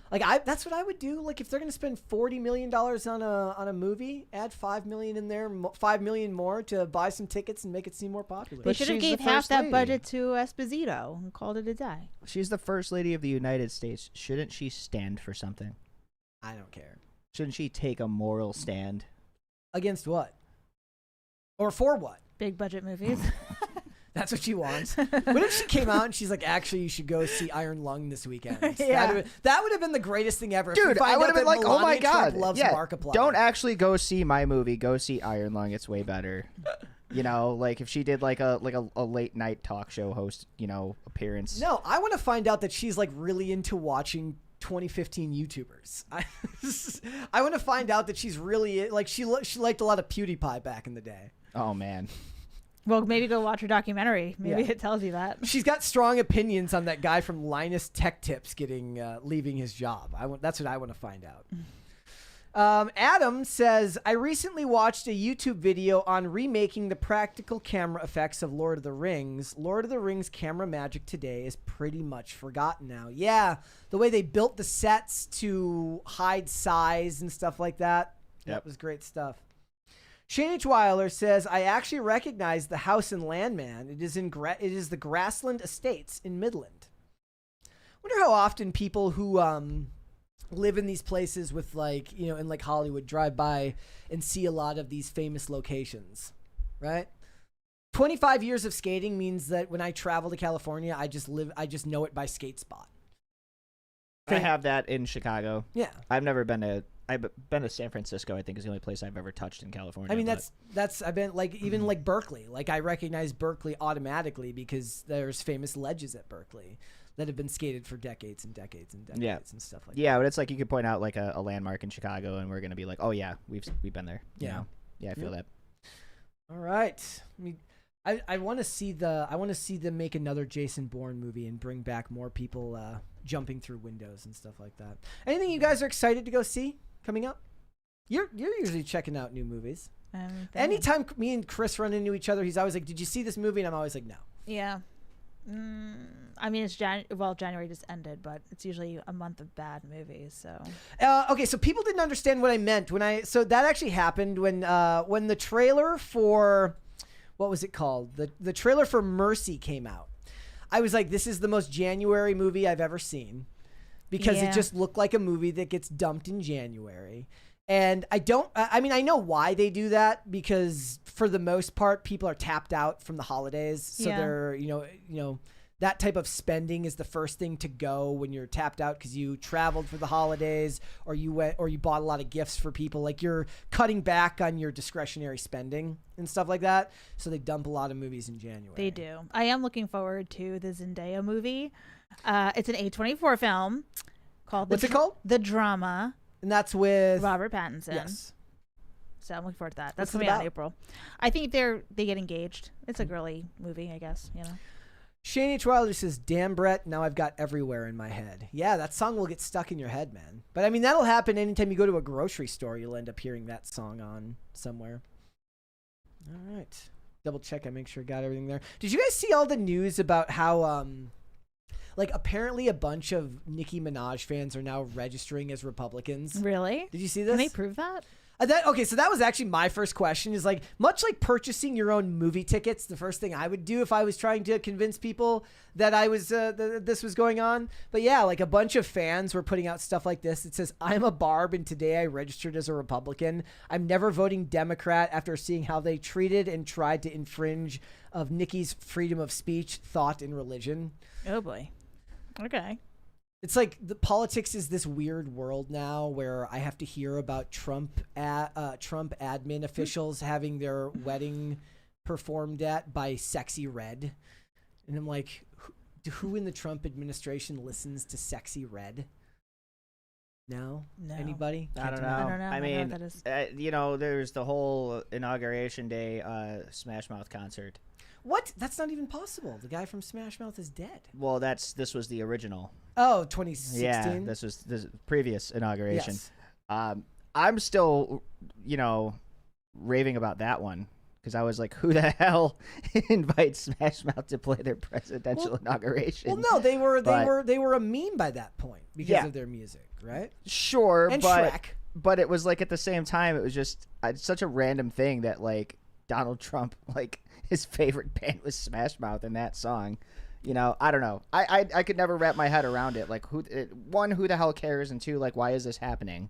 S1: Like that's what I would do. Like if they're going to spend $40 million on a movie, add $5 million in there, $5 million more to buy some tickets and make it seem more popular.
S2: They
S3: But
S2: should have
S3: she's
S2: gave
S3: the
S2: half
S3: first
S2: that
S3: lady.
S2: budget to Esposito and called it a day.
S3: She's the first lady of the United States. Shouldn't she stand for something?
S1: I don't care.
S3: Shouldn't she take a moral stand?
S1: Against what? Or for what?
S2: Big budget movies.
S1: That's what she wants. What if she came out and she's like, actually, you should go see Iron Lung this weekend?
S2: Yeah.
S1: That would have been the greatest thing ever. If we
S3: Dude,
S1: find
S3: I would
S1: out
S3: have been
S1: that
S3: like, oh my
S1: Melania Trump
S3: god.
S1: loves
S3: Yeah,
S1: Markiplier.
S3: don't actually go see my movie. Go see Iron Lung. It's way better. You know, like if she did like a late night talk show host, appearance.
S1: No, I want to find out that she's like really into watching 2015 YouTubers. I want to find out that she's really like she liked a lot of PewDiePie back in the day.
S3: Oh man.
S2: Well, maybe go watch her documentary. Maybe
S1: Yeah.
S2: it tells you that.
S1: She's got strong opinions on that guy from Linus Tech Tips leaving his job. That's what I want to find out. Adam says, I recently watched a YouTube video on remaking the practical camera effects of Lord of the Rings. Lord of the Rings camera magic today is pretty much forgotten now. Yeah, the way they built the sets to hide size and stuff like that.
S3: Yep.
S1: That was great stuff. Shane H. Weiler says, I actually recognize the house in Landman. It is the Grassland Estates in Midland. Wonder how often people who live in these places with like, you know, in like Hollywood, drive by and see a lot of these famous locations, right? 25 years of skating means that when I travel to California, I just know it by skate spot.
S3: I have that in Chicago.
S1: Yeah.
S3: I've been to San Francisco. I think is the only place I've ever touched in California.
S1: I mean, I've been like, even like Berkeley, like I recognize Berkeley automatically because there's famous ledges at Berkeley that have been skated for decades and decades and decades and stuff like that.
S3: Yeah, but it's like you could point out like a landmark in Chicago, and we're gonna be like, oh yeah, we've been there. You know? Yeah, I feel that.
S1: All right. I want to see them make another Jason Bourne movie and bring back more people jumping through windows and stuff like that. Anything you guys are excited to go see coming up? You're usually checking out new movies. Anytime me and Chris run into each other, he's always like, "Did you see this movie?" And I'm always like, "No."
S2: Yeah. I mean, it's January just ended, but it's usually a month of bad movies. So
S1: okay, so people didn't understand what I meant so that actually happened when the trailer for what was it called? The trailer for Mercy came out. I was like, this is the most January movie I've ever seen because it just looked like a movie that gets dumped in January. And I mean, I know why they do that because for the most part, people are tapped out from the holidays. So they're, you know, that type of spending is the first thing to go when you're tapped out because you traveled for the holidays or you bought a lot of gifts for people. Like you're cutting back on your discretionary spending and stuff like that. So they dump a lot of movies in January.
S2: They do. I am looking forward to the Zendaya movie. It's an A24 film called
S1: What's it called?
S2: The Drama.
S1: And that's with
S2: Robert Pattinson.
S1: Yes.
S2: So I'm looking forward to that. That's coming out in April. I think they get engaged. It's a girly movie, I guess, you know.
S1: Shane H. Wilder says, "Damn, Brett, now I've got everywhere in my head." Yeah, that song will get stuck in your head, man. But I mean, that'll happen anytime you go to a grocery store. You'll end up hearing that song on somewhere. All right. Double check. I make sure I got everything there. Did you guys see all the news about how, like, apparently a bunch of Nicki Minaj fans are now registering as Republicans?
S2: Really?
S1: Did you see this?
S2: Can they prove that?
S1: Okay, so that was actually my first question is like, much like purchasing your own movie tickets, the first thing I would do if I was trying to convince people that I was this was going on. But yeah, like a bunch of fans were putting out stuff like this. It says, "I'm a Barb and today I registered as a Republican. I'm never voting Democrat after seeing how they treated and tried to infringe of Nikki's freedom of speech, thought, and religion."
S2: Oh boy. Okay.
S1: It's like the politics is this weird world now where I have to hear about Trump admin officials having their wedding performed at by Sexy Red. And I'm like, who in the Trump administration listens to Sexy Red? No? Anybody?
S3: I don't know. I mean,
S2: know what that is.
S3: you know, there's the whole Inauguration Day Smash Mouth concert.
S1: What? That's not even possible. The guy from Smash Mouth is dead.
S3: Well, this was the original.
S1: Oh, 2016?
S3: Yeah, this was the previous inauguration.
S1: Yes.
S3: I'm still, you know, raving about that one because I was like, who the hell invites Smash Mouth to play their presidential inauguration?
S1: Well, no, they were a meme by that point because of their music, right?
S3: Sure,
S1: and
S3: but
S1: Shrek.
S3: But it was like at the same time, it was just such a random thing that like Donald Trump, like his favorite band was Smash Mouth in that song. You know, I don't know. I could never wrap my head around it. Like, who the hell cares? And two, like, why is this happening?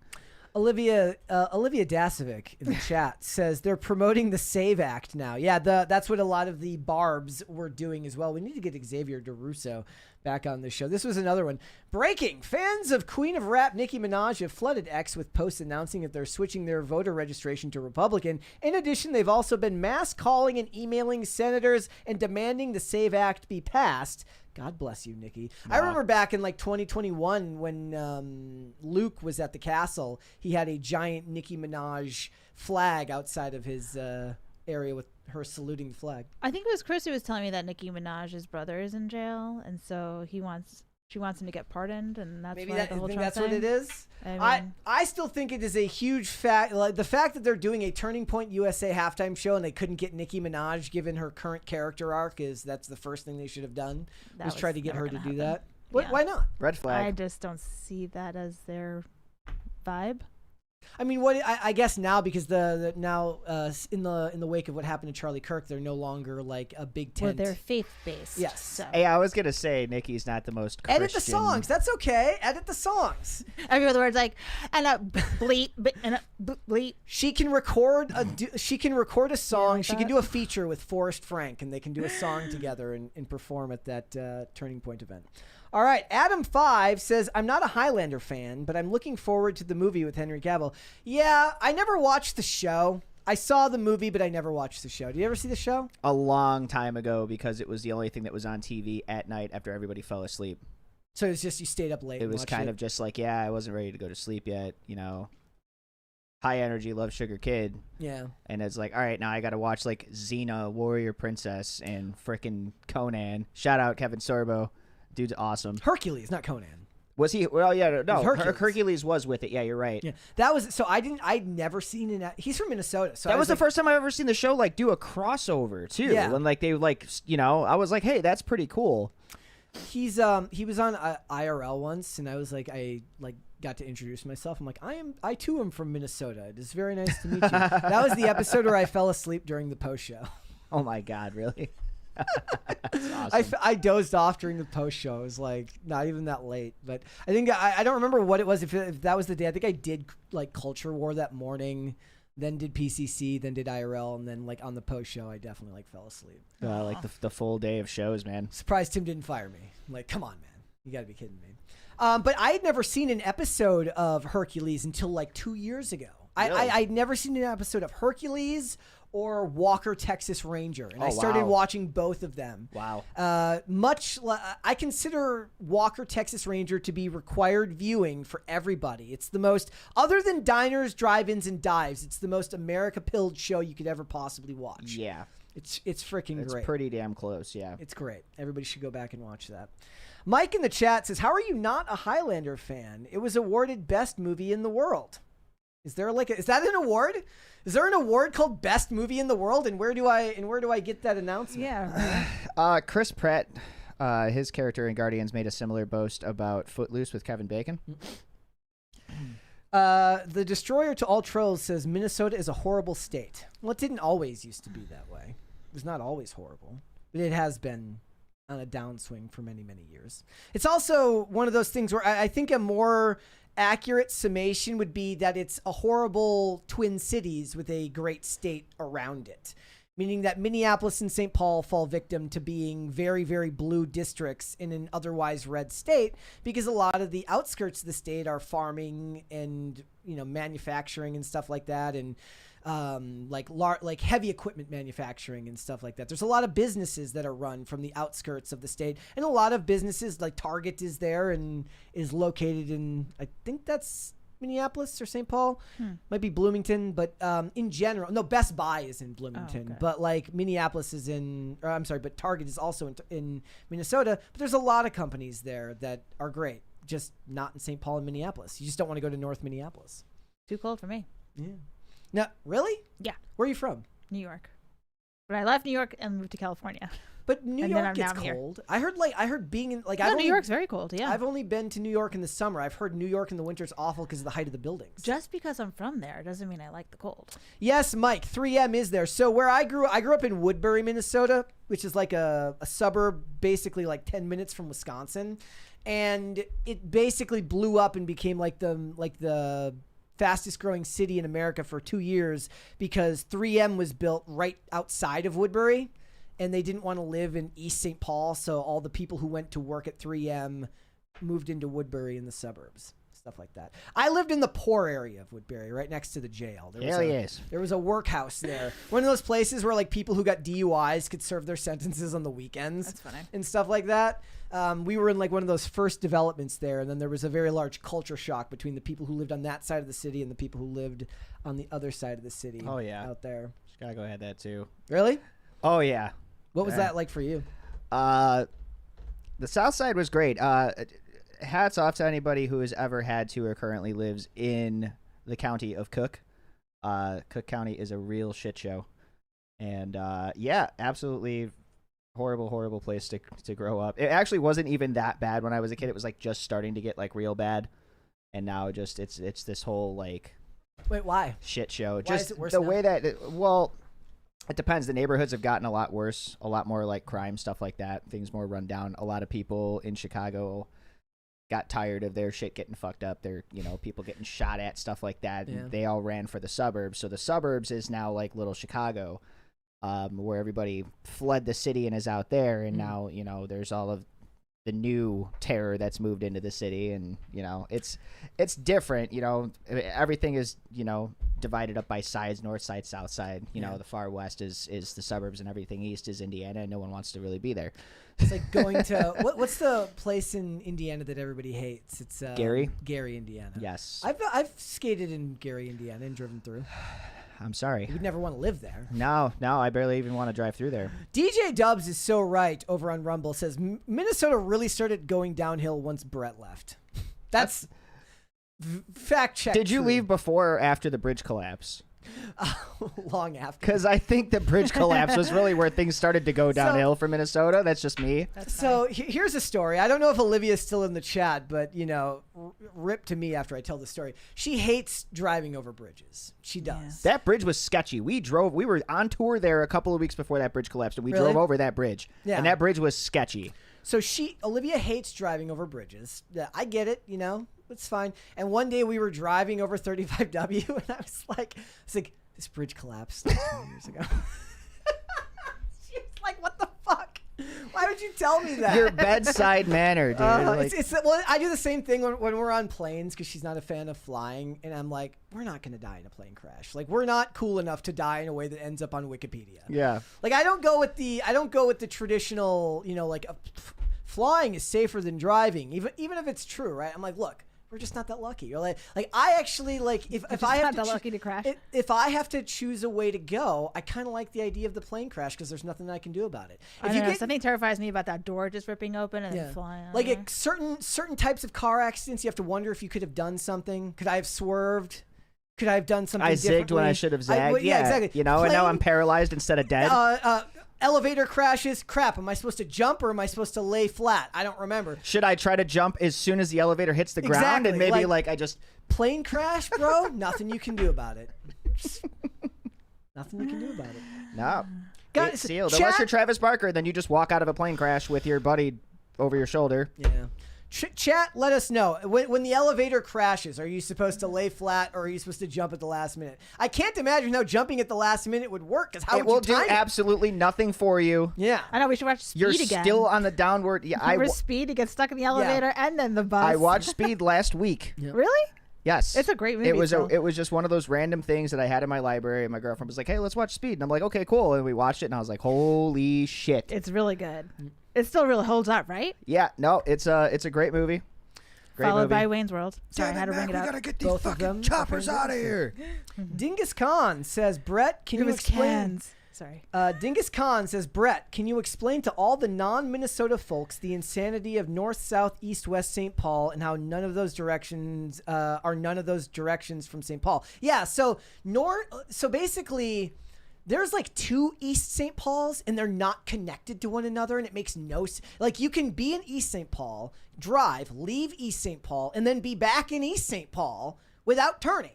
S1: Olivia Dasovic in the chat says they're promoting the SAVE Act now. Yeah, that's what a lot of the Barbs were doing as well. We need to get Xavier DeRusso back on the show. This was another one. Breaking. Fans of Queen of Rap Nicki Minaj have flooded X with posts announcing that they're switching their voter registration to Republican. In addition, they've also been mass calling and emailing senators and demanding the SAVE Act be passed. God bless you, Nikki. Wow. I remember back in like 2021 when Luke was at the castle, he had a giant Nicki Minaj flag outside of his area with her saluting the flag. I think
S2: it was Chris who was telling me that Nicki Minaj's brother is in jail, and so she wants him to get pardoned, and that's
S1: maybe
S2: why the whole
S1: that's
S2: thing.
S1: What it is. I still think it is a huge fact. Like the fact that they're doing a Turning Point USA halftime show and they couldn't get Nicki Minaj given her current character arc that's the first thing they should have done was try to get her to do that.
S2: Yeah.
S1: Why not?
S3: Red flag.
S2: I just don't see that as their vibe.
S1: I mean, what I guess now, because the now in the wake of what happened to Charlie Kirk, they're no longer like a big tent.
S2: Well, they're faith based.
S1: Yes.
S2: So.
S3: Hey, I was gonna say Nikki's not the most Christian.
S1: Edit the songs. That's okay. Edit the songs.
S2: Every other word's like, and a bleep, and a bleep.
S1: She can record a song.
S2: like
S1: She can
S2: that?
S1: do a feature with Forrest Frank, and they can do a song together and perform at that Turning Point event. All right, Adam5 says, I'm not a Highlander fan, but I'm looking forward to the movie with Henry Cavill. Yeah, I never watched the show. I saw the movie, but I never watched the show. Did you ever see the show?
S3: A long time ago, because it was the only thing that was on TV at night after everybody fell asleep.
S1: So it's just you stayed up late.
S3: It was kind of just like, I wasn't ready to go to sleep yet, high energy, love sugar kid.
S1: Yeah.
S3: And it's like, all right, now I got to watch like Xena, Warrior Princess, and frickin' Conan. Shout out Kevin Sorbo. Dude's awesome.
S1: Hercules, not Conan.
S3: Was he? Well, yeah, no.
S1: Hercules.
S3: Hercules was with it. Yeah, you're right.
S1: Yeah, that was so. I'd never seen it. He's from Minnesota, so
S3: That was the
S1: like,
S3: first time I've ever seen the show like do a crossover too.
S1: Yeah.
S3: When like they like I was like, hey, that's pretty cool.
S1: he was on IRL once, and I was like, I got to introduce myself. I'm like, I too am from Minnesota. It is very nice to meet you. That was the episode where I fell asleep during the post show.
S3: Oh my God, really? That's awesome.
S1: I dozed off during the post show. It was like not even that late, but I think I don't remember what it was. If that was the day, I think I did like Culture War that morning, then did PCC, then did IRL, and then like on the post show, I definitely like fell asleep.
S3: Like the full day of shows, man.
S1: Surprised Tim didn't fire me. I'm like, come on, man, you got to be kidding me. But I had never seen an episode of Hercules until like 2 years ago.
S3: Really?
S1: I'd never seen an episode of Hercules or Walker, Texas Ranger. And I started
S3: wow.
S1: watching both of them.
S3: Wow.
S1: I consider Walker, Texas Ranger to be required viewing for everybody. It's the most, other than diners, drive-ins, and dives, it's the most America-pilled show you could ever possibly watch.
S3: Yeah.
S1: It's freaking
S3: It's
S1: great.
S3: pretty damn close, yeah.
S1: It's great. Everybody should go back and watch that. Mike in the chat says, how are you not a Highlander fan? It was awarded best movie in the world. Is there is that an award? Is there an award called best movie in the world? And where do I get that announcement?
S2: Yeah.
S3: Chris Pratt, his character in Guardians made a similar boast about Footloose with Kevin Bacon.
S1: The Destroyer to All Trolls says Minnesota is a horrible state. Well, it didn't always used to be that way. It was not always horrible, but it has been on a downswing for many, many years. It's also one of those things where I think a more accurate summation would be that it's a horrible twin cities with a great state around it, meaning that Minneapolis and St. Paul fall victim to being very, very blue districts in an otherwise red state because a lot of the outskirts of the state are farming and manufacturing and stuff like that, and like heavy equipment manufacturing and stuff like that. There's a lot of businesses that are run from the outskirts of the state, and a lot of businesses like Target is there and is located in, I think that's Minneapolis or St. Paul, might be Bloomington, but in general, no, Best Buy is in Bloomington,
S2: okay.
S1: but like Minneapolis is but Target is also in Minnesota, but there's a lot of companies there that are great, just not in St. Paul and Minneapolis. You just don't want to go to North Minneapolis.
S2: Too cold for me.
S1: Yeah. No, really?
S2: Yeah.
S1: Where are you from?
S2: New York. But I left New York and moved to California.
S1: But New
S2: And then
S1: York
S2: I'm
S1: gets
S2: down here.
S1: cold. I heard being in
S2: New York's very cold, yeah.
S1: I've only been to New York in the summer. I've heard New York in the winter is awful because of the height of the buildings.
S2: Just because I'm from there doesn't mean I like the cold.
S1: Yes, Mike, 3M is there. So where I grew up in Woodbury, Minnesota, which is like a suburb basically like 10 minutes from Wisconsin. And it basically blew up and became like the fastest growing city in America for 2 years because 3M was built right outside of Woodbury, and they didn't want to live in East St. Paul, so all the people who went to work at 3M moved into Woodbury in the suburbs, stuff like that. I lived in the poor area of Woodbury, right next to the jail. There was a workhouse there. One of those places where like people who got DUIs could serve their sentences on the weekends.
S2: That's funny.
S1: And stuff like that. We were in like one of those first developments there, and then there was a very large culture shock between the people who lived on that side of the city and the people who lived on the other side of the city.
S3: Oh yeah,
S1: out there.
S3: Chicago had that too.
S1: Really?
S3: Oh yeah.
S1: What was that like for you?
S3: The South Side was great. Hats off to anybody who has ever had to or currently lives in the county of Cook. Cook County is a real shit show, and yeah, absolutely horrible place to grow up. It actually wasn't even that bad when I was a kid. It was like just starting to get like real bad, and now just it's this whole like
S1: Wait, why?
S3: Shit show.
S1: Why
S3: Just
S1: is it worse
S3: the
S1: now?
S3: way that it depends. The neighborhoods have gotten a lot worse, a lot more like crime stuff like that. Things more run down. A lot of people in Chicago got tired of their shit getting fucked up. They're, people getting shot at, stuff like that.
S1: Yeah.
S3: And they all ran for the suburbs. So the suburbs is now like little Chicago, where everybody fled the city and is out there. And now, there's all of the new terror that's moved into the city. And, it's different. Everything is, divided up by sides, north side, south side. The far west is the suburbs, and everything east is Indiana, and no one wants to really be there.
S1: It's like going to what's the place in Indiana that everybody hates? It's
S3: Gary,
S1: Indiana.
S3: Yes,
S1: I've skated in Gary, Indiana, and driven through.
S3: I'm sorry.
S1: You'd never want to live there.
S3: No, I barely even want to drive through there.
S1: DJ Dubs is so right over on Rumble. Says Minnesota really started going downhill once Brett left. That's fact check.
S3: Did you
S1: true.
S3: leave before or after the bridge collapse?
S1: Long after.
S3: Because I think the bridge collapse was really where things started to go downhill for Minnesota. That's just me.
S1: So here's a story. I don't know if Olivia's still in the chat, but rip to me after I tell the story. She hates driving over bridges. She does.
S3: That bridge was sketchy. We were on tour there a couple of weeks before that bridge collapsed, and we drove over that bridge. Yeah. And that bridge was sketchy. So
S1: Olivia hates driving over bridges. Yeah, I get it, it's fine. And one day we were driving over 35W, and I was like, this bridge collapsed 20 years ago. She was like, what the fuck? Why would you tell me that?
S3: Your bedside manner, dude.
S1: Well, I do the same thing when we're on planes, because she's not a fan of flying, and I'm like, we're not going to die in a plane crash. Like, we're not cool enough to die in a way that ends up on Wikipedia.
S3: Yeah.
S1: Like, I don't go with the traditional, flying is safer than driving, even if it's true, right? I'm like, look, we're just not that lucky. You're like I actually if I have
S2: not that lucky to crash.
S1: If I have to choose a way to go, I kind of like the idea of the plane crash, because there's nothing I can do about it.
S2: Something terrifies me about that door just ripping open and then flying.
S1: Like certain types of car accidents, you have to wonder if you could have done something. Could I have swerved? Could I have done something?
S3: I zigged when I should have zagged.
S1: Yeah, exactly.
S3: And now I'm paralyzed instead of dead.
S1: Elevator crashes. Crap. Am I supposed to jump or am I supposed to lay flat? I don't remember.
S3: Should I try to jump as soon as the elevator hits the ground?
S1: Exactly.
S3: And maybe I just...
S1: Plane crash, bro? Nothing you can do about it. Nothing you can do about it.
S3: No.
S1: Guys,
S3: sealed. Unless you're Travis Barker, then you just walk out of a plane crash with your buddy over your shoulder.
S1: Yeah. Chat, let us know. When the elevator crashes, are you supposed to lay flat or are you supposed to jump at the last minute? I can't imagine how jumping at the last minute would work, because how
S3: it will do absolutely nothing for you.
S1: Yeah.
S2: I know, we should watch Speed
S3: You're
S2: again.
S3: still on the downward. Yeah,
S2: Remember Speed to get stuck in the elevator and then the bus.
S3: I watched Speed last week.
S1: Yep.
S2: Really?
S3: Yes.
S2: It's a great movie.
S3: It was just one of those random things that I had in my library, and my girlfriend was like, "Hey, let's watch Speed." And I'm like, "Okay, cool." And we watched it, and I was like, "Holy shit."
S2: It's really good. It still really holds up, right?
S3: Yeah, no, it's a great movie.
S2: Followed by Wayne's World. Sorry, I had to bring it up.
S3: We gotta get these fucking choppers out of here.
S1: Dingus Khan says, Brett, can you explain?
S2: Cans. Sorry.
S1: Dingus Khan says, Brett, can you explain to all the non-Minnesota folks the insanity of north, south, east, west St. Paul, and how none of those directions are none of those directions from St. Paul? Yeah, so basically, there's like two East St. Pauls, and they're not connected to one another, and it makes no sense. Like, you can be in East St. Paul, drive, leave East St. Paul, and then be back in East St. Paul without turning.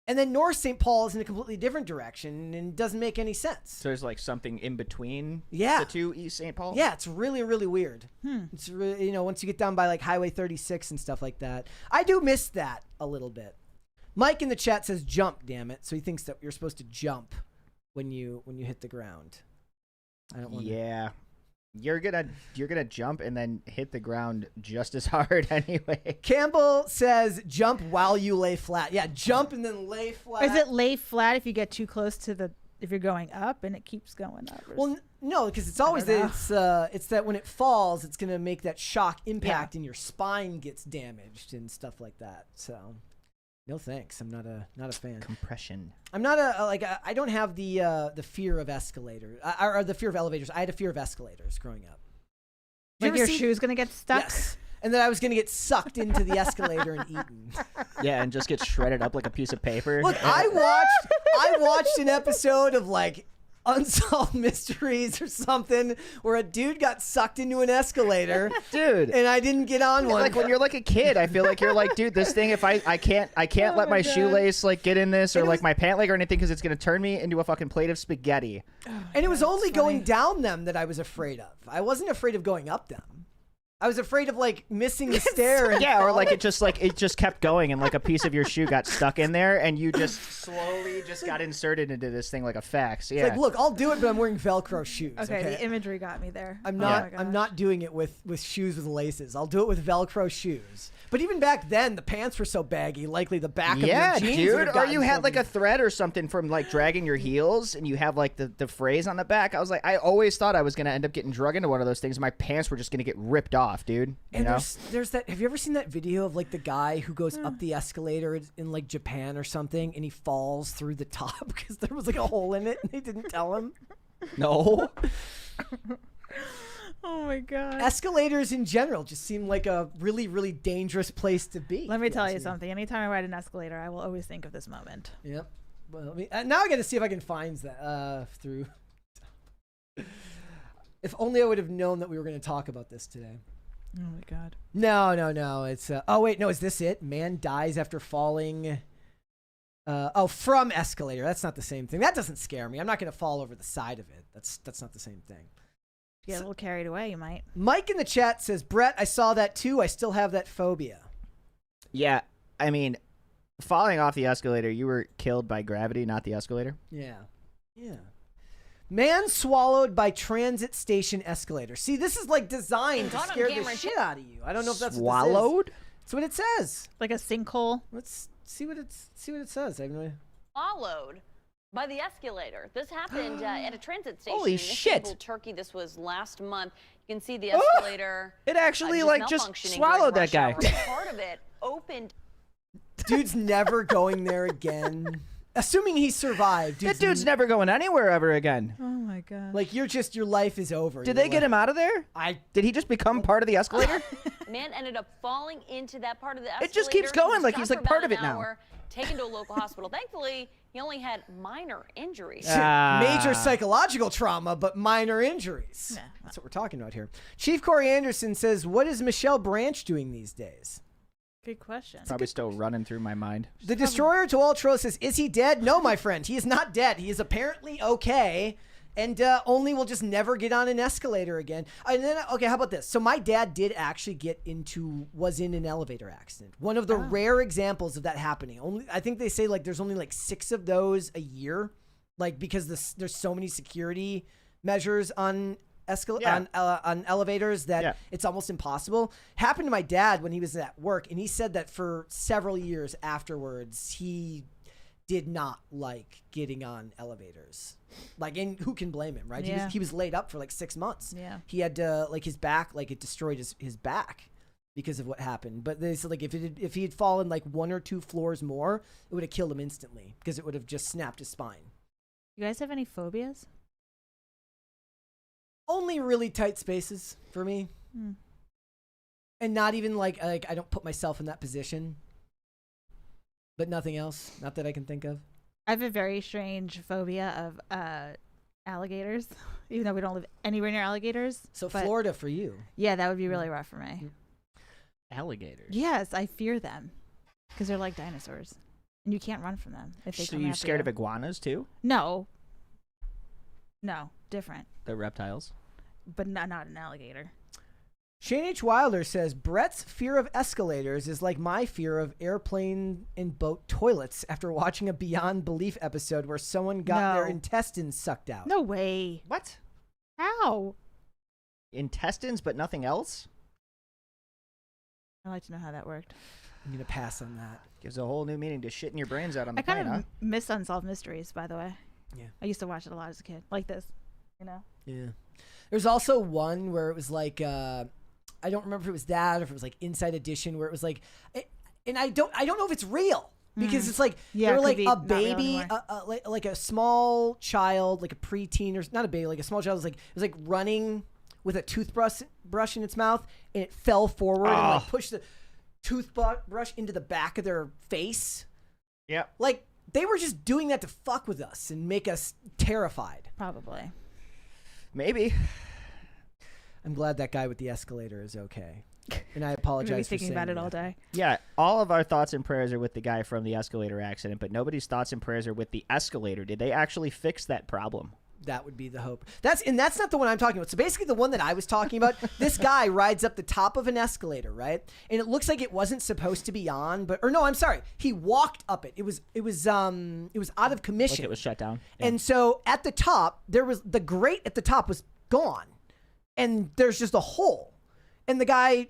S1: And then North St. Paul is in a completely different direction, and it doesn't make any sense.
S3: So there's like something in between
S1: the
S3: two East St. Paul?
S1: Yeah, it's really, really weird. It's really, once you get down by like Highway 36 and stuff like that. I do miss that a little bit. Mike in the chat says jump, damn it. So he thinks that you're supposed to jump when you hit the ground. I don't want
S3: Yeah. You're gonna jump and then hit the ground just as hard anyway.
S1: Campbell says jump while you lay flat. Yeah, jump and then lay flat.
S2: Is it lay flat if you get too close to if you're going up and it keeps going up?
S1: Well, no, because it's always it's that when it falls, it's gonna make that shock impact and your spine gets damaged and stuff like that. So, no thanks. I'm not a fan.
S3: Compression.
S1: I'm not I don't have the fear of escalators or the fear of elevators. I had a fear of escalators growing up.
S2: Like your shoe's gonna get stuck?
S1: Yes. And then I was gonna get sucked into the escalator and eaten.
S3: Yeah, and just get shredded up like a piece of paper.
S1: Look, I watched an episode of like Unsolved Mysteries or something where a dude got sucked into an escalator,
S3: dude,
S1: and I didn't get on one.
S3: Like when you're like a kid, I feel like you're like, dude, this thing, if I can't let my shoelace like get in this or like my pant leg or anything because it's gonna turn me into a fucking plate of spaghetti.
S1: And it was only going down them that I was afraid of. I wasn't afraid of going up them. I was afraid of like missing the stair. And
S3: yeah, or like it just kept going and like a piece of your shoe got stuck in there and you just slowly just got inserted into this thing like a fax. Yeah.
S1: It's like, look, I'll do it, but I'm wearing Velcro shoes.
S2: Okay, the imagery got me there.
S1: I'm not doing it with shoes with laces. I'll do it with Velcro shoes. But even back then, the pants were so baggy, likely the back of your jeans
S3: dude, or you had like
S1: a
S3: a thread or something from like dragging your heels, and you have like the phrase on the back. I was like, I always thought I was gonna end up getting drug into one of those things. My pants were just gonna get ripped off, dude.
S1: And there's that. Have you ever seen that video of like the guy who goes up the escalator in like Japan or something, and he falls through the top because there was like a hole in it, and they didn't tell him?
S3: No.
S2: Oh my god.
S1: Escalators in general just seem like a really, really dangerous place to be.
S2: Let me tell you something. Anytime I ride an escalator, I will always think of this moment.
S1: Yep. Well, now I got to see if I can find that through. If only I would have known that we were going to talk about this today.
S2: Oh my god.
S1: No. It's oh wait, no. Is this it? Man dies after falling. From escalator. That's not the same thing. That doesn't scare me. I'm not going to fall over the side of it. That's not the same thing.
S2: Get a little carried away, you might.
S1: Mike in the chat says, Brett, I saw that too. I still have that phobia.
S3: Yeah, I mean, falling off the escalator, you were killed by gravity, not the escalator.
S1: Yeah. Man swallowed by transit station escalator. See, this is like designed to scare the shit out of you. I don't know if that's
S3: swallowed.
S1: What this is. That's what it says.
S2: Like a sinkhole.
S1: Let's see what it says. I have no idea.
S4: Swallowed by the escalator. This happened at a transit station
S3: Holy
S4: in
S3: shit.
S4: Istanbul, Turkey. This was last month. You can see the escalator.
S3: It actually like just
S4: malfunctioning
S3: swallowed
S4: during
S3: that guy.
S4: rush hour. Part of it opened.
S1: Dude's never going there again. Assuming he survived.
S3: That dude's never going anywhere ever again.
S2: Oh my god.
S1: Like your life is over.
S3: Did they get him out of there? Did he just become part of the escalator?
S4: Man ended up falling into that part of the escalator.
S3: It just keeps going
S4: He
S3: like
S4: was
S3: he's
S4: shot
S3: like
S4: for
S3: part
S4: about
S3: of it
S4: an
S3: now.
S4: hour, taken to a local hospital. Thankfully, he only had minor injuries.
S1: Major psychological trauma, but minor injuries.
S2: Nah.
S1: That's what we're talking about here. Chief Corey Anderson says, what is Michelle Branch doing these days?
S2: Good question.
S3: Probably still running through my mind.
S1: The Destroyer to All Trolls says, is he dead? No, my friend. He is not dead. He is apparently okay. And only will just never get on an escalator again. And then, okay, how about this? So my dad did actually was in an elevator accident. One of the rare examples of that happening. I think they say like there's only like 6 of those a year. Like because there's so many security measures on on elevators that it's almost impossible. Happened to my dad when he was at work, and he said that for several years afterwards, he did not like getting on elevators. Like, and who can blame him, right?
S2: Yeah.
S1: He was laid up for like 6 months.
S2: Yeah.
S1: He had to, like, his back, like, it destroyed his back because of what happened. But they said, like, if he had fallen like 1 or 2 floors more, it would have killed him instantly because it would have just snapped his spine.
S2: You guys have any phobias?
S1: Only really tight spaces for me. And not even like I don't put myself in that position. But nothing else. Not that I can think of.
S2: I have a very strange phobia of alligators, even though we don't live anywhere near alligators.
S1: So
S2: but
S1: Florida for you.
S2: Yeah, that would be really rough for me.
S3: Alligators.
S2: Yes, I fear them because they're like dinosaurs, and you can't run from them if they
S3: So
S2: come
S3: you
S2: after
S3: scared
S2: you.
S3: of iguanas too?
S2: No, different,
S3: The reptiles.
S2: but not an alligator.
S1: Shane H. Wilder says, Brett's fear of escalators is like my fear of airplane and boat toilets after watching a Beyond Belief episode where someone got their intestines sucked out.
S2: No way.
S3: What?
S2: How?
S3: Intestines, but nothing else?
S2: I'd like to know how that worked.
S1: I'm going to pass on that.
S3: Gives a whole new meaning to shitting your brains out on the
S2: I kind
S3: plane,
S2: of miss Unsolved Mysteries, by the way.
S1: Yeah.
S2: I used to watch it a lot as a kid, like this, you know?
S1: Yeah. There's also one where it was like, I don't remember if it was that or if it was like Inside Edition where it was like, and I don't know if it's real because it's like,
S2: Yeah,
S1: they were
S2: it
S1: like
S2: could
S1: a
S2: be not real
S1: baby,
S2: anymore.
S1: like a small child, like a preteen or not a baby, like a small child was like, it was like running with a toothbrush in its mouth and it fell forward and like pushed the toothbrush into the back of their face.
S3: Yep.
S1: Like they were just doing that to fuck with us and make us terrified.
S2: Probably.
S3: Maybe.
S1: I'm glad that guy with the escalator is okay. And I
S2: I'm
S1: apologize
S2: gonna be
S1: for
S2: thinking
S1: saying
S2: about it
S1: that.
S2: all day.
S3: Yeah, all of our thoughts and prayers are with the guy from the escalator accident, but nobody's thoughts and prayers are with the escalator. Did they actually fix that problem?
S1: That would be the hope. That's not the one I'm talking about. So basically the one that I was talking about, this guy rides up the top of an escalator, right? And it looks like it wasn't supposed to be on, I'm sorry. He walked up it. It was out of commission.
S3: Like it was shut down. Yeah.
S1: And so at the top, there was the grate at the top was gone. And there's just a hole. And the guy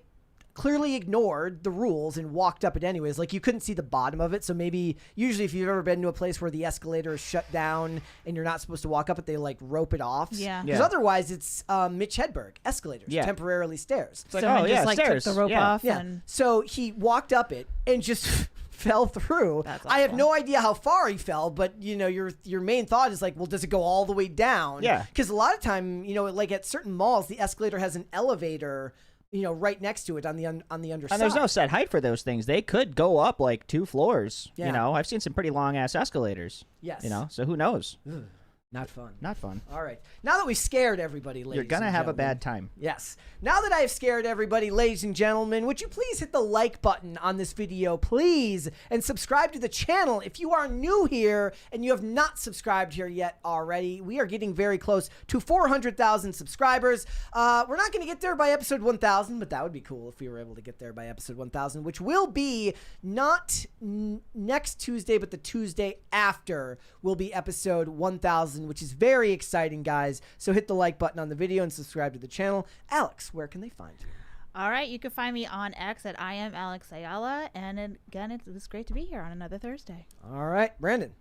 S1: clearly ignored the rules and walked up it anyways. Like, you couldn't see the bottom of it. So maybe usually if you've ever been to a place where the escalator is shut down and you're not supposed to walk up it, they like rope it off.
S2: Yeah.
S1: Because otherwise it's Mitch Hedberg, escalators, temporarily stairs.
S3: It's like,
S2: Someone just like
S3: stairs.
S2: took the rope off.
S1: Yeah.
S2: And
S1: So he walked up it and just fell through.
S2: That's
S1: I have
S2: awful.
S1: no idea how far he fell, but your main thought is like, well, does it go all the way down?
S3: Yeah.
S1: Because a lot of time, like at certain malls, the escalator has an elevator, right next to it on the underside.
S3: And there's no set height for those things. They could go up like 2 floors.
S1: Yeah.
S3: I've seen some pretty long ass escalators.
S1: Yes.
S3: So who knows?
S1: Ugh, not fun.
S3: Not fun.
S1: All right. Now that we've scared everybody, ladies
S3: You're gonna
S1: and
S3: have a
S1: gentlemen.
S3: bad time.
S1: Yes. Now that I have scared everybody, ladies and gentlemen, would you please hit the like button on this video, please, and subscribe to the channel if you are new here and you have not subscribed here yet already. We are getting very close to 400,000 subscribers. We're not going to get there by episode 1,000, but that would be cool if we were able to get there by episode 1,000, which will be not next Tuesday, but the Tuesday after will be episode 1,000, which is very exciting, guys. So hit the like button on the video and subscribe to the channel. Alex, where can they find you?
S2: all right, you can find me on X at I am Alex Ayala. And again, it was great to be here on another Thursday.
S1: All right, Brandon.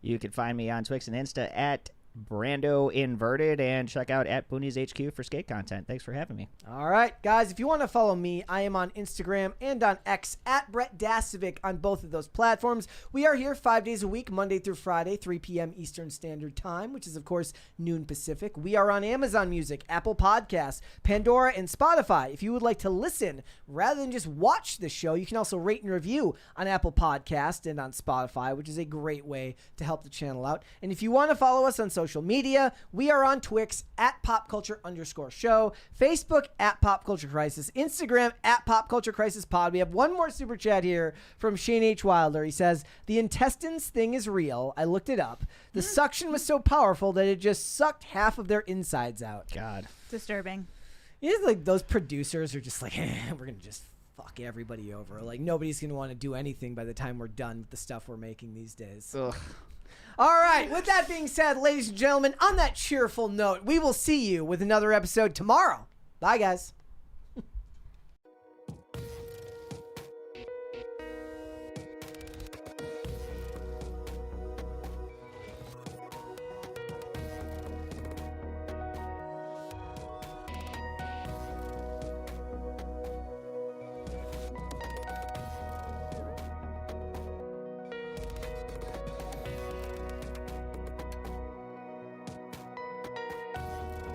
S3: You can find me on Twix and Insta at Brando Inverted, and check out at Boonies HQ for skate content. Thanks for having me.
S1: All right, guys, if you want to follow me, I am on Instagram and on X at Brett Dasovic on both of those platforms. We are here 5 days a week, Monday through Friday, 3 p.m. Eastern Standard Time, which is, of course, noon Pacific. We are on Amazon Music, Apple Podcasts, Pandora, and Spotify. If you would like to listen rather than just watch the show, you can also rate and review on Apple Podcasts and on Spotify, which is a great way to help the channel out. And if you want to follow us on social media, we are on Twix at popculture_show, Facebook at Pop Culture Crisis, Instagram at Pop Culture Crisis Pod. We have one more super chat here from Shane H. Wilder. He says, the intestines thing is real. I looked it up. The suction was so powerful that it just sucked half of their insides out.
S3: God.
S2: Disturbing.
S1: It's like those producers are just like, we're going to just fuck everybody over. Like, nobody's going to want to do anything by the time we're done with the stuff we're making these days.
S3: Ugh.
S1: All right. With that being said, ladies and gentlemen, on that cheerful note, we will see you with another episode tomorrow. Bye, guys.